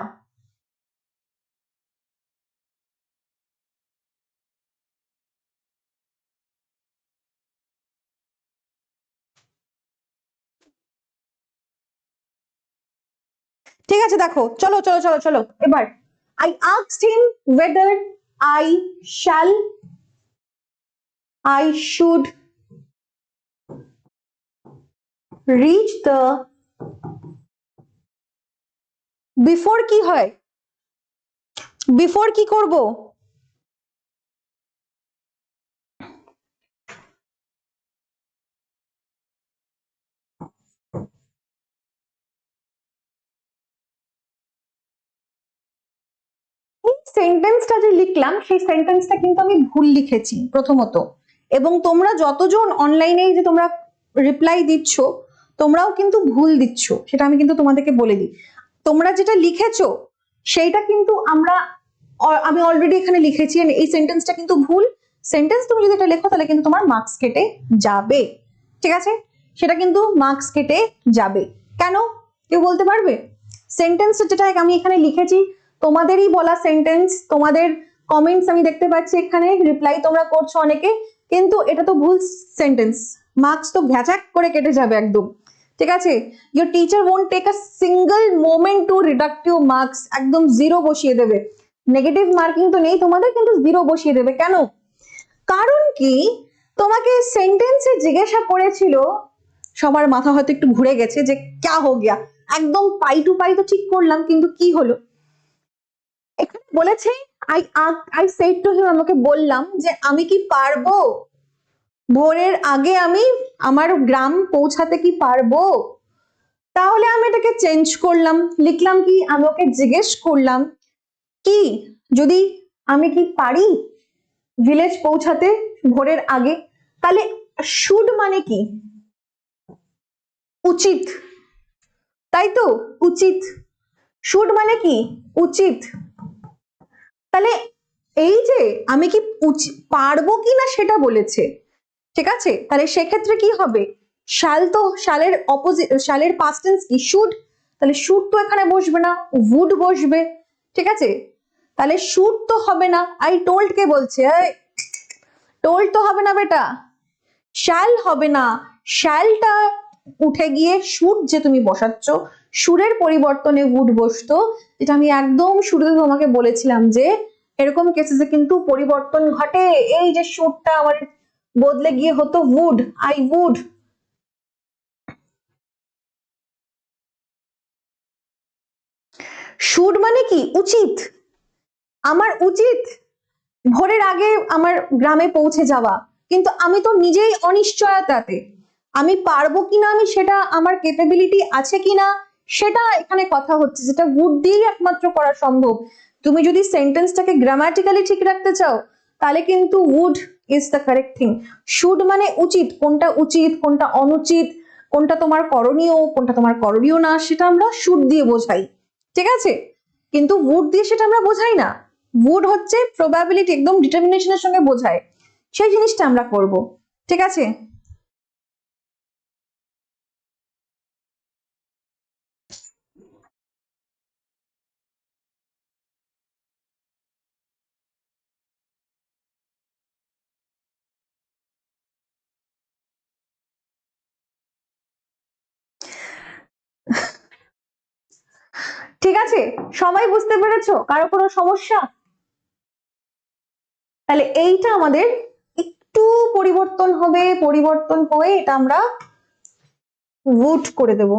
ঠিক আছে, দেখো চলো চলো চলো চলো এবার, I asked him weather I shall, I should reach the, before কি হয়, বিফোর কি করব, সেন্টেন্সটা যে লিখলাম সেই সেন্টেন্সটা কিন্তু আমি ভুল লিখেছি প্রথমত, এবং তোমরা যতজন অনলাইনে যে তোমরা রিপ্লাই দিচ্ছ তোমরাও কিন্তু ভুল দিচ্ছ, সেটা আমি কিন্তু তোমাদেরকে বলে দিই। তোমরা যেটা লিখেছো সেইটা কিন্তু আমি অলরেডি এখানে লিখেছি, এই সেন্টেন্সটা কিন্তু ভুল সেন্টেন্স, তুমি যদি এটা লেখো তাহলে কিন্তু তোমার মার্কস কেটে যাবে। ঠিক আছে, সেটা কিন্তু মার্কস কেটে যাবে। কেন কেউ বলতে পারবে? সেন্টেন্স যেটা আমি এখানে লিখেছি তোমাদেরই বলা সেন্টেন্স, তোমাদের কমেন্টস আমি দেখতে পাচ্ছি এখানে, রিপ্লাই তোমরা করছো অনেকে, কিন্তু এটা তো ভুল সেন্টেন্স, মার্কস তো ভ্যাচাক করে কেটে যাবে একদম। ঠিক আছে, your teacher won't take a single moment to deduct your marks, একদম জিরো বসিয়ে দেবে, নেগেটিভ মার্কিং তো নেই তোমাদের, কিন্তু জিরো বসিয়ে দেবে। কেন? কারণ কি, তোমাকে সেন্টেন্সে জিজ্ঞাসা করেছিল, সবার মাথা হয়তো একটু ঘুরে গেছে যে ক্যা হো গিয়া, একদম পাই টু পাই তো ঠিক করলাম, কিন্তু কি হলো এখানে বলেছে আই সেড টু হিম, আমাকে বললাম যে আমি কি পারবো ভোরের আগে আমি আমার গ্রাম পৌঁছাতে কি পারবো, তাহলে আমি এটাকে চেঞ্জ করলাম, লিখলাম কি, আমি ওকে জিজ্ঞেস করলাম কি যদি আমি কি পারি, ভিলেজ পৌঁছাতে ভোরের আগে। তাহলে শুড মানে কি? উচিত, তাই তো? উচিত। শুড মানে কি? উচিত। তাহলে এই যে আমি কি পারবো কি না সেটা বলেছে, ঠিক আছে? তাহলে সেক্ষেত্রে কি হবে? শ্যাল তো শালের অপোজিট, শালের পাস্ট টেন্স কি? শুড। তাহলে শুড তো এখানে বসবে না, উড বসবে, ঠিক আছে? তাহলে শুড তো হবে না। আই টোল্ড কে বলছে? টোল্ড তো হবে না বেটা, শ্যাল হবে না। শ্যালটা উঠে গিয়ে শুড যে তুমি বসাচ্ছ, সুরের পরিবর্তনে উড বসতো, এটা আমি একদম শুরুতে তোমাকে বলেছিলাম যে এরকম কেসেসে কিন্তু পরিবর্তন ঘটে। এই যে শুডটা আমার বদলে গিয়ে হতো উড, আই উড। শুড মানে কি? উচিত। আমার উচিত ভোরের আগে আমার গ্রামে পৌঁছে যাওয়া, কিন্তু আমি তো নিজেই অনিশ্চয়তাতে, আমি পারবো কিনা, আমি সেটা আমার ক্যাপাবিলিটি আছে কিনা সেটা এখানে কথা হচ্ছে, যেটা উড দিয়েই একমাত্র করা সম্ভব। তুমি যদি সেন্টেন্সটাকে গ্রামাটিক্যালি ঠিক রাখতে চাও তাহলে কিন্তু would is the correct thing. Should মানে উচিত, কোনটা উচিত কোনটা অনুচিত, কোনটা তোমার করণীয় কোনটা তোমার করণীয় না, সেটা আমরা শুড দিয়ে বোঝাই, ঠিক আছে? কিন্তু উড দিয়ে সেটা আমরা বোঝাই না। উড হচ্ছে প্রবাবিলিটি, একদম ডিটারমিনেশনের সঙ্গে বোঝায়, সেই জিনিসটা আমরা করব, ঠিক আছে? ঠিক আছে, সবাই বুঝতে পেরেছো? কারো কোনো সমস্যা? তাহলে এইটা আমাদের একটু পরিবর্তন হবে, পরিবর্তন হয়ে এটা আমরা উড করে দেব।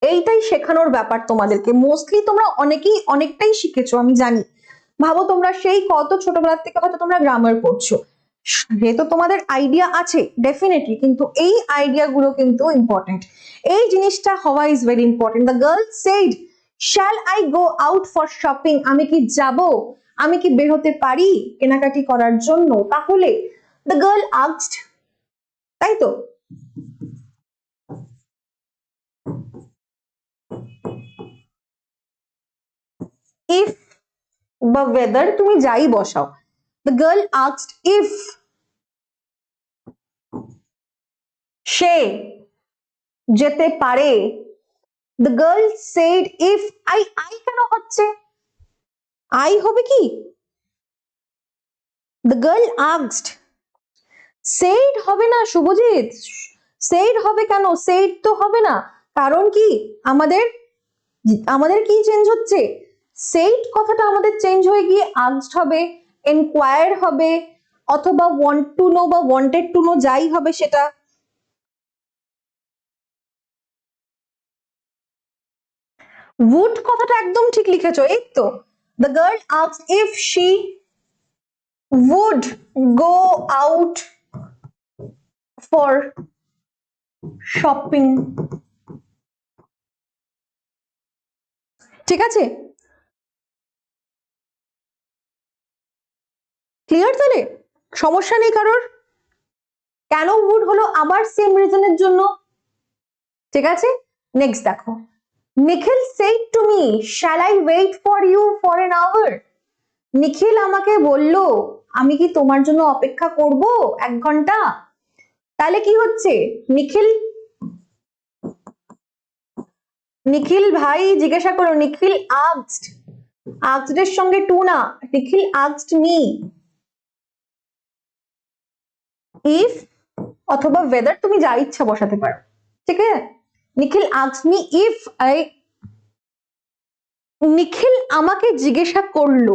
এইটাই শেখানোর ব্যাপার তোমাদেরকে। মোস্টলি তোমরা অনেকেই অনেকটাই শিখেছো আমি জানি, ভাবো তোমরা সেই কত ছোটবেলার থেকে হয়তো তোমরা গ্রামার পড়ছো, যেহেতু তোমাদের আইডিয়া আছে ডেফিনেটলি, কিন্তু এই আইডিয়া গুলো কিন্তু ইম্পর্টেন্ট। এই জিনিসটা হওয়া is very important. The girl said shall I go out for shopping, আমি কি যাব, আমি কি বের হতে পারি কেনাকাটি করার জন্য? তাহলে দ্য গার্ল আস্কড, তাই তো? ইফ বা ওয়েদার তুমি যাই বসাও, দ্য গার্ল আস্কড ইফ সে যেতে পারে। The girl said if I কেন হচ্ছে? I হবে কি? The girl asked, said হবে না শুভজিৎ, said হবে কেন? said তো হবে না, কারণ কি আমাদের আমাদের কি চেঞ্জ হচ্ছে? said কথাটা আমাদের চেঞ্জ হয়ে গিয়ে asked হবে, enquire হবে, অথবা want to know বা wanted to know, যাই হবে সেটা। would কথাটা একদম ঠিক লিখেছো, এই তো। The girl asked if she would go out for shopping, ঠিক আছে? ক্লিয়ার? তাহলে সমস্যা নেই কারোর? কেন would হলো? আবার সেম রিজনের জন্য, ঠিক আছে? নেক্সট দেখো, নিখিল said to me shall I wait for you for an hour, নিখিল আমাকে বলল আমি কি তোমার জন্য অপেক্ষা করব 1 ঘন্টা। তাহলে কি হচ্ছে? নিখিল, নিখিল ভাই জিজ্ঞাসা করো, নিখিল asked, asked এর সঙ্গে টু না, নিখিল asked me if অথবা whether, তুমি যা ইচ্ছা বসাতে পারো, ঠিক আছে? নিখিল asked me if I, নিখিল আমাকে জিজ্ঞাসা করলো,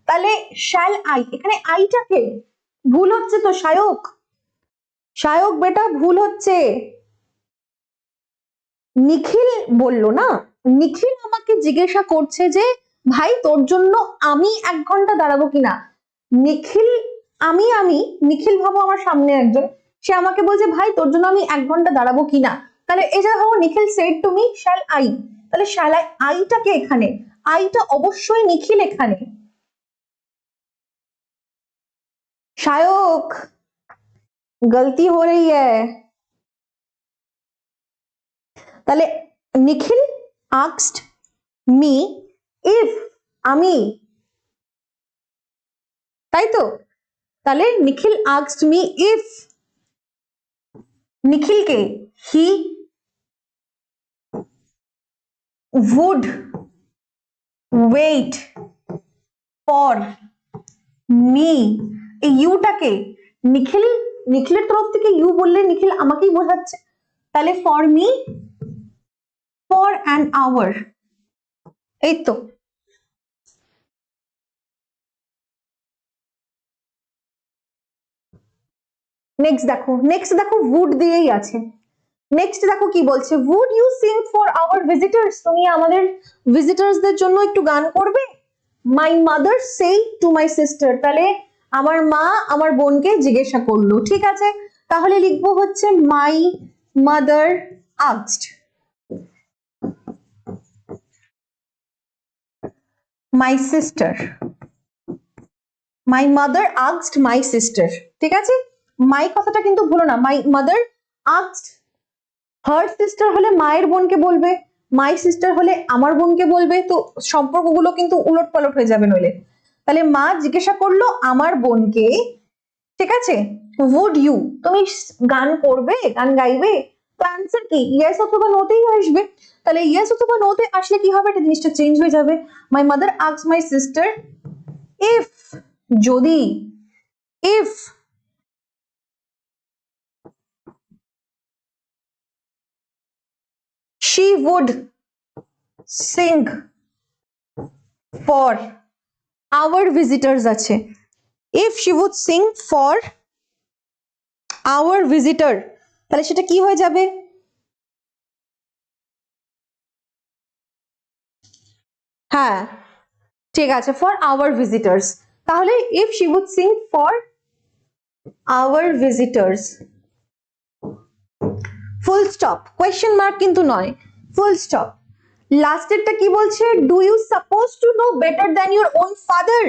তাহলে shall I, এখানে আইটাকে ভুল হচ্ছে তো সায়ক, সায়ক বেটা ভুল হচ্ছে। নিখিল বললো না, নিখিল আমাকে জিজ্ঞাসা করছে যে ভাই তোর জন্য আমি 1 ঘন্টা দাঁড়াবো কিনা। নিখিল আমি নিখিল ভাবো আমার সামনে একজন, সে আমাকে বলছে ভাই তোর জন্য আমি 1 ঘন্টা দাঁড়াবো কিনা। তাহলে এটা ভাবো নিখিল said to me shall I, তাহলে shall I, আইটাকে এখানে, আইটা অবশ্যই নিখিল এখানে, शायक गलती हो रही है তাহলে নিখিল asked me if আমি তাই তো তাহলে নিখিল asked me if নিখিলকে he would wait for me এই ইউটাকে নিখিলের তরফ থেকে ইউ বললে নিখিল আমাকেই বোঝাচ্ছে তাহলে for me for an hour এই তো নেক্সট দেখো would দিয়েই আছে নেক্সট দেখো কি বলছে would you sing for our visitors তুমি আমাদের ভিজিটার্সদের জন্য একটু গান করবে my mother say to my sister তাহলে আমার মা আমার বোনকে জিজ্ঞাসা করলো ঠিক আছে তাহলে লিখবো হচ্ছে my mother asked my sister my mother asked my sister ঠিক আছে my কথাটা কিন্তু ভুলো না my mother asked her sister হলে মায়ের বোনকে বলবে my sister হলে আমার বোনকে বলবে তো সম্পর্কগুলো কিন্তু উলটপালট হয়ে যাবে নইলে তাহলে মা জিজ্ঞাসা করলো আমার বোনকে ঠিক আছে would you তুমি গান করবে গান গাইবে তো অ্যান্সার কি ইয়েস অথবা নোতেই আসবে তাহলে ইয়েস অথবা নোতে আসলে কি হবে এটা জিনিসটা চেঞ্জ হয়ে যাবে my mother asked my sister if যদি if she would sing for our visitors আছে if she would sing for our visitor তাহলে সেটা কি হয়ে যাবে হ্যাঁ ঠিক আছে for our visitors তাহলে if she would sing for our visitors full stop question mark কিন্তু নয় ফুল স্টপ লাস্টেরটা কি বলছে do you suppose to know better than your own father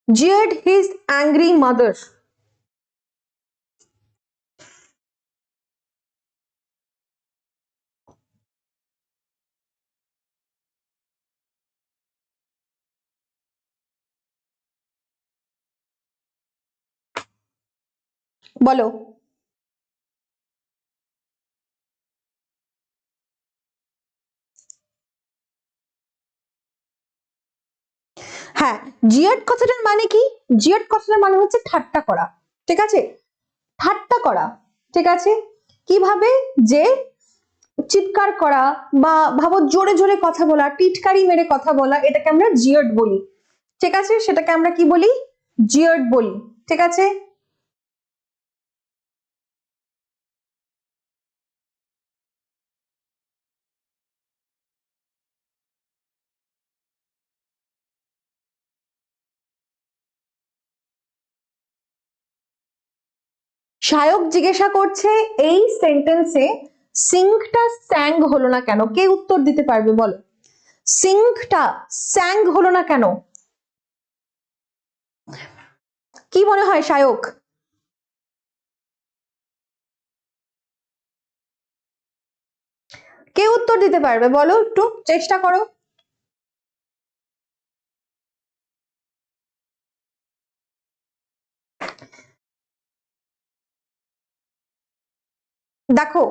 jeered his angry mother বলো হ্যাঁ জিয়ার্ড কথাটার মানে কি জিয়ার্ড কথাটার মানে হচ্ছে ঠাট্টা করা ঠিক আছে ঠাট্টা করা ঠিক আছে কিভাবে যে চিৎকার করা বা ভাবো জোরে জোরে কথা বলা টিটকারি মেরে কথা বলা এটাকে আমরা জিয়ার্ড বলি ঠিক আছে সেটাকে আমরা কি বলি জিয়ার্ড বলি ঠিক আছে শায়ক জিজ্ঞাসা করছে এই সেন্টেন্সে সিংটা স্যাং হলো না কেন কে উত্তর দিতে পারবে বলো সিংটা স্যাং হলো না কেন কি মনে হয় শায়ক কে উত্তর দিতে পারবে বলো একটু চেষ্টা করো দেখো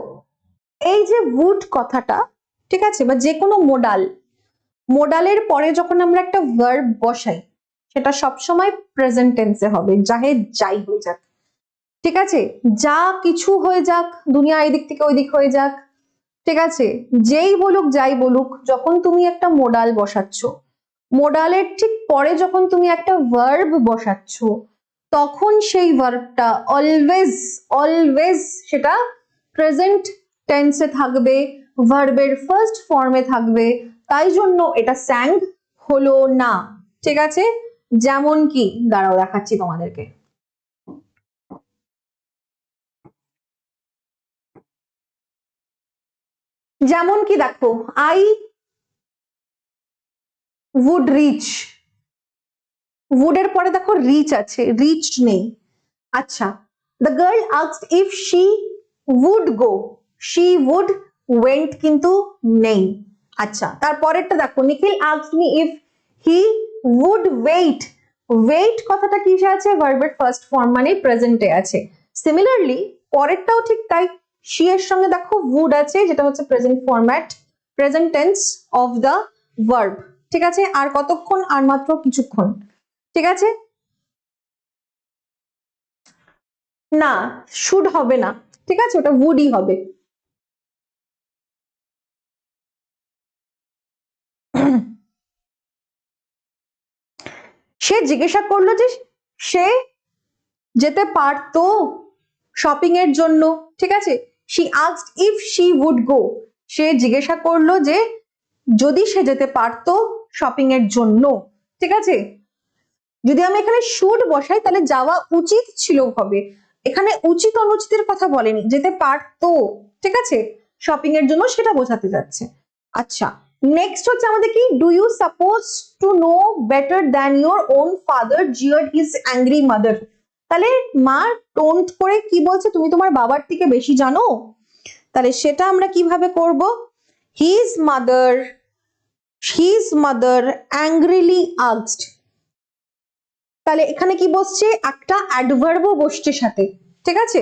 এই যে would কথাটা ঠিক আছে বা যে কোনো মোডালের পরে যখন আমরা একটা ভার্ব বসাই সেটা সবসময় প্রেজেন্ট টেন্সে হবে যাহে যাই হয়ে যাক ঠিক আছে যা কিছু হয়ে যাক দুনিয়া এই দিক থেকে ওই দিক হয়ে যাক ঠিক আছে যেই বলুক যাই বলুক যখন তুমি একটা মোডাল বসাচ্ছ মোডালের ঠিক পরে যখন তুমি একটা ভার্ব বসাচ্ছ তখন সেই ভার্বটা অলওয়েজ সেটা প্রেজেন্ট টেন্সে থাকবে ভার্বের ফার্স্ট ফর্মে থাকবে তাই জন্য এটা স্যাং হলো না ঠিক আছে যেমন কি দাঁড়াও দেখাচ্ছি তোমাদেরকে যেমন কি দেখো আই would reach would এর পরে দেখো reach আছে, reached নেই। আচ্ছা, the girl asked if she would go, she would went কিন্তু নেই। আচ্ছা, তারপরেরটা দেখো, নিখিল asked me if he would wait, wait কথাটা কিসে আছে, ভার্বের ফার্স্ট ফর্ম মানে প্রেজেন্টে আছে। সিমিলারলি পরেরটাও ঠিক তাই, she এর সঙ্গে দেখো would আছে, যেটা হচ্ছে present format, present tense of the verb. ঠিক আছে, আর কতক্ষণ, আর মাত্র কিছুক্ষণ। ঠিক আছে, না শুড হবে না, ঠিক আছে, ওটা উডই হবে। সে জিজ্ঞাসা করলো যে সে যেতে পারতো শপিং এর জন্য। ঠিক আছে, she asked if she would go, সে জিজ্ঞাসা করলো যে যদি সে যেতে পারতো শপিং এর জন্য। ঠিক আছে, যদি আমি এখানে শুড বসাই তাহলে যাওয়া উচিত ছিল হবে, এখানে উচিত অনুচিতের কথা বলেনি, যেতে পারতো। ঠিক আছে, শপিং এর জন্য সেটা বোঝাতে যাচ্ছে। আচ্ছা, নেক্সট হচ্ছে আমাদের কি, do you suppose to know better than your own father jeered his angry mother. তাহলে মা টোন্ট করে কি বলছে, তুমি তোমার বাবার থেকে বেশি জানো। তাহলে সেটা আমরা কিভাবে করব, হিজ মাদার অ্যাংরিলি আস্কড। তাহলে এখানে কি বসছে, একটা অ্যাডভার্বও বসছে সাথে। ঠিক আছে,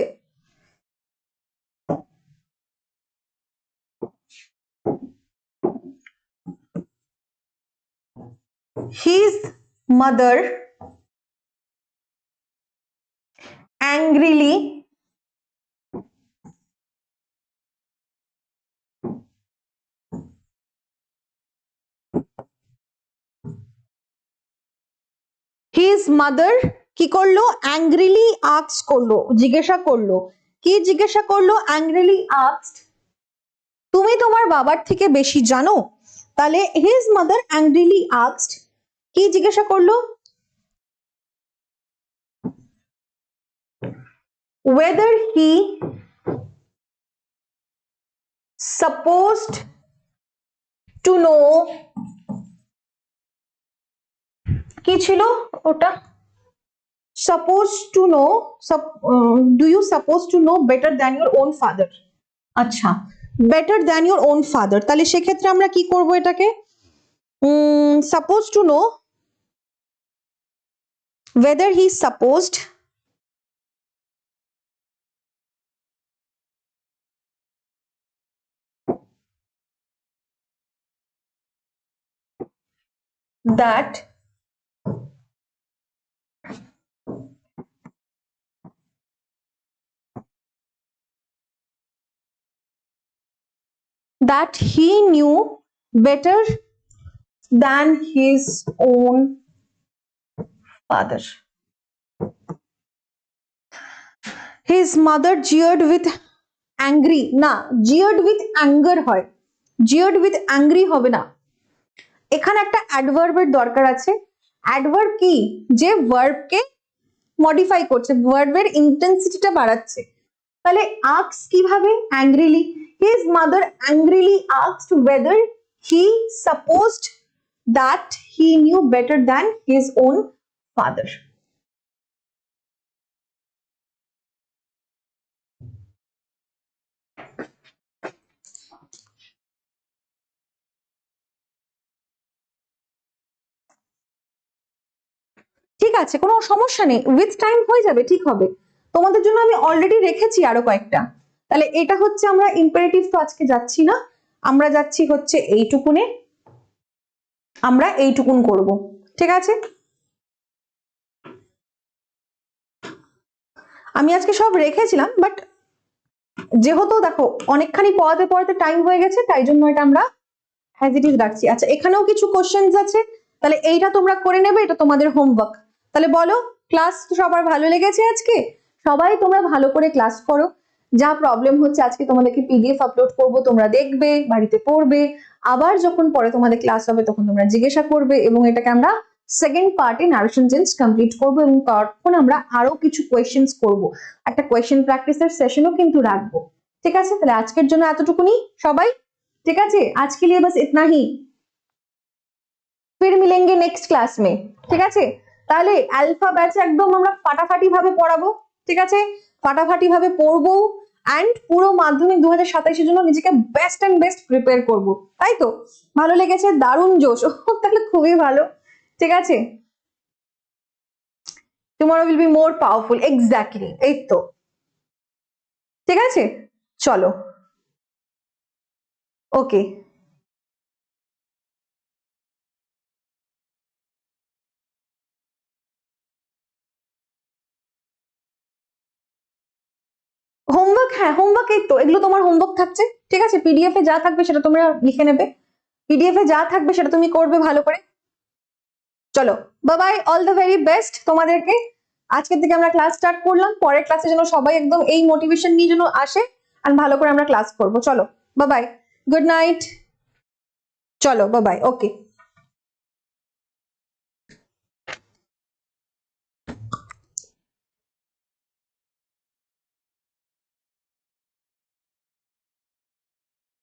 his mother angrily his mother কি করলো, angrily asked করলো, জিজ্ঞাসা করলো। কি জিজ্ঞাসা করলো, angrily asked, তুমি তোমার বাবার থেকে বেশি জানো। তাহলে his mother angrily asked, কি জিজ্ঞাসা করলো, whether he supposed to know, কি ছিল ওটা, supposed to know, do you supposed to know better than your own father। আচ্ছা, better than your own father, তাহলে সেক্ষেত্রে আমরা কি করব এটাকে, supposed to know whether he supposed that he knew better than his own father। his mother jeered with angry, না jeered with anger হয়, jeered with angry হবে না, এখানে একটা অ্যাডভার্বের দরকার আছে। অ্যাডভার্ব কি, যে ভার্বকে মডিফাই করছে, ভার্বের ইন্টেন্সিটিটা বাড়াচ্ছে। তাহলে আস্ক কিভাবে, angrily, his mother angrily asked whether he supposed that he knew better than his own father। ঠিক আছে, কোনো সমস্যা নেই, উইথ টাইম হয়ে যাবে, ঠিক হবে। তোমাদের জন্য আমি অলরেডি রেখেছি আরো কয়েকটা। তাহলে এটা হচ্ছে আমরা ইম্পারেটিভ তো আজকে যাচ্ছি না, আমরা যাচ্ছি হচ্ছে এইটুকুনে, আমরা এইটুকুন করব। ঠিক আছে, আমি আজকে সব রেখেছিলাম, বাট যেহেতু দেখো অনেকখানি পড়াতে পড়াতে টাইম হয়ে গেছে, তাই জন্য এটা আমরা অ্যাজ ইট ইজ রাখছি। আচ্ছা, এখানেও কিছু কোশ্চেন্স আছে, তাহলে এইটা তোমরা করে নেবে, এটা তোমাদের হোমওয়ার্ক। তাহলে বলো, ক্লাস তো সবার ভালো লেগেছে আজকে, সবাই তোমরা ভালো করে ক্লাস করো। যা প্রবলেম হচ্ছে, আজকে তোমাদেরকে পিডিএফ আপলোড করব, তোমরা দেখবে, বাড়িতে পড়বে, আবার যখন পরে তোমাদের ক্লাস হবে তখন তোমরা জিজ্ঞাসা করবে, এবং এটাকে আমরা সেকেন্ড পার্টে নারেশন চেঞ্জ কমপ্লিট করবো, এবং তখন আমরা আরো কিছু কোয়েশ্চেন্স করব, একটা কোয়েশ্চেন প্র্যাকটিসের সেশনও কিন্তু রাখবো। ঠিক আছে, তাহলে আজকের জন্য এতটুকুনি সবাই। ठीक है, आज के लिए बस इतना ही, फिर मिलेंगे नेक्स्ट क्लास में। ठीक है, তাহলে অ্যালফা ব্যাচে একদম আমরা ফাটাফাটি ভাবে পড়াবো, ঠিক আছে, ফাটাফাটি ভাবে পড়বো অ্যান্ড পুরো মাধ্যমিক 2027-এর জন্য নিজেকে বেস্ট অ্যান্ড বেস্ট প্রিপেয়ার করবো, তাই তো? ভালো লেগেছে, দারুণ জোশ, তাহলে খুবই ভালো, ঠিক আছে। Tomorrow will be more powerful, exactly, এই তো, ঠিক আছে, চলো, ওকে। হোমওয়ার্ক, হ্যাঁ হোমওয়ার্ক, এই তো এগুলো তোমার হোমওয়ার্ক থাকছে, ঠিক আছে, পিডিএফ এ যা থাকবে সেটা তোমরা লিখে নেবে, পিডিএফ এ যা থাকবে সেটা তুমি করবে ভালো করে। চলো, bye, all the very best তোমাদেরকে। আজকের থেকে আমরা ক্লাস স্টার্ট করলাম, পরের ক্লাসে যেন সবাই একদম এই মোটিভেশন নিয়ে যেন আসে আর ভালো করে আমরা ক্লাস করবো। চলো, বাই, গুড নাইট, চলো, বাই, ওকে।